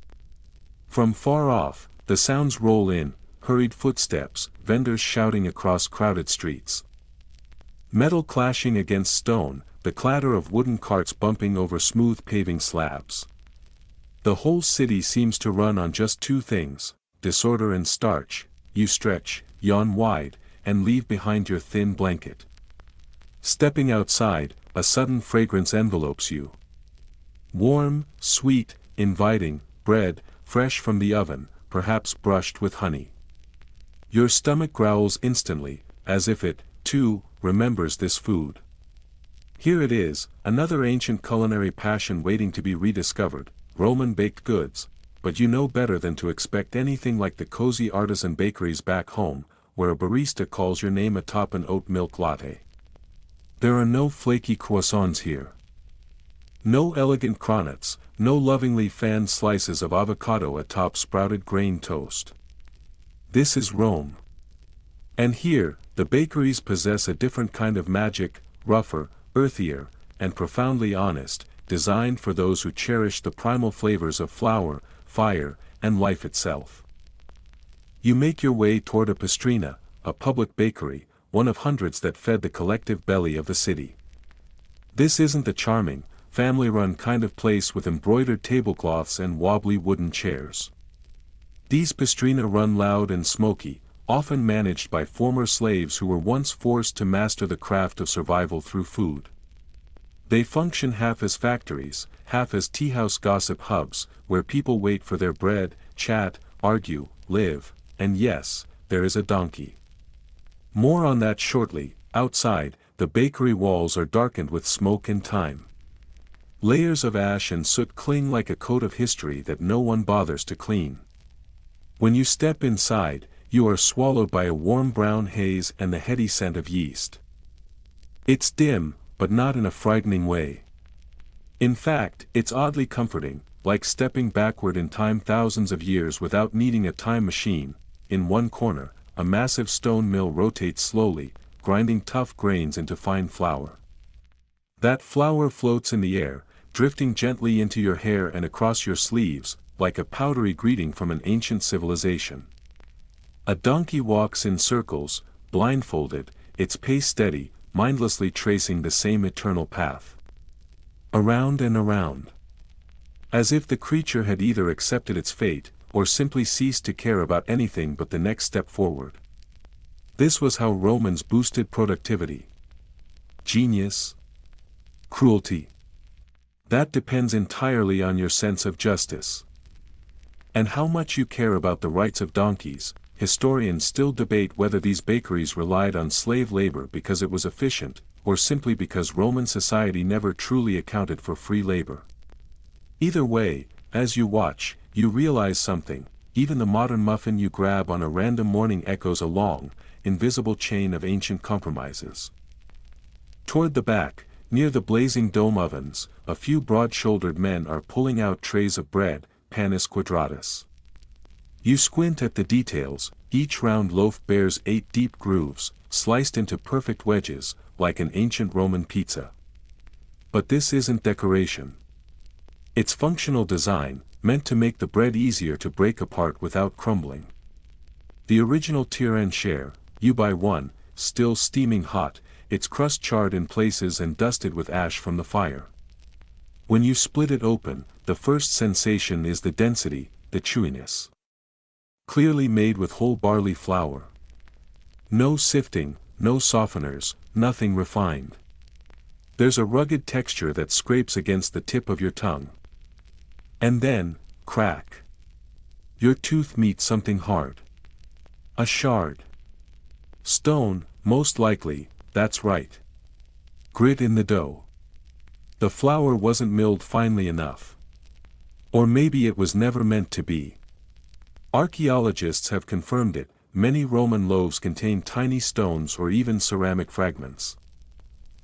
From far off, the sounds roll in: hurried footsteps, vendors shouting across crowded streets. Metal clashing against stone, the clatter of wooden carts bumping over smooth paving slabs. The whole city seems to run on just two things: disorder and starch. You stretch, yawn wide, and leave behind your thin blanket. Stepping outside, a sudden fragrance envelopes you. Warm, sweet, inviting, bread, fresh from the oven, perhaps brushed with honey. Your stomach growls instantly, as if it, too, remembers this food. Here it is, another ancient culinary passion waiting to be rediscovered: Roman baked goods. But you know better than to expect anything like the cozy artisan bakeries back home, where a barista calls your name atop an oat milk latte. There are no flaky croissants here. No elegant cronuts, no lovingly fanned slices of avocado atop sprouted grain toast. This is Rome. And here, the bakeries possess a different kind of magic, rougher, earthier, and profoundly honest, designed for those who cherish the primal flavors of flour, fire, and life itself. You make your way toward a pastrina, a public bakery, one of hundreds that fed the collective belly of the city. This isn't the charming, family-run kind of place with embroidered tablecloths and wobbly wooden chairs. These pastrina run loud and smoky, often managed by former slaves who were once forced to master the craft of survival through food. They function half as factories, half as tea-house gossip hubs, where people wait for their bread, chat, argue, live, and yes, there is a donkey. More on that shortly. Outside, the bakery walls are darkened with smoke and time. Layers of ash and soot cling like a coat of history that no one bothers to clean. When you step inside, you are swallowed by a warm brown haze and the heady scent of yeast. It's dim, but not in a frightening way. In fact, it's oddly comforting, like stepping backward in time thousands of years without needing a time machine. In one corner, a massive stone mill rotates slowly, grinding tough grains into fine flour. That flour floats in the air, drifting gently into your hair and across your sleeves, like a powdery greeting from an ancient civilization. A donkey walks in circles, blindfolded, its pace steady, mindlessly tracing the same eternal path. Around and around. As if the creature had either accepted its fate, or simply ceased to care about anything but the next step forward. This was how Romans boosted productivity. Genius? Cruelty? That depends entirely on your sense of justice. And how much you care about the rights of donkeys. Historians still debate whether these bakeries relied on slave labor because it was efficient, or simply because Roman society never truly accounted for free labor. Either way, as you watch, you realize something: even the modern muffin you grab on a random morning echoes a long, invisible chain of ancient compromises. Toward the back, near the blazing dome ovens, a few broad-shouldered men are pulling out trays of bread, panis quadratus. You squint at the details, each round loaf bears 8 deep grooves, sliced into perfect wedges, like an ancient Roman pizza. But this isn't decoration. It's functional design, meant to make the bread easier to break apart without crumbling. The original tire-and-share, you buy one, still steaming hot, its crust charred in places and dusted with ash from the fire. When you split it open, the first sensation is the density, the chewiness. Clearly made with whole barley flour. No sifting, no softeners, nothing refined. There's a rugged texture that scrapes against the tip of your tongue. And then, crack. Your tooth meets something hard. A shard. Stone, most likely, that's right. Grit in the dough. The flour wasn't milled finely enough. Or maybe it was never meant to be. Archaeologists have confirmed it, many Roman loaves contain tiny stones or even ceramic fragments.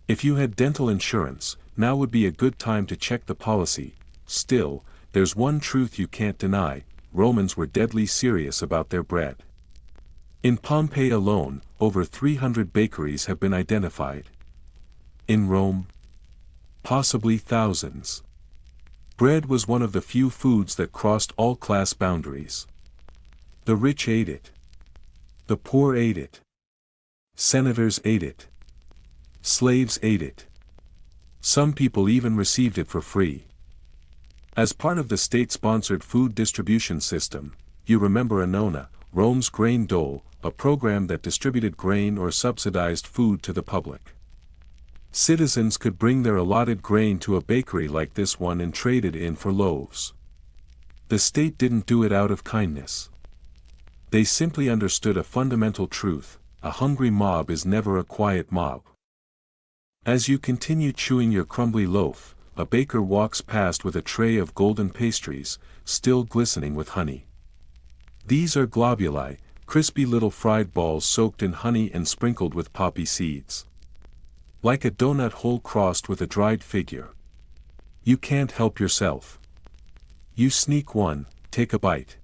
If you had dental insurance, now would be a good time to check the policy. Still, there's one truth you can't deny, Romans were deadly serious about their bread. In Pompeii alone, over 300 bakeries have been identified. In Rome? Possibly thousands. Bread was one of the few foods that crossed all class boundaries. The rich ate it. The poor ate it. Senators ate it. Slaves ate it. Some people even received it for free. As part of the state-sponsored food distribution system, you remember Annona, Rome's grain dole, a program that distributed grain or subsidized food to the public. Citizens could bring their allotted grain to a bakery like this one and trade it in for loaves. The state didn't do it out of kindness. They simply understood a fundamental truth: a hungry mob is never a quiet mob. As you continue chewing your crumbly loaf, a baker walks past with a tray of golden pastries, still glistening with honey. These are globuli, crispy little fried balls soaked in honey and sprinkled with poppy seeds. Like a donut hole crossed with a dried figure. You can't help yourself. You sneak one, take a bite.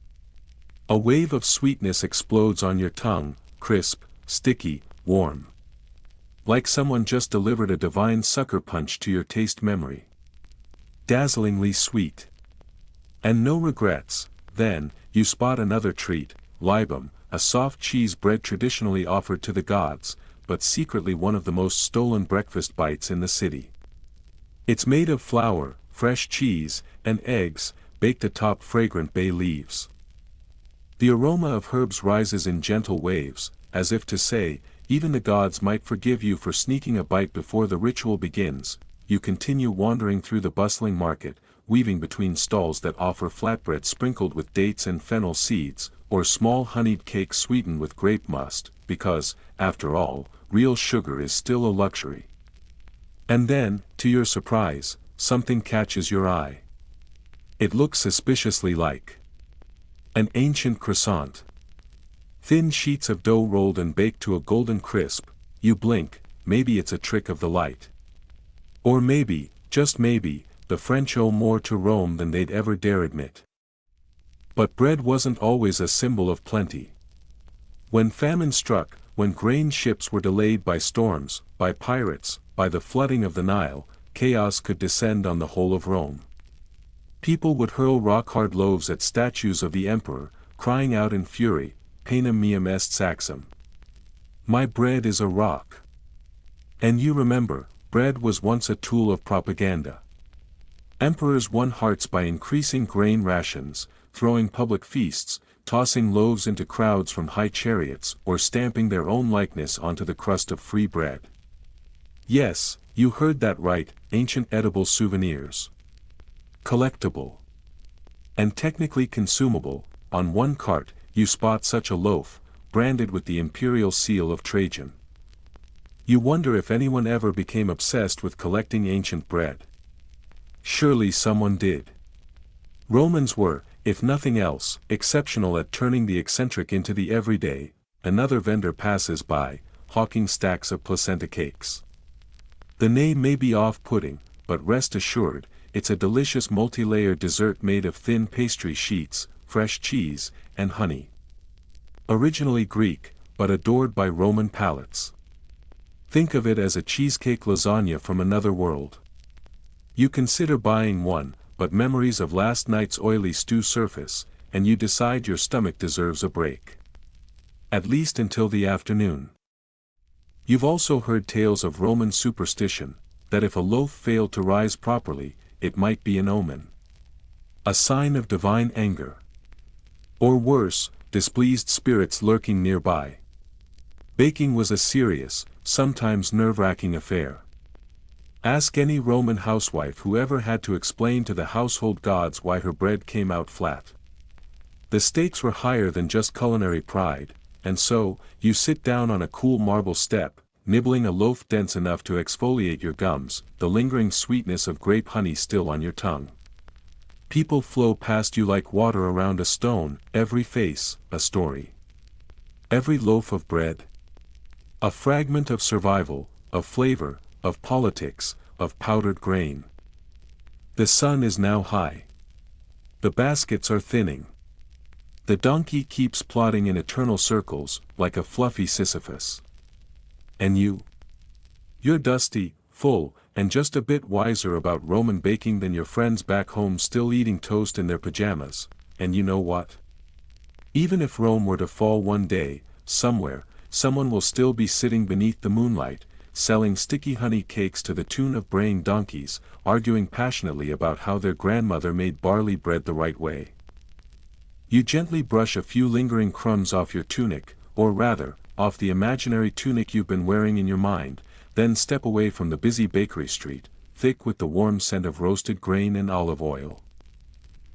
A wave of sweetness explodes on your tongue, crisp, sticky, warm. Like someone just delivered a divine sucker punch to your taste memory. Dazzlingly sweet. And no regrets. Then, you spot another treat, libum, a soft cheese bread traditionally offered to the gods, but secretly one of the most stolen breakfast bites in the city. It's made of flour, fresh cheese, and eggs, baked atop fragrant bay leaves. The aroma of herbs rises in gentle waves, as if to say, even the gods might forgive you for sneaking a bite before the ritual begins. You continue wandering through the bustling market, weaving between stalls that offer flatbread sprinkled with dates and fennel seeds, or small honeyed cakes sweetened with grape must, because, after all, real sugar is still a luxury. And then, to your surprise, something catches your eye. It looks suspiciously like an ancient croissant. Thin sheets of dough rolled and baked to a golden crisp. You blink, maybe it's a trick of the light. Or maybe, just maybe, the French owe more to Rome than they'd ever dare admit. But bread wasn't always a symbol of plenty. When famine struck, when grain ships were delayed by storms, by pirates, by the flooding of the Nile, chaos could descend on the whole of Rome. People would hurl rock-hard loaves at statues of the emperor, crying out in fury, "Panem meum est saxum." My bread is a rock. And you remember, bread was once a tool of propaganda. Emperors won hearts by increasing grain rations, throwing public feasts, tossing loaves into crowds from high chariots, or stamping their own likeness onto the crust of free bread. Yes, you heard that right, ancient edible souvenirs. Collectible. And technically consumable. On one cart, you spot such a loaf, branded with the imperial seal of Trajan. You wonder if anyone ever became obsessed with collecting ancient bread. Surely someone did. Romans were, if nothing else, exceptional at turning the eccentric into the everyday. Another vendor passes by, hawking stacks of placenta cakes. The name may be off-putting, but rest assured, it's a delicious multi-layer dessert made of thin pastry sheets, fresh cheese, and honey. Originally Greek, but adored by Roman palates. Think of it as a cheesecake lasagna from another world. You consider buying one, but memories of last night's oily stew surface, and you decide your stomach deserves a break. At least until the afternoon. You've also heard tales of Roman superstition, that if a loaf failed to rise properly, it might be an omen. A sign of divine anger. Or worse, displeased spirits lurking nearby. Baking was a serious, sometimes nerve-wracking affair. Ask any Roman housewife who ever had to explain to the household gods why her bread came out flat. The stakes were higher than just culinary pride, and so, you sit down on a cool marble step, nibbling a loaf dense enough to exfoliate your gums, the lingering sweetness of grape honey still on your tongue. People flow past you like water around a stone, every face, a story. Every loaf of bread. A fragment of survival, of flavor, of politics, of powdered grain. The sun is now high. The baskets are thinning. The donkey keeps plodding in eternal circles, like a fluffy Sisyphus. And you? You're dusty, full, and just a bit wiser about Roman baking than your friends back home still eating toast in their pajamas, and you know what? Even if Rome were to fall one day, somewhere, someone will still be sitting beneath the moonlight, selling sticky honey cakes to the tune of braying donkeys, arguing passionately about how their grandmother made barley bread the right way. You gently brush a few lingering crumbs off your tunic, or rather, off the imaginary tunic you've been wearing in your mind, then step away from the busy bakery street, thick with the warm scent of roasted grain and olive oil.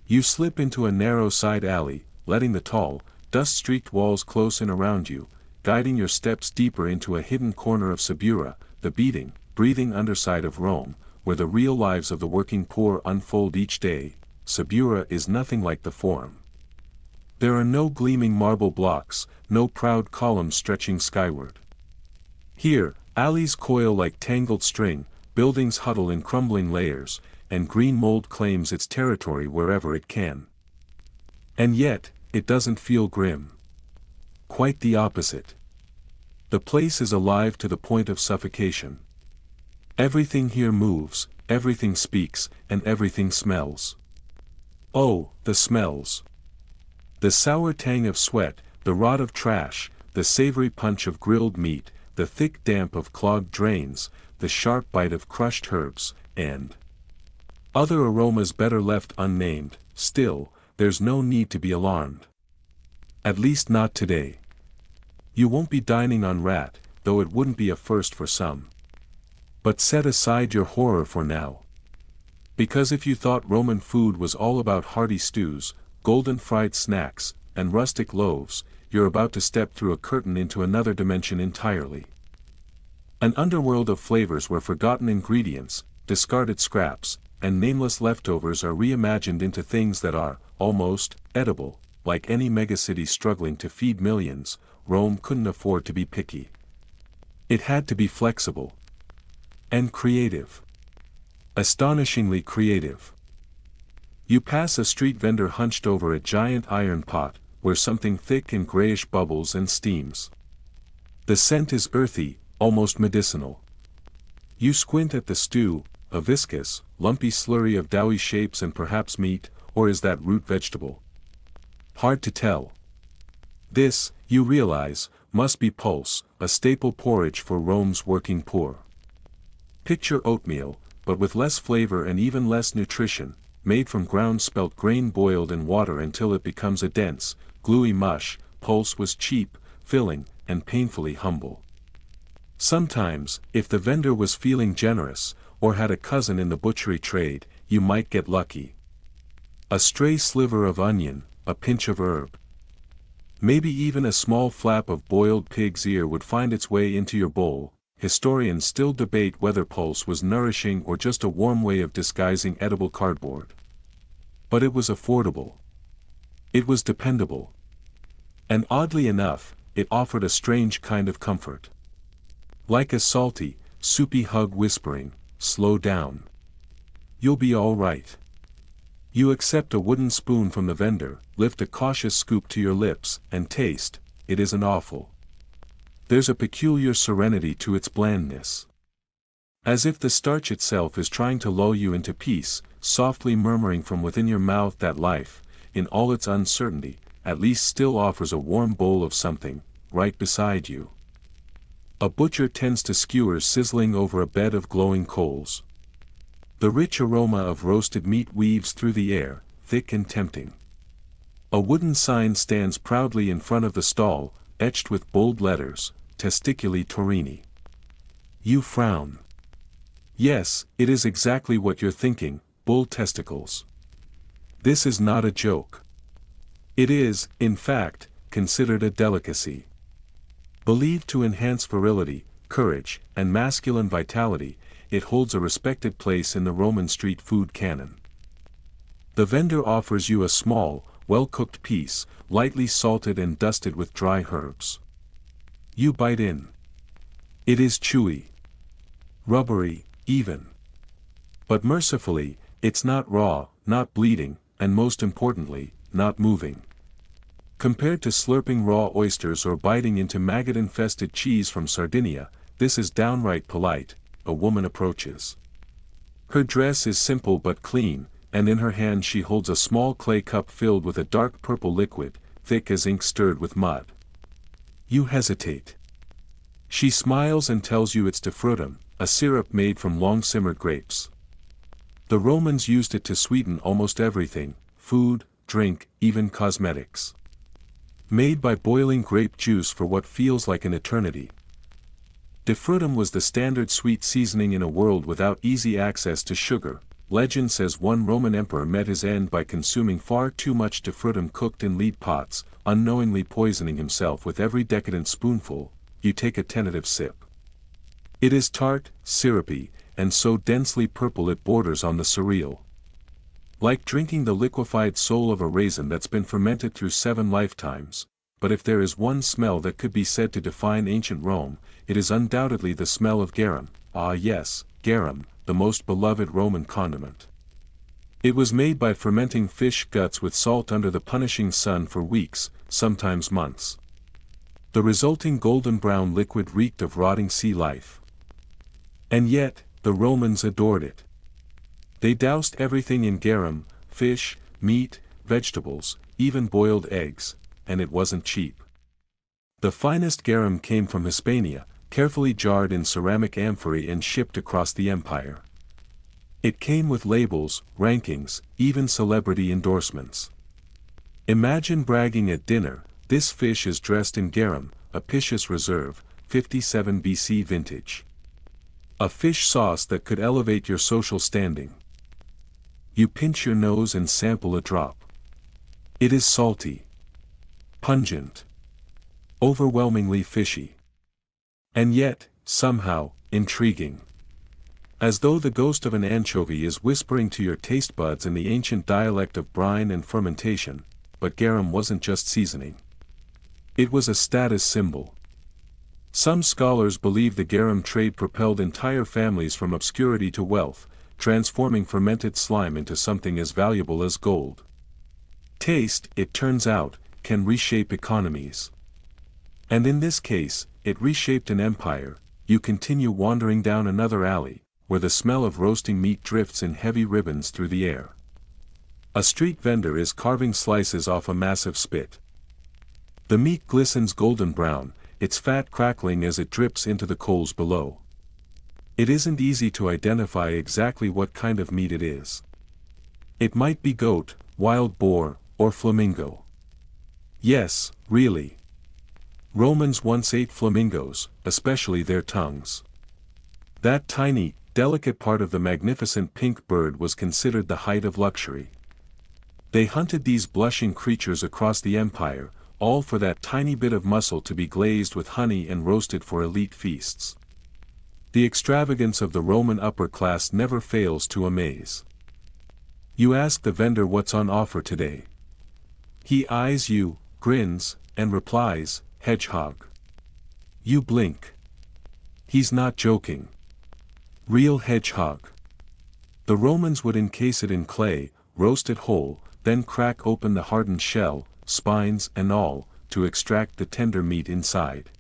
You slip into a narrow side alley, letting the tall, dust-streaked walls close in around you, guiding your steps deeper into a hidden corner of Subura, the beating, breathing underside of Rome, where the real lives of the working poor unfold each day. Subura is nothing like the Forum. There are no gleaming marble blocks, no proud columns stretching skyward. Here, alleys coil like tangled string, buildings huddle in crumbling layers, and green mold claims its territory wherever it can. And yet, it doesn't feel grim. Quite the opposite. The place is alive to the point of suffocation. Everything here moves, everything speaks, and everything smells. Oh, the smells. The sour tang of sweat, the rot of trash, the savory punch of grilled meat, the thick damp of clogged drains, the sharp bite of crushed herbs, and other aromas better left unnamed. Still, there's no need to be alarmed. At least not today. You won't be dining on rat, though it wouldn't be a first for some. But set aside your horror for now. Because if you thought Roman food was all about hearty stews, golden fried snacks, and rustic loaves, you're about to step through a curtain into another dimension entirely. An underworld of flavors where forgotten ingredients, discarded scraps, and nameless leftovers are reimagined into things that are, almost, edible. Like any megacity struggling to feed millions, Rome couldn't afford to be picky. It had to be flexible. And creative. Astonishingly creative. You pass a street vendor hunched over a giant iron pot, where something thick and grayish bubbles and steams. The scent is earthy, almost medicinal. You squint at the stew, a viscous, lumpy slurry of doughy shapes and perhaps meat, or is that root vegetable? Hard to tell. This, you realize, must be pulse, a staple porridge for Rome's working poor. Picture oatmeal, but with less flavor and even less nutrition, made from ground spelt grain boiled in water until it becomes a dense, gluey mush. Pulse was cheap, filling, and painfully humble. Sometimes, if the vendor was feeling generous, or had a cousin in the butchery trade, you might get lucky. A stray sliver of onion, a pinch of herb. Maybe even a small flap of boiled pig's ear would find its way into your bowl. Historians still debate whether pulse was nourishing or just a warm way of disguising edible cardboard. But it was affordable. It was dependable. And oddly enough, it offered a strange kind of comfort. Like a salty, soupy hug whispering, "Slow down. You'll be all right." You accept a wooden spoon from the vendor, lift a cautious scoop to your lips, and taste. It isn't awful. There's a peculiar serenity to its blandness. As if the starch itself is trying to lull you into peace, softly murmuring from within your mouth that life, in all its uncertainty, at least still offers a warm bowl of something, right beside you. A butcher tends to skewers sizzling over a bed of glowing coals. The rich aroma of roasted meat weaves through the air, thick and tempting. A wooden sign stands proudly in front of the stall, etched with bold letters, "Testiculi Torini." You frown. Yes, it is exactly what you're thinking, bull testicles. This is not a joke. It is, in fact, considered a delicacy. Believed to enhance virility, courage, and masculine vitality, it holds a respected place in the Roman street food canon. The vendor offers you a small, well-cooked piece, lightly salted and dusted with dry herbs. You bite in. It is chewy. Rubbery, even. But mercifully, it's not raw, not bleeding, and most importantly, not moving. Compared to slurping raw oysters or biting into maggot-infested cheese from Sardinia, this is downright polite. A woman approaches. Her dress is simple but clean, and in her hand she holds a small clay cup filled with a dark purple liquid, thick as ink stirred with mud. You hesitate. She smiles and tells you it's defrutum, a syrup made from long-simmered grapes. The Romans used it to sweeten almost everything, food, drink, even cosmetics. Made by boiling grape juice for what feels like an eternity. Defrutum was the standard sweet seasoning in a world without easy access to sugar. Legend says one Roman emperor met his end by consuming far too much defrutum cooked in lead pots, unknowingly poisoning himself with every decadent spoonful. You take a tentative sip. It is tart, syrupy, and so densely purple it borders on the surreal. Like drinking the liquefied soul of a raisin that's been fermented through 7 lifetimes. But if there is one smell that could be said to define ancient Rome, it is undoubtedly the smell of garum. Ah yes, garum, the most beloved Roman condiment. It was made by fermenting fish guts with salt under the punishing sun for weeks, sometimes months. The resulting golden brown liquid reeked of rotting sea life. And yet, the Romans adored it. They doused everything in garum, fish, meat, vegetables, even boiled eggs, and it wasn't cheap. The finest garum came from Hispania, carefully jarred in ceramic amphorae and shipped across the empire. It came with labels, rankings, even celebrity endorsements. Imagine bragging at dinner, "This fish is dressed in garum, Apicius Reserve, 57 BC vintage. A fish sauce that could elevate your social standing." You pinch your nose and sample a drop. It is salty. Pungent. Overwhelmingly fishy. And yet, somehow, intriguing. As though the ghost of an anchovy is whispering to your taste buds in the ancient dialect of brine and fermentation, but garum wasn't just seasoning. It was a status symbol. Some scholars believe the garum trade propelled entire families from obscurity to wealth, transforming fermented slime into something as valuable as gold. Taste, it turns out, can reshape economies. And in this case, it reshaped an empire. You continue wandering down another alley, where the smell of roasting meat drifts in heavy ribbons through the air. A street vendor is carving slices off a massive spit. The meat glistens golden brown, its fat crackling as it drips into the coals below. It isn't easy to identify exactly what kind of meat it is. It might be goat, wild boar, or flamingo. Yes, really. Romans once ate flamingos, especially their tongues. That tiny, delicate part of the magnificent pink bird was considered the height of luxury. They hunted these blushing creatures across the empire, all for that tiny bit of muscle to be glazed with honey and roasted for elite feasts. The extravagance of the Roman upper class never fails to amaze. You ask the vendor what's on offer today. He eyes you, grins, and replies, hedgehog. You blink. He's not joking. Real hedgehog. The Romans would encase it in clay, roast it whole, then crack open the hardened shell, spines and all, to extract the tender meat inside.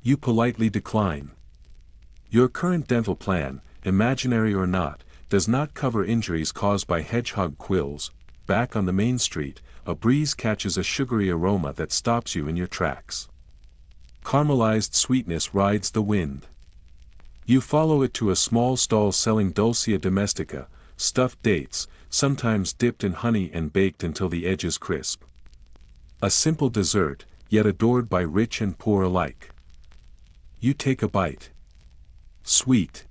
You politely decline. Your current dental plan, imaginary or not, does not cover injuries caused by hedgehog quills. Back on the main street, a breeze catches a sugary aroma that stops you in your tracks. Caramelized sweetness rides the wind. You follow it to a small stall selling dulcia domestica, stuffed dates, sometimes dipped in honey and baked until the edge is crisp. A simple dessert, yet adored by rich and poor alike. You take a bite. Sweet.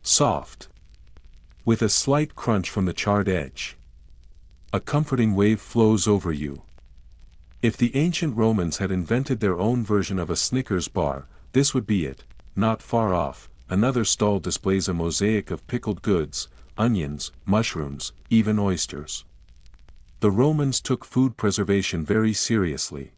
Soft. With a slight crunch from the charred edge. A comforting wave flows over you. If the ancient Romans had invented their own version of a Snickers bar, this would be it. Not far off, another stall displays a mosaic of pickled goods, onions, mushrooms, even oysters. The Romans took food preservation very seriously.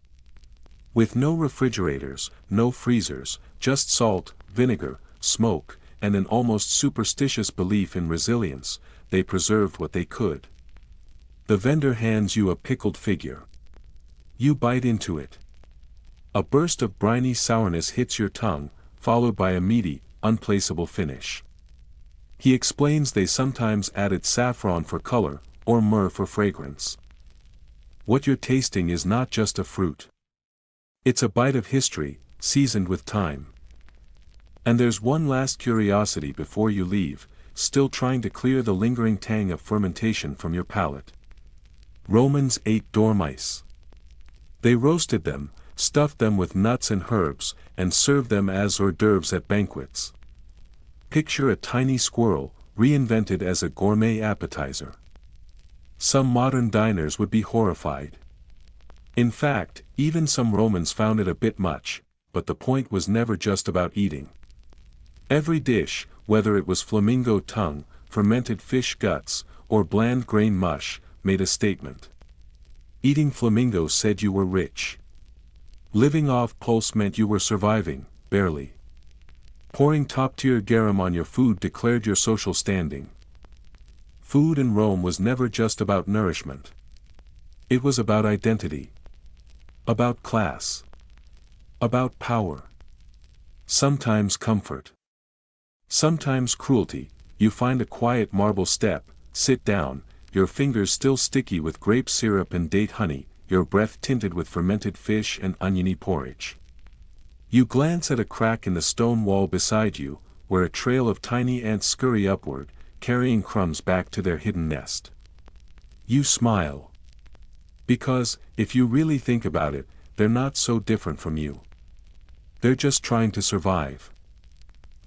With no refrigerators, no freezers, just salt, vinegar, smoke, and an almost superstitious belief in resilience, they preserved what they could. The vendor hands you a pickled figure. You bite into it. A burst of briny sourness hits your tongue, followed by a meaty, unplaceable finish. He explains they sometimes added saffron for color, or myrrh for fragrance. What you're tasting is not just a fruit. It's a bite of history, seasoned with time. And there's one last curiosity before you leave, still trying to clear the lingering tang of fermentation from your palate. Romans ate dormice. They roasted them, stuffed them with nuts and herbs, and served them as hors d'oeuvres at banquets. Picture a tiny squirrel, reinvented as a gourmet appetizer. Some modern diners would be horrified. In fact, even some Romans found it a bit much, but the point was never just about eating. Every dish, whether it was flamingo tongue, fermented fish guts, or bland grain mush, made a statement. Eating flamingo said you were rich. Living off pulse meant you were surviving, barely. Pouring top-tier garum on your food declared your social standing. Food in Rome was never just about nourishment. It was about identity. About class. About power. Sometimes comfort. Sometimes cruelty. You find a quiet marble step, sit down, your fingers still sticky with grape syrup and date honey, your breath tinted with fermented fish and oniony porridge. You glance at a crack in the stone wall beside you, where a trail of tiny ants scurry upward, carrying crumbs back to their hidden nest. You smile. Because, if you really think about it, they're not so different from you. They're just trying to survive.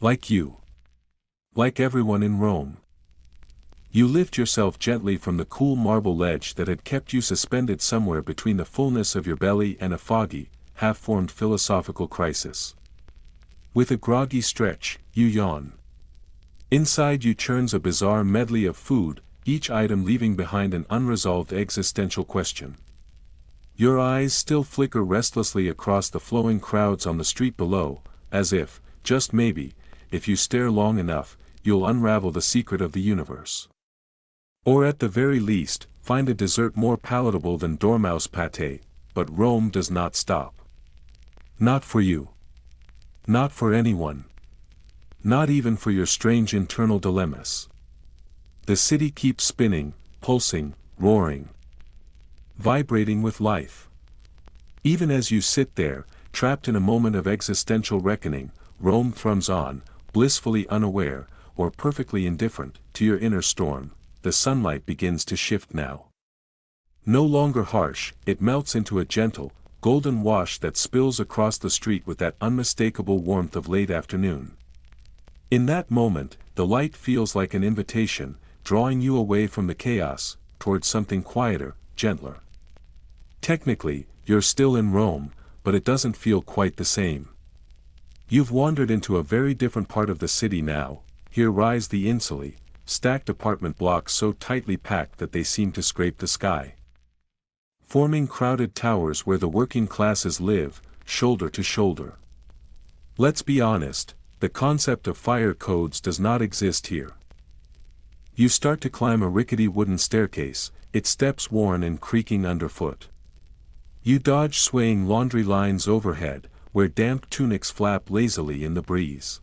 Like you. Like everyone in Rome. You lift yourself gently from the cool marble ledge that had kept you suspended somewhere between the fullness of your belly and a foggy, half-formed philosophical crisis. With a groggy stretch, you yawn. Inside you churns a bizarre medley of food, each item leaving behind an unresolved existential question. Your eyes still flicker restlessly across the flowing crowds on the street below, as if, just maybe, if you stare long enough, you'll unravel the secret of the universe. Or at the very least, find a dessert more palatable than dormouse pâté, but Rome does not stop. Not for you. Not for anyone. Not even for your strange internal dilemmas. The city keeps spinning, pulsing, roaring. Vibrating with life. Even as you sit there, trapped in a moment of existential reckoning, Rome thrums on, blissfully unaware, or perfectly indifferent, to your inner storm. The sunlight begins to shift now. No longer harsh, it melts into a gentle, golden wash that spills across the street with that unmistakable warmth of late afternoon. In that moment, the light feels like an invitation, drawing you away from the chaos, towards something quieter, gentler. Technically, you're still in Rome, but it doesn't feel quite the same. You've wandered into a very different part of the city now. Here rise the insulae, stacked apartment blocks so tightly packed that they seem to scrape the sky. forming crowded towers where the working classes live, shoulder to shoulder. Let's be honest, the concept of fire codes does not exist here. You start to climb a rickety wooden staircase, its steps worn and creaking underfoot. You dodge swaying laundry lines overhead, where damp tunics flap lazily in the breeze.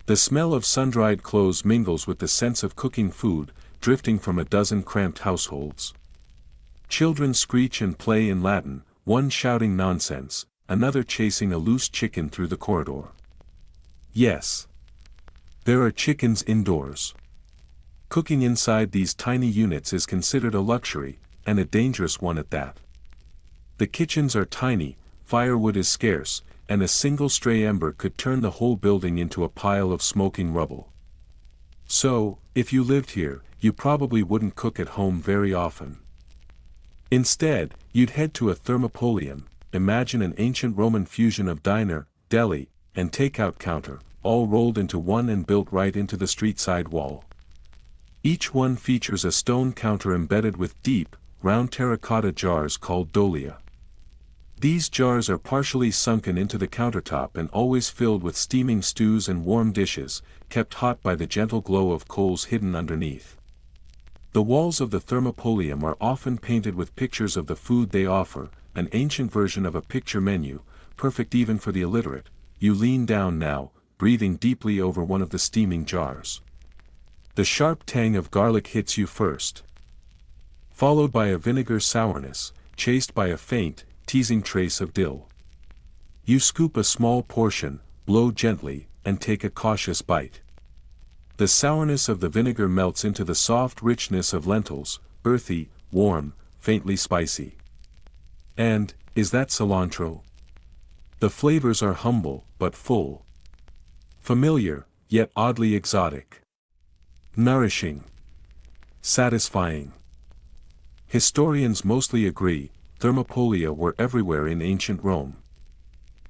The smell of sun-dried clothes mingles with the sense of cooking food, drifting from a dozen cramped households. Children screech and play in Latin, one shouting nonsense, another chasing a loose chicken through the corridor. Yes. There are chickens indoors. Cooking inside these tiny units is considered a luxury, and a dangerous one at that. The kitchens are tiny, firewood is scarce, and a single stray ember could turn the whole building into a pile of smoking rubble. So, if you lived here, you probably wouldn't cook at home very often. Instead, you'd head to a thermopolium, imagine an ancient Roman fusion of diner, deli, and takeout counter, all rolled into one and built right into the street-side wall. Each one features a stone counter embedded with deep, round terracotta jars called dolia. These jars are partially sunken into the countertop and always filled with steaming stews and warm dishes, kept hot by the gentle glow of coals hidden underneath. The walls of the thermopolium are often painted with pictures of the food they offer, an ancient version of a picture menu, perfect even for the illiterate. You lean down now, breathing deeply over one of the steaming jars. The sharp tang of garlic hits you first, followed by a vinegar sourness, chased by a faint, teasing trace of dill. You scoop a small portion, blow gently, and take a cautious bite. The sourness of the vinegar melts into the soft richness of lentils, earthy, warm, faintly spicy. And, is that cilantro? The flavors are humble, but full. Familiar, yet oddly exotic. Nourishing. Satisfying. Historians mostly agree, thermopolia were everywhere in ancient Rome.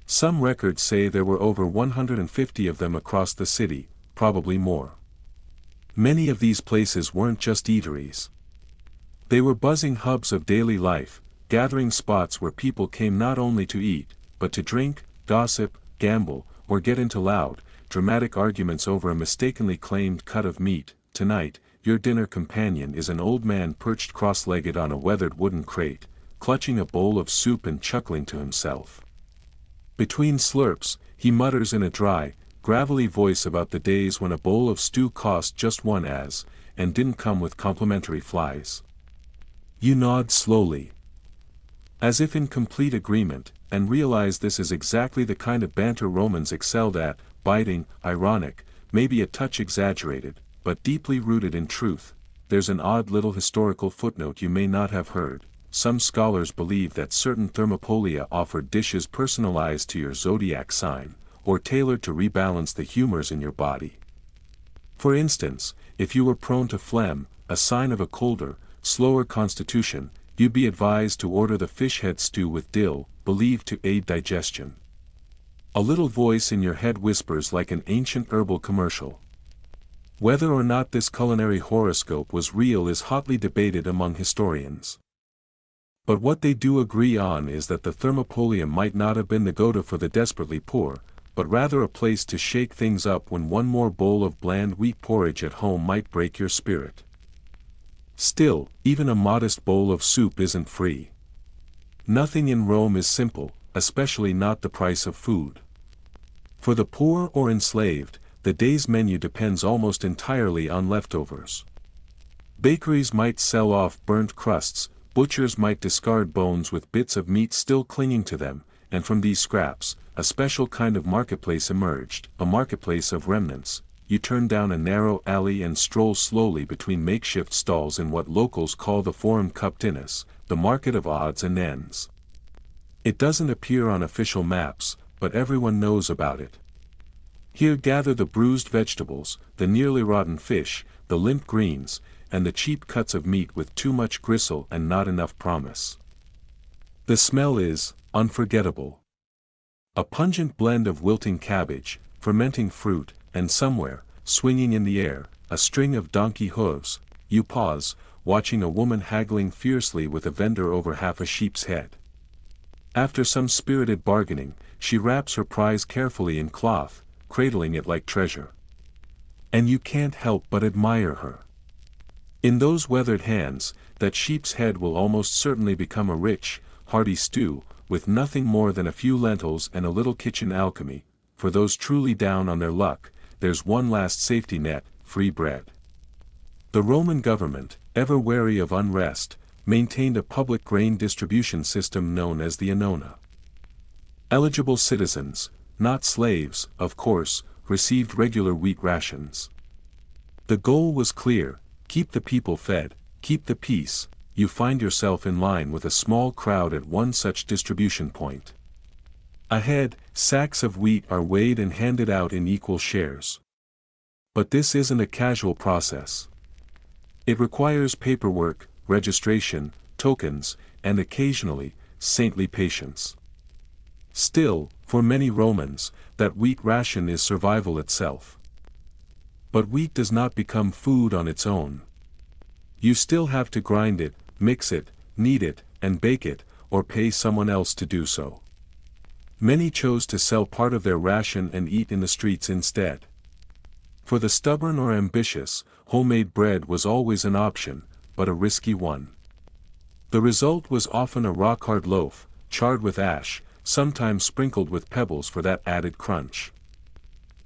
Some records say there were over 150 of them across the city, probably more. Many of these places weren't just eateries. They were buzzing hubs of daily life, gathering spots where people came not only to eat, but to drink, gossip, gamble, or get into loud, dramatic arguments over a mistakenly claimed cut of meat. Tonight, your dinner companion is an old man perched cross-legged on a weathered wooden crate, clutching a bowl of soup and chuckling to himself. Between slurps, he mutters in a dry, gravelly voice about the days when a bowl of stew cost just one as, and didn't come with complimentary flies. You nod slowly, as if in complete agreement, and realize this is exactly the kind of banter Romans excelled at, biting, ironic, maybe a touch exaggerated, but deeply rooted in truth. There's an odd little historical footnote you may not have heard. Some scholars believe that certain thermopolia offered dishes personalized to your zodiac sign, or tailored to rebalance the humors in your body. For instance, if you were prone to phlegm, a sign of a colder, slower constitution, you'd be advised to order the fish head stew with dill, believed to aid digestion. A little voice in your head whispers like an ancient herbal commercial. Whether or not this culinary horoscope was real is hotly debated among historians. But what they do agree on is that the thermopolium might not have been the go-to for the desperately poor, but rather a place to shake things up when one more bowl of bland wheat porridge at home might break your spirit. Still, even a modest bowl of soup isn't free. Nothing in Rome is simple, especially not the price of food. For the poor or enslaved, the day's menu depends almost entirely on leftovers. Bakeries might sell off burnt crusts, butchers might discard bones with bits of meat still clinging to them, and from these scraps, a special kind of marketplace emerged, a marketplace of remnants. You turn down a narrow alley and stroll slowly between makeshift stalls in what locals call the Forum Cuptinus, the market of odds and ends. It doesn't appear on official maps, but everyone knows about it. Here gather the bruised vegetables, the nearly rotten fish, the limp greens, and the cheap cuts of meat with too much gristle and not enough promise. The smell is unforgettable. A pungent blend of wilting cabbage, fermenting fruit, and somewhere, swinging in the air, a string of donkey hooves. You pause, watching a woman haggling fiercely with a vendor over half a sheep's head. After some spirited bargaining, she wraps her prize carefully in cloth, cradling it like treasure. And you can't help but admire her. In those weathered hands, that sheep's head will almost certainly become a rich, hearty stew, with nothing more than a few lentils and a little kitchen alchemy. For those truly down on their luck, there's one last safety net: free bread. The Roman government, ever wary of unrest, maintained a public grain distribution system known as the annona. Eligible citizens, not slaves, of course, received regular wheat rations. The goal was clear: keep the people fed, keep the peace. You find yourself in line with a small crowd at one such distribution point. Ahead, sacks of wheat are weighed and handed out in equal shares. But this isn't a casual process. It requires paperwork, registration, tokens, and occasionally, saintly patience. Still, for many Romans, that wheat ration is survival itself. But wheat does not become food on its own. You still have to grind it, mix it, knead it, and bake it, or pay someone else to do so. Many chose to sell part of their ration and eat in the streets instead. For the stubborn or ambitious, homemade bread was always an option, but a risky one. The result was often a rock-hard loaf, charred with ash, sometimes sprinkled with pebbles for that added crunch.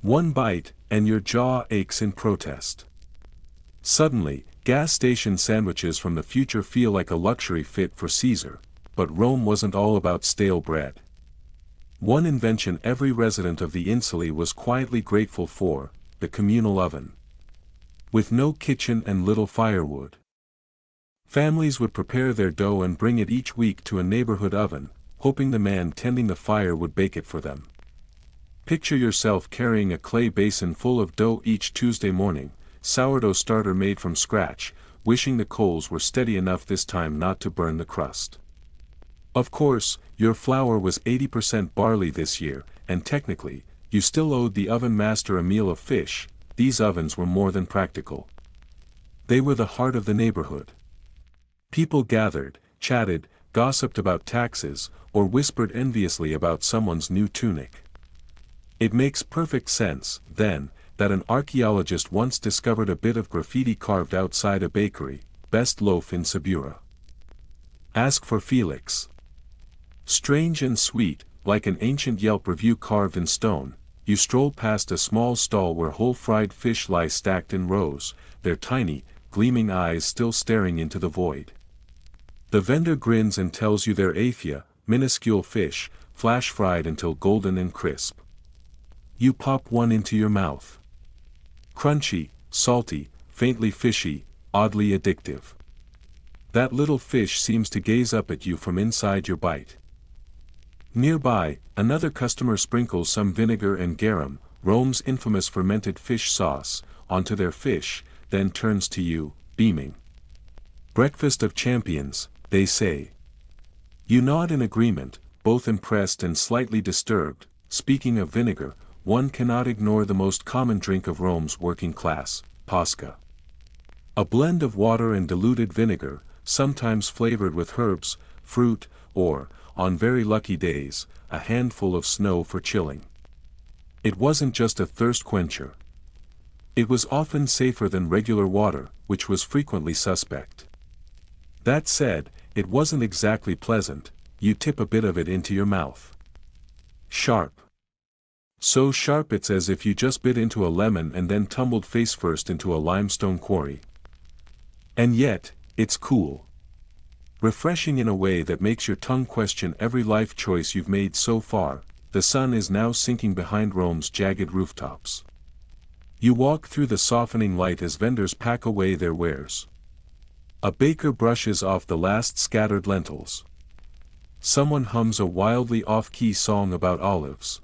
One bite, and your jaw aches in protest. Suddenly, gas station sandwiches from the future feel like a luxury fit for Caesar, but Rome wasn't all about stale bread. One invention every resident of the insulae was quietly grateful for: the communal oven. With no kitchen and little firewood, families would prepare their dough and bring it each week to a neighborhood oven, hoping the man tending the fire would bake it for them. Picture yourself carrying a clay basin full of dough each Tuesday morning, sourdough starter made from scratch, wishing the coals were steady enough this time not to burn the crust. Of course, your flour was 80% barley this year, and technically, you still owed the oven master a meal of fish. These ovens were more than practical. They were the heart of the neighborhood. People gathered, chatted, gossiped about taxes, or whispered enviously about someone's new tunic. It makes perfect sense, then, that an archaeologist once discovered a bit of graffiti carved outside a bakery: best loaf in Sabura. Ask for Felix. Strange and sweet, like an ancient Yelp review carved in stone, you stroll past a small stall where whole fried fish lie stacked in rows, their tiny, gleaming eyes still staring into the void. The vendor grins and tells you they're aphia, minuscule fish, flash fried until golden and crisp. You pop one into your mouth. Crunchy, salty, faintly fishy, oddly addictive. That little fish seems to gaze up at you from inside your bite. Nearby, another customer sprinkles some vinegar and garum, Rome's infamous fermented fish sauce, onto their fish, then turns to you, beaming. Breakfast of champions, they say. You nod in agreement, both impressed and slightly disturbed. Speaking of vinegar, one cannot ignore the most common drink of Rome's working class: pasca. A blend of water and diluted vinegar, sometimes flavored with herbs, fruit, or, on very lucky days, a handful of snow for chilling. It wasn't just a thirst quencher. It was often safer than regular water, which was frequently suspect. That said, it wasn't exactly pleasant. You tip a bit of it into your mouth. Sharp. So sharp it's as if you just bit into a lemon and then tumbled face first into a limestone quarry. And yet, it's cool. Refreshing in a way that makes your tongue question every life choice you've made so far. The sun is now sinking behind Rome's jagged rooftops. You walk through the softening light as vendors pack away their wares. A baker brushes off the last scattered lentils. Someone hums a wildly off-key song about olives.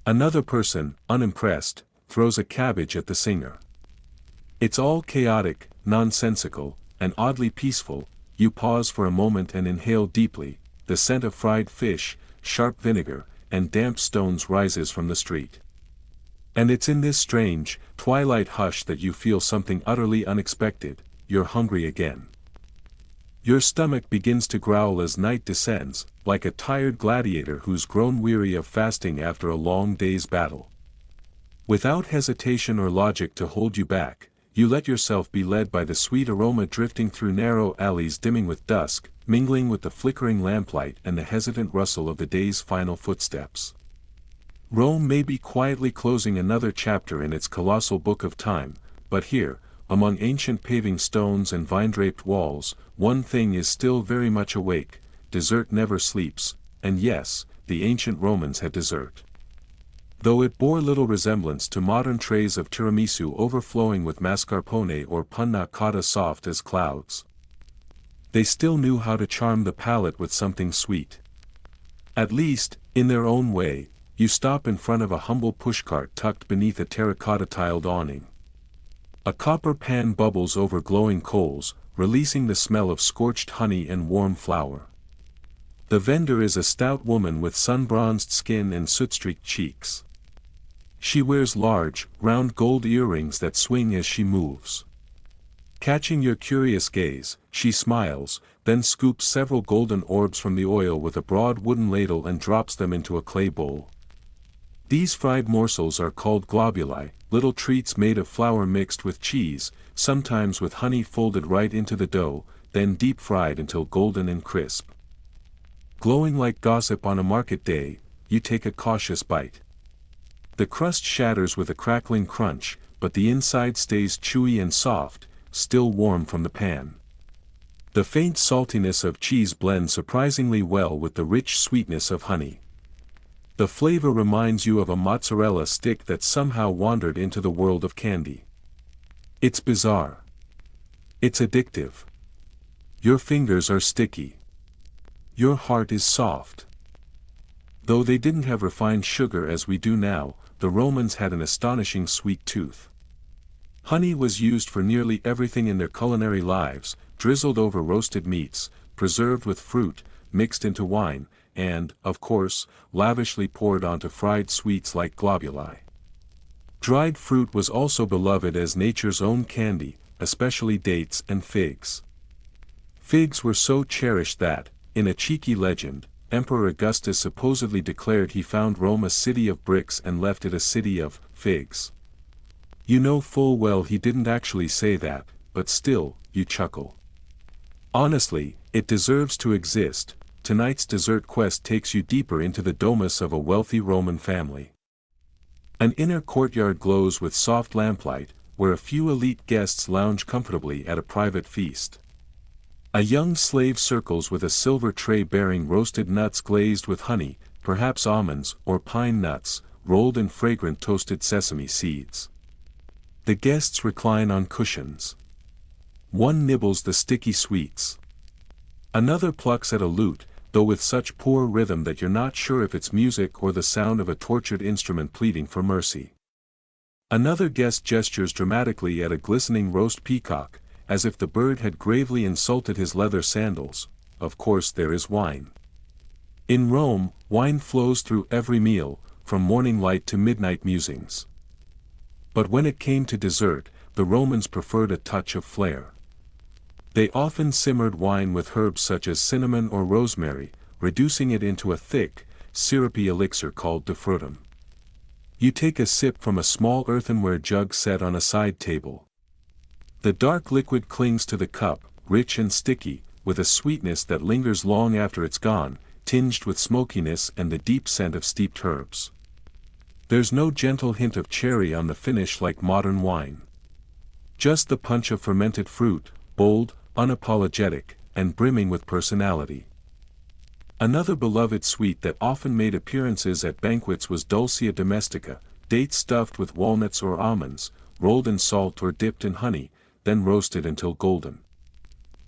Another person, unimpressed, throws a cabbage at the singer. It's all chaotic, nonsensical, and oddly peaceful. You pause for a moment and inhale deeply. The scent of fried fish, sharp vinegar, and damp stones rises from the street. And it's in this strange, twilight hush that you feel something utterly unexpected. you're hungry again. Your stomach begins to growl as night descends, like a tired gladiator who's grown weary of fasting after a long day's battle. Without hesitation or logic to hold you back, you let yourself be led by the sweet aroma drifting through narrow alleys dimming with dusk, mingling with the flickering lamplight and the hesitant rustle of the day's final footsteps. Rome may be quietly closing another chapter in its colossal book of time, but here, among ancient paving stones and vine-draped walls, one thing is still very much awake: dessert never sleeps, and yes, the ancient Romans had dessert. Though it bore little resemblance to modern trays of tiramisu overflowing with mascarpone or panna cotta soft as clouds, they still knew how to charm the palate with something sweet. At least, in their own way. You stop in front of a humble pushcart tucked beneath a terracotta-tiled awning. A copper pan bubbles over glowing coals, releasing the smell of scorched honey and warm flour. The vendor is a stout woman with sun-bronzed skin and soot-streaked cheeks. She wears large, round gold earrings that swing as she moves. Catching your curious gaze, she smiles, then scoops several golden orbs from the oil with a broad wooden ladle and drops them into a clay bowl. These fried morsels are called globuli, little treats made of flour mixed with cheese, sometimes with honey folded right into the dough, then deep fried until golden and crisp. Glowing like gossip on a market day, you take a cautious bite. The crust shatters with a crackling crunch, but the inside stays chewy and soft, still warm from the pan. The faint saltiness of cheese blends surprisingly well with the rich sweetness of honey. The flavor reminds you of a mozzarella stick that somehow wandered into the world of candy. It's bizarre. It's addictive. Your fingers are sticky. Your heart is soft. Though they didn't have refined sugar as we do now, the Romans had an astonishing sweet tooth. Honey was used for nearly everything in their culinary lives, drizzled over roasted meats, preserved with fruit, mixed into wine, and, of course, lavishly poured onto fried sweets like globuli. Dried fruit was also beloved as nature's own candy, especially dates and figs. Figs were so cherished that, in a cheeky legend, Emperor Augustus supposedly declared he found Rome a city of bricks and left it a city of figs. You know full well he didn't actually say that, but still, you chuckle. Honestly, it deserves to exist. Tonight's dessert quest takes you deeper into the domus of a wealthy Roman family. An inner courtyard glows with soft lamplight, where a few elite guests lounge comfortably at a private feast. A young slave circles with a silver tray bearing roasted nuts glazed with honey, perhaps almonds or pine nuts, rolled in fragrant toasted sesame seeds. The guests recline on cushions. One nibbles the sticky sweets. Another plucks at a lute, though with such poor rhythm that you're not sure if it's music or the sound of a tortured instrument pleading for mercy. Another guest gestures dramatically at a glistening roast peacock, as if the bird had gravely insulted his leather sandals. Of course there is wine. In Rome, wine flows through every meal, from morning light to midnight musings. But when it came to dessert, the Romans preferred a touch of flair. They often simmered wine with herbs such as cinnamon or rosemary, reducing it into a thick, syrupy elixir called defrutum. You take a sip from a small earthenware jug set on a side table. The dark liquid clings to the cup, rich and sticky, with a sweetness that lingers long after it's gone, tinged with smokiness and the deep scent of steeped herbs. There's no gentle hint of cherry on the finish like modern wine. Just the punch of fermented fruit, bold, unapologetic, and brimming with personality. Another beloved sweet that often made appearances at banquets was dulcia domestica, dates stuffed with walnuts or almonds, rolled in salt or dipped in honey, then roasted until golden.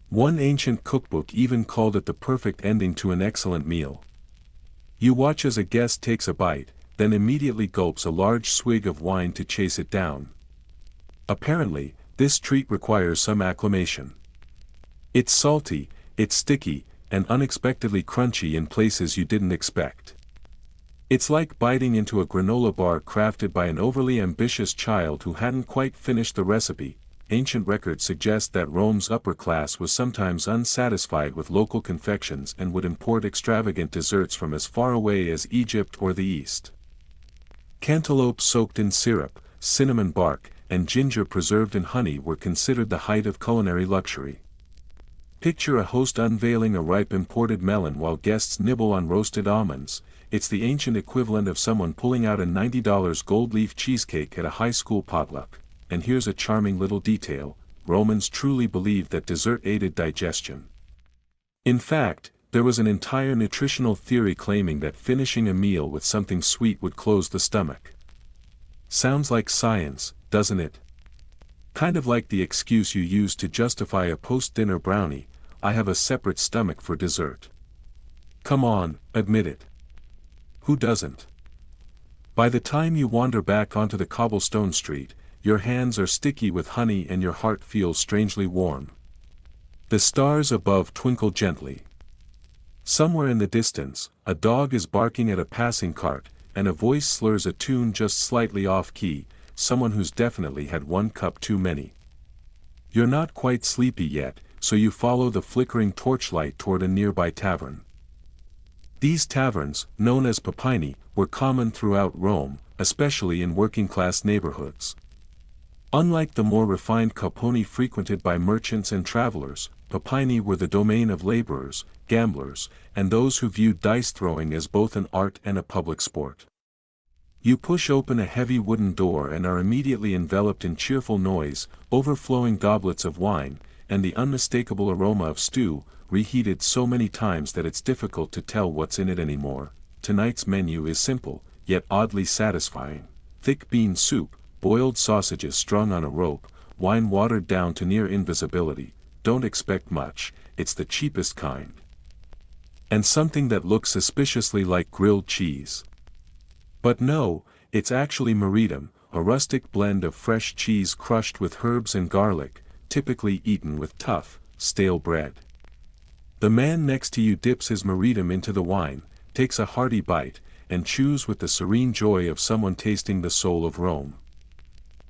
One ancient cookbook even called it the perfect ending to an excellent meal. You watch as a guest takes a bite, then immediately gulps a large swig of wine to chase it down. Apparently, this treat requires some acclimation. It's salty, it's sticky, and unexpectedly crunchy in places you didn't expect. It's like biting into a granola bar crafted by an overly ambitious child who hadn't quite finished the recipe, ancient records suggest that Rome's upper class was sometimes unsatisfied with local confections and would import extravagant desserts from as far away as Egypt or the East. Cantaloupe soaked in syrup, cinnamon bark, and ginger preserved in honey were considered the height of culinary luxury. Picture a host unveiling a ripe imported melon while guests nibble on roasted almonds. It's the ancient equivalent of someone pulling out a $90 gold leaf cheesecake at a high school potluck. And here's a charming little detail: Romans truly believed that dessert aided digestion. In fact, there was an entire nutritional theory claiming that finishing a meal with something sweet would close the stomach. Sounds like science, doesn't it? Kind of like the excuse you use to justify a post-dinner brownie: I have a separate stomach for dessert. Come on, admit it. Who doesn't? By the time you wander back onto the cobblestone street, your hands are sticky with honey and your heart feels strangely warm. The stars above twinkle gently. Somewhere in the distance, a dog is barking at a passing cart, and a voice slurs a tune just slightly off-key, someone who's definitely had one cup too many. You're not quite sleepy yet, so you follow the flickering torchlight toward a nearby tavern. These taverns, known as papyni, were common throughout Rome, especially in working-class neighborhoods. Unlike the more refined coponi frequented by merchants and travelers, papyni were the domain of laborers, gamblers, and those who viewed dice-throwing as both an art and a public sport. You push open a heavy wooden door and are immediately enveloped in cheerful noise, overflowing goblets of wine, and the unmistakable aroma of stew, reheated so many times that it's difficult to tell what's in it anymore. Tonight's menu is simple, yet oddly satisfying: thick bean soup, boiled sausages strung on a rope, wine watered down to near invisibility. Don't expect much, it's the cheapest kind. And something that looks suspiciously like grilled cheese. But no, it's actually maridum, a rustic blend of fresh cheese crushed with herbs and garlic, typically eaten with tough, stale bread. The man next to you dips his maridum into the wine, takes a hearty bite, and chews with the serene joy of someone tasting the soul of Rome.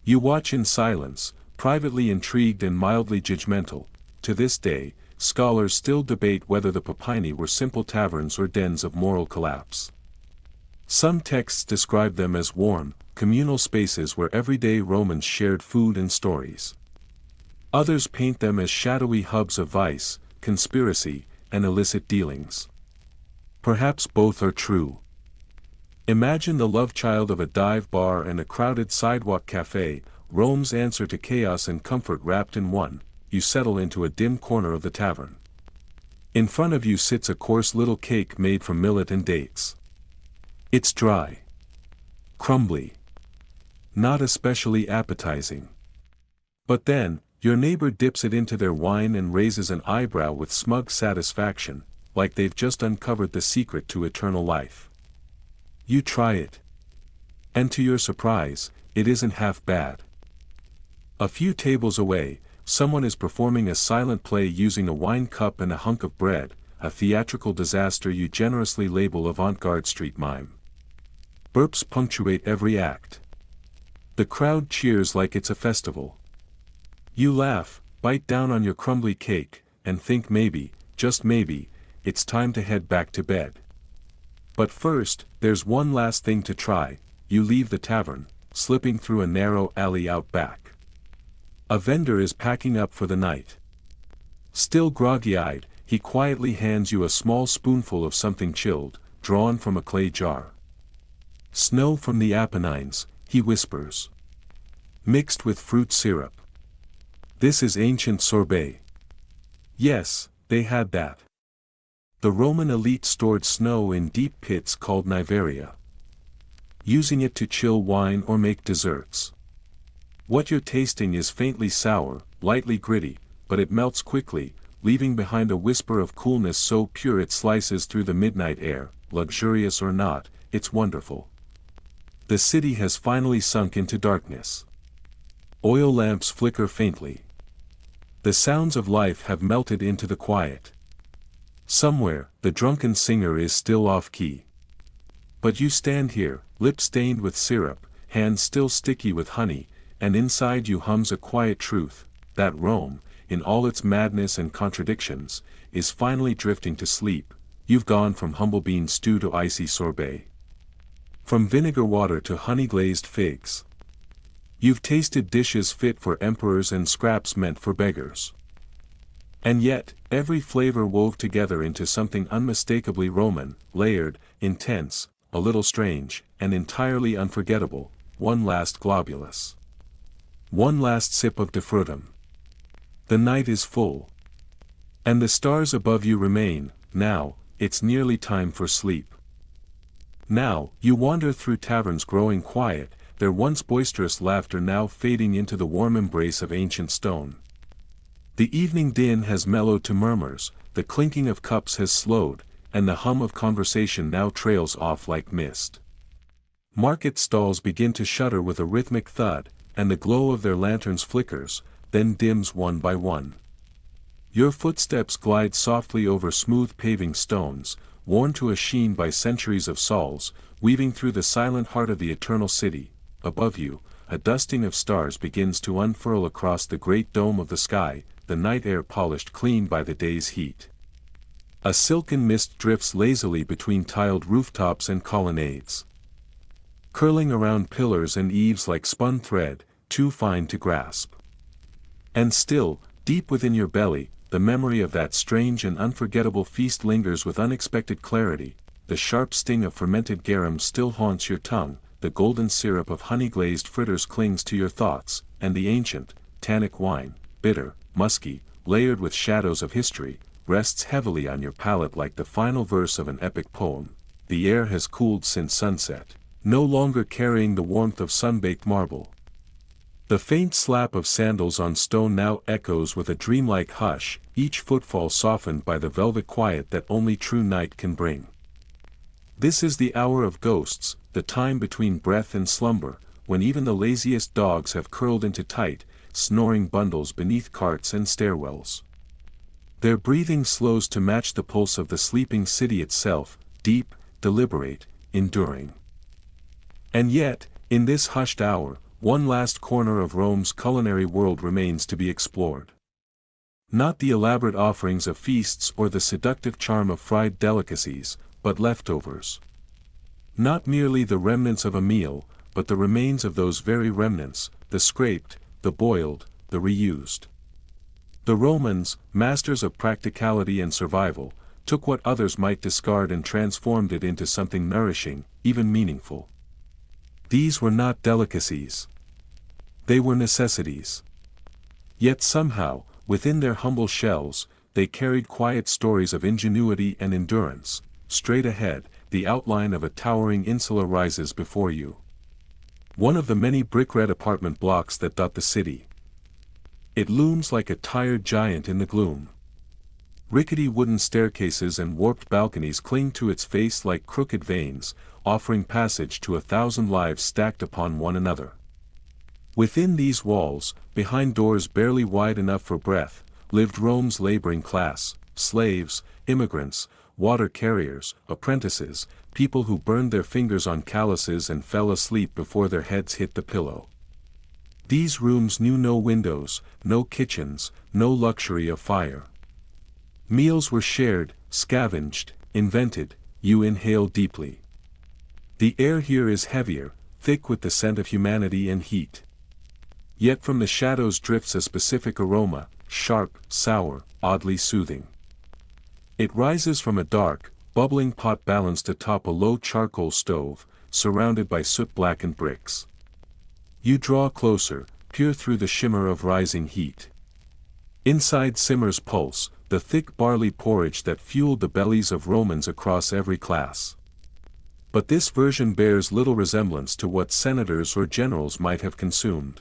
You watch in silence, privately intrigued and mildly judgmental. To this day, scholars still debate whether the papyni were simple taverns or dens of moral collapse. Some texts describe them as warm, communal spaces where everyday Romans shared food and stories. Others paint them as shadowy hubs of vice, conspiracy, and illicit dealings. Perhaps both are true. Imagine the love child of a dive bar and a crowded sidewalk cafe, Rome's answer to chaos and comfort wrapped in one. You settle into a dim corner of the tavern. In front of you sits a coarse little cake made from millet and dates. It's dry, crumbly, not especially appetizing. But then, your neighbor dips it into their wine and raises an eyebrow with smug satisfaction, like they've just uncovered the secret to eternal life. You try it. And to your surprise, it isn't half bad. A few tables away, someone is performing a silent play using a wine cup and a hunk of bread, a theatrical disaster you generously label avant-garde street mime. Burps punctuate every act. The crowd cheers like it's a festival. You laugh, bite down on your crumbly cake, and think maybe, just maybe, it's time to head back to bed. But first, there's one last thing to try. You leave the tavern, slipping through a narrow alley out back. A vendor is packing up for the night. Still groggy-eyed, he quietly hands you a small spoonful of something chilled, drawn from a clay jar. Snow from the Apennines, he whispers. Mixed with fruit syrup. This is ancient sorbet. Yes, they had that. The Roman elite stored snow in deep pits called niveria, using it to chill wine or make desserts. What you're tasting is faintly sour, lightly gritty, but it melts quickly, leaving behind a whisper of coolness so pure it slices through the midnight air. Luxurious or not, it's wonderful. The city has finally sunk into darkness. Oil lamps flicker faintly. The sounds of life have melted into the quiet. Somewhere, the drunken singer is still off-key. But you stand here, lips stained with syrup, hands still sticky with honey, and inside you hums a quiet truth: that Rome, in all its madness and contradictions, is finally drifting to sleep. You've gone from humble bean stew to icy sorbet. From vinegar water to honey-glazed figs. You've tasted dishes fit for emperors and scraps meant for beggars. And yet, every flavor wove together into something unmistakably Roman, layered, intense, a little strange, and entirely unforgettable. One last globulus. One last sip of defrutum. The night is full. And the stars above you remain. Now, it's nearly time for sleep. Now, you wander through taverns growing quiet, their once boisterous laughter now fading into the warm embrace of ancient stone. The evening din has mellowed to murmurs, the clinking of cups has slowed, and the hum of conversation now trails off like mist. Market stalls begin to shudder with a rhythmic thud, and the glow of their lanterns flickers, then dims one by one. Your footsteps glide softly over smooth paving stones, worn to a sheen by centuries of sols, weaving through the silent heart of the eternal city. Above you, a dusting of stars begins to unfurl across the great dome of the sky, the night air polished clean by the day's heat. A silken mist drifts lazily between tiled rooftops and colonnades, curling around pillars and eaves like spun thread, too fine to grasp. And still, deep within your belly, the memory of that strange and unforgettable feast lingers with unexpected clarity. The sharp sting of fermented garum still haunts your tongue, the golden syrup of honey-glazed fritters clings to your thoughts, and the ancient, tannic wine, bitter, musky, layered with shadows of history, rests heavily on your palate like the final verse of an epic poem. The air has cooled since sunset, no longer carrying the warmth of sun-baked marble. The faint slap of sandals on stone now echoes with a dreamlike hush, each footfall softened by the velvet quiet that only true night can bring. This is the hour of ghosts, the time between breath and slumber, when even the laziest dogs have curled into tight, snoring bundles beneath carts and stairwells. Their breathing slows to match the pulse of the sleeping city itself, deep, deliberate, enduring. And yet, in this hushed hour, one last corner of Rome's culinary world remains to be explored. Not the elaborate offerings of feasts or the seductive charm of fried delicacies, but leftovers. Not merely the remnants of a meal, but the remains of those very remnants, the scraped, the boiled, the reused. The Romans, masters of practicality and survival, took what others might discard and transformed it into something nourishing, even meaningful. These were not delicacies. They were necessities. Yet somehow, within their humble shells, they carried quiet stories of ingenuity and endurance. Straight ahead, the outline of a towering insula rises before you. One of the many brick-red apartment blocks that dot the city. It looms like a tired giant in the gloom. Rickety wooden staircases and warped balconies cling to its face like crooked veins, offering passage to 1,000 lives stacked upon one another. Within these walls, behind doors barely wide enough for breath, lived Rome's laboring class, slaves, immigrants, water carriers, apprentices, people who burned their fingers on calluses and fell asleep before their heads hit the pillow. These rooms knew no windows, no kitchens, no luxury of fire. Meals were shared, scavenged, invented. You inhale deeply. The air here is heavier, thick with the scent of humanity and heat. Yet from the shadows drifts a specific aroma, sharp, sour, oddly soothing. It rises from a dark, bubbling pot balanced atop a low charcoal stove, surrounded by soot-blackened bricks. You draw closer, peer through the shimmer of rising heat. Inside simmers pulse, the thick barley porridge that fueled the bellies of Romans across every class. But this version bears little resemblance to what senators or generals might have consumed.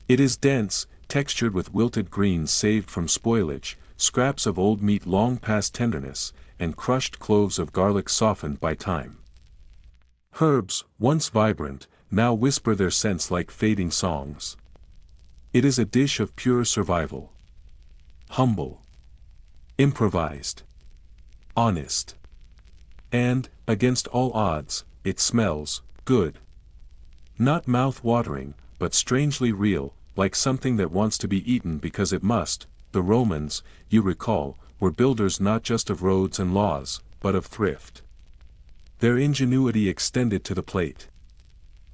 It is dense, textured with wilted greens saved from spoilage, scraps of old meat long past tenderness, and crushed cloves of garlic softened by time. Herbs, once vibrant, now whisper their scents like fading songs. It is a dish of pure survival. Humble. Improvised. Honest. And, against all odds, it smells good. Not mouth-watering, but strangely real, like something that wants to be eaten because it must. The Romans, you recall, were builders not just of roads and laws, but of thrift. Their ingenuity extended to the plate.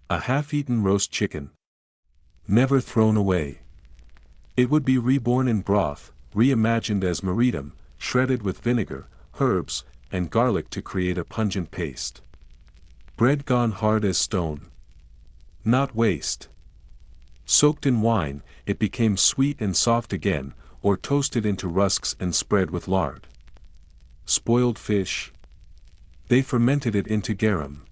A half-eaten roast chicken, never thrown away. It would be reborn in broth, reimagined as maridum, shredded with vinegar, herbs, and garlic to create a pungent paste. Bread gone hard as stone. Not waste. Soaked in wine, it became sweet and soft again, or toasted into rusks and spread with lard. Spoiled fish. They fermented it into garum,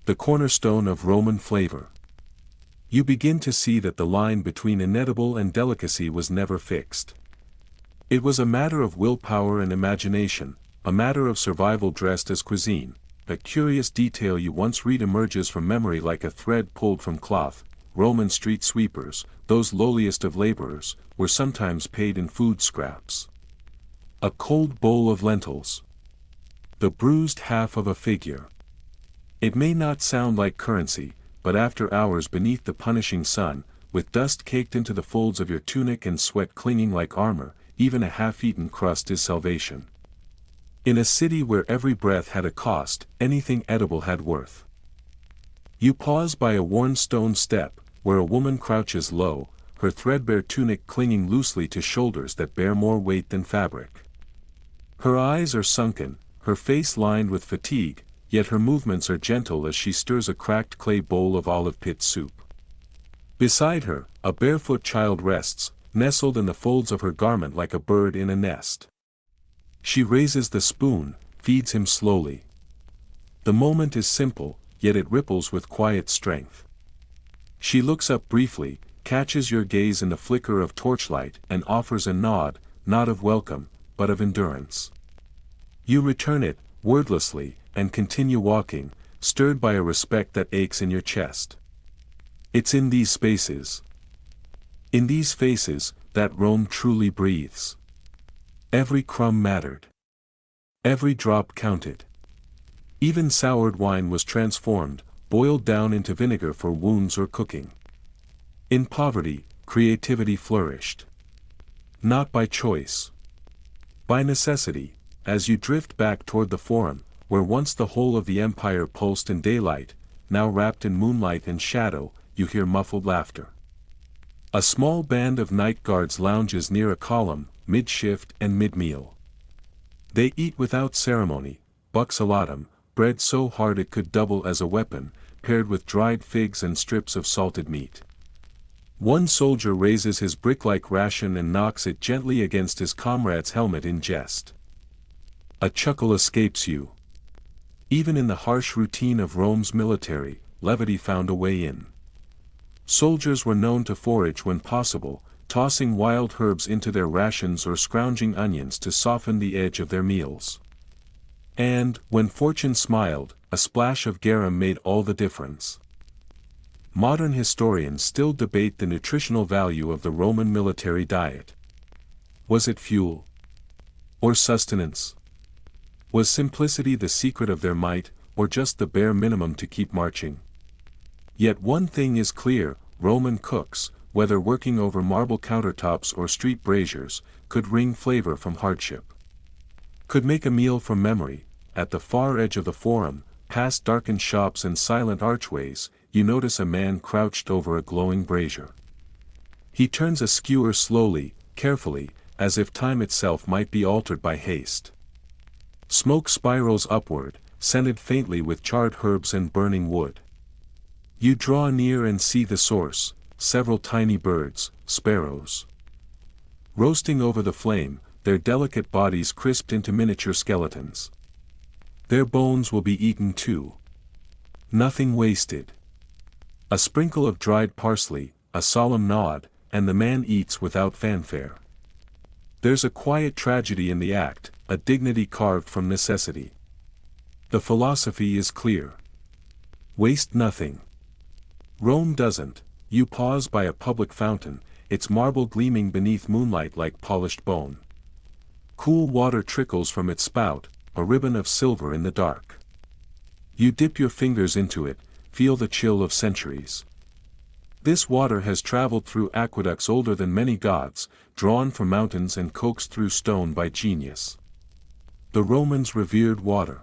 the cornerstone of Roman flavor. You begin to see that the line between inedible and delicacy was never fixed. It was a matter of willpower and imagination, a matter of survival dressed as cuisine. A curious detail you once read emerges from memory like a thread pulled from cloth. Roman street sweepers, those lowliest of laborers, were sometimes paid in food scraps. A cold bowl of lentils. The bruised half of a figure. It may not sound like currency, but after hours beneath the punishing sun, with dust caked into the folds of your tunic and sweat clinging like armor, even a half-eaten crust is salvation. In a city where every breath had a cost, anything edible had worth. You pause by a worn stone step, where a woman crouches low, her threadbare tunic clinging loosely to shoulders that bear more weight than fabric. Her eyes are sunken, her face lined with fatigue, yet her movements are gentle as she stirs a cracked clay bowl of olive pit soup. Beside her, a barefoot child rests, nestled in the folds of her garment like a bird in a nest. She raises the spoon, feeds him slowly. The moment is simple, yet it ripples with quiet strength. She looks up briefly, catches your gaze in the flicker of torchlight and offers a nod, not of welcome, but of endurance. You return it, wordlessly, and continue walking, stirred by a respect that aches in your chest. It's in these spaces, in these faces, that Rome truly breathes. Every crumb mattered. Every drop counted. Even soured wine was transformed, boiled down into vinegar for wounds or cooking. In poverty, creativity flourished. Not by choice. By necessity. As you drift back toward the Forum, where once the whole of the empire pulsed in daylight, now wrapped in moonlight and shadow, you hear muffled laughter. A small band of night guards lounges near a column, mid-shift and mid-meal. They eat without ceremony, buxalatum, bread so hard it could double as a weapon, paired with dried figs and strips of salted meat. One soldier raises his brick-like ration and knocks it gently against his comrade's helmet in jest. A chuckle escapes you. Even in the harsh routine of Rome's military, levity found a way in. Soldiers were known to forage when possible, tossing wild herbs into their rations or scrounging onions to soften the edge of their meals. And, when fortune smiled, a splash of garum made all the difference. Modern historians still debate the nutritional value of the Roman military diet. Was it fuel? Or sustenance? Was simplicity the secret of their might, or just the bare minimum to keep marching? Yet one thing is clear, Roman cooks, whether working over marble countertops or street braziers, could wring flavor from hardship. Could make a meal from memory. At the far edge of the Forum, past darkened shops and silent archways, you notice a man crouched over a glowing brazier. He turns a skewer slowly, carefully, as if time itself might be altered by haste. Smoke spirals upward, scented faintly with charred herbs and burning wood. You draw near and see the source, several tiny birds, sparrows. Roasting over the flame, their delicate bodies crisped into miniature skeletons. Their bones will be eaten too. Nothing wasted. A sprinkle of dried parsley, a solemn nod, and the man eats without fanfare. There's a quiet tragedy in the act, a dignity carved from necessity. The philosophy is clear. Waste nothing. Rome doesn't. You pause by a public fountain, its marble gleaming beneath moonlight like polished bone. Cool water trickles from its spout, a ribbon of silver in the dark. You dip your fingers into it, feel the chill of centuries. This water has traveled through aqueducts older than many gods, drawn from mountains and coaxed through stone by genius. The Romans revered water.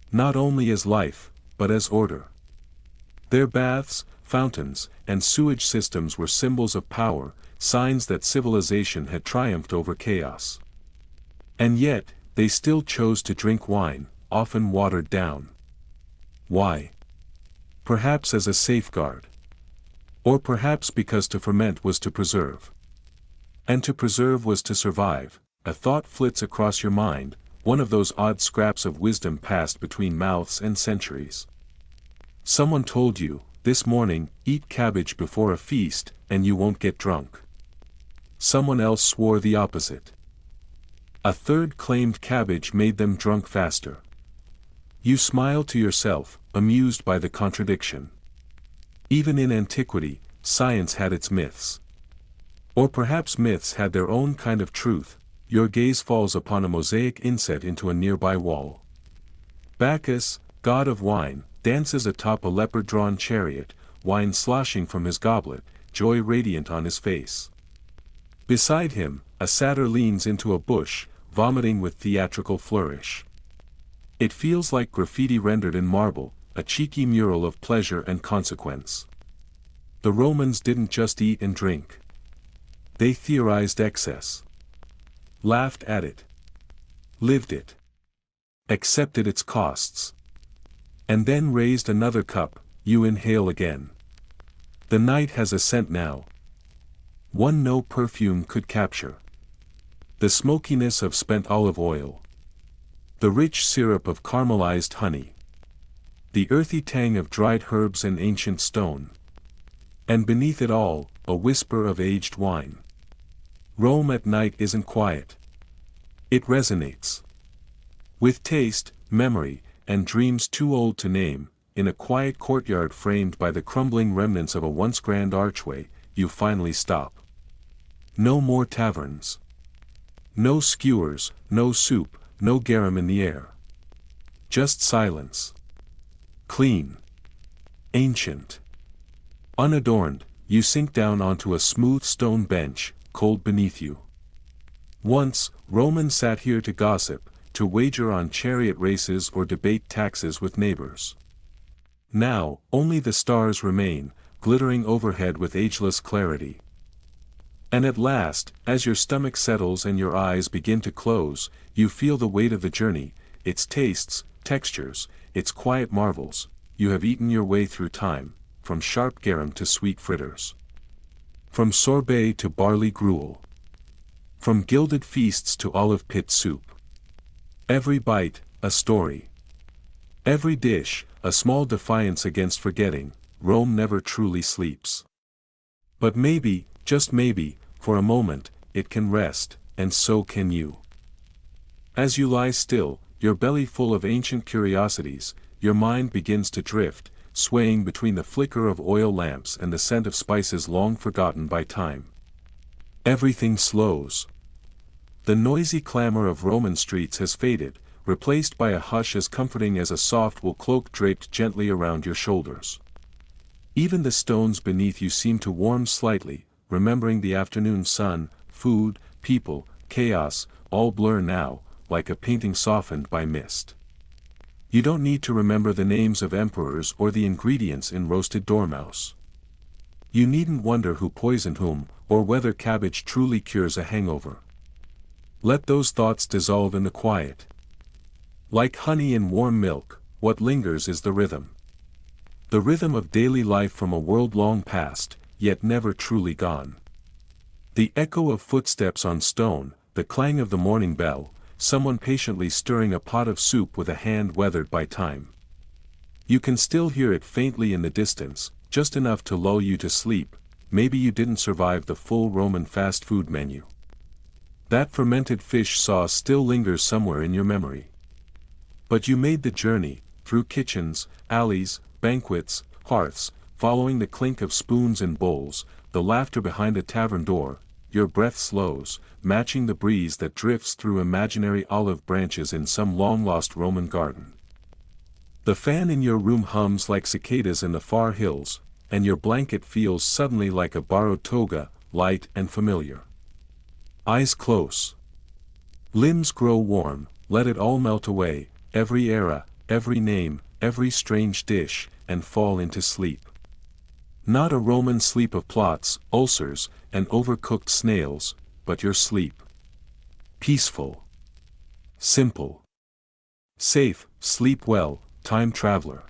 Not only as life, but as order. Their baths, fountains, and sewage systems were symbols of power, signs that civilization had triumphed over chaos. And yet, they still chose to drink wine, often watered down. Why? Perhaps as a safeguard. Or perhaps because to ferment was to preserve. And to preserve was to survive. A thought flits across your mind, one of those odd scraps of wisdom passed between mouths and centuries. Someone told you, this morning, eat cabbage before a feast, and you won't get drunk. Someone else swore the opposite. A third claimed cabbage made them drunk faster. You smile to yourself, amused by the contradiction. Even in antiquity, science had its myths. Or perhaps myths had their own kind of truth. Your gaze falls upon a mosaic inset into a nearby wall. Bacchus, god of wine, dances atop a leopard-drawn chariot, wine sloshing from his goblet, joy radiant on his face. Beside him, a satyr leans into a bush, vomiting with theatrical flourish. It feels like graffiti rendered in marble, a cheeky mural of pleasure and consequence. The Romans didn't just eat and drink. They theorized excess. Laughed at it. Lived it. Accepted its costs. And then raised another cup, you inhale again. The night has a scent now. One no perfume could capture. The smokiness of spent olive oil. The rich syrup of caramelized honey. The earthy tang of dried herbs and ancient stone. And beneath it all, a whisper of aged wine. Rome at night isn't quiet. It resonates. With taste, memory, and dreams too old to name, in a quiet courtyard framed by the crumbling remnants of a once grand archway, you finally stop. No more taverns. No skewers, no soup, no garum in the air. Just silence. Clean. Ancient. Unadorned, you sink down onto a smooth stone bench, cold beneath you. Once, Romans sat here to gossip, to wager on chariot races or debate taxes with neighbors. Now, only the stars remain, glittering overhead with ageless clarity. And at last, as your stomach settles and your eyes begin to close, you feel the weight of the journey, its tastes, textures, its quiet marvels. You have eaten your way through time, from sharp garum to sweet fritters. From sorbet to barley gruel. From gilded feasts to olive pit soup. Every bite, a story. Every dish, a small defiance against forgetting. Rome never truly sleeps. But maybe, just maybe, for a moment, it can rest, and so can you. As you lie still, your belly full of ancient curiosities, your mind begins to drift, swaying between the flicker of oil lamps and the scent of spices long forgotten by time. Everything slows. The noisy clamor of Roman streets has faded, replaced by a hush as comforting as a soft wool cloak draped gently around your shoulders. Even the stones beneath you seem to warm slightly, remembering the afternoon sun, food, people, chaos, all blur now, like a painting softened by mist. You don't need to remember the names of emperors or the ingredients in roasted dormouse. You needn't wonder who poisoned whom, or whether cabbage truly cures a hangover. Let those thoughts dissolve in the quiet. Like honey in warm milk, what lingers is the rhythm. The rhythm of daily life from a world long past, yet never truly gone. The echo of footsteps on stone, the clang of the morning bell, someone patiently stirring a pot of soup with a hand weathered by time. You can still hear it faintly in the distance, just enough to lull you to sleep. Maybe you didn't survive the full Roman fast food menu. That fermented fish sauce still lingers somewhere in your memory. But you made the journey, through kitchens, alleys, banquets, hearths, following the clink of spoons and bowls, the laughter behind a tavern door. Your breath slows, matching the breeze that drifts through imaginary olive branches in some long-lost Roman garden. The fan in your room hums like cicadas in the far hills, and your blanket feels suddenly like a borrowed toga, light and familiar. Eyes close. Limbs grow warm, let it all melt away, every era, every name, every strange dish, and fall into sleep. Not a Roman sleep of plots, ulcers, and overcooked snails, but your sleep. Peaceful. Simple. Safe, sleep well, time traveler.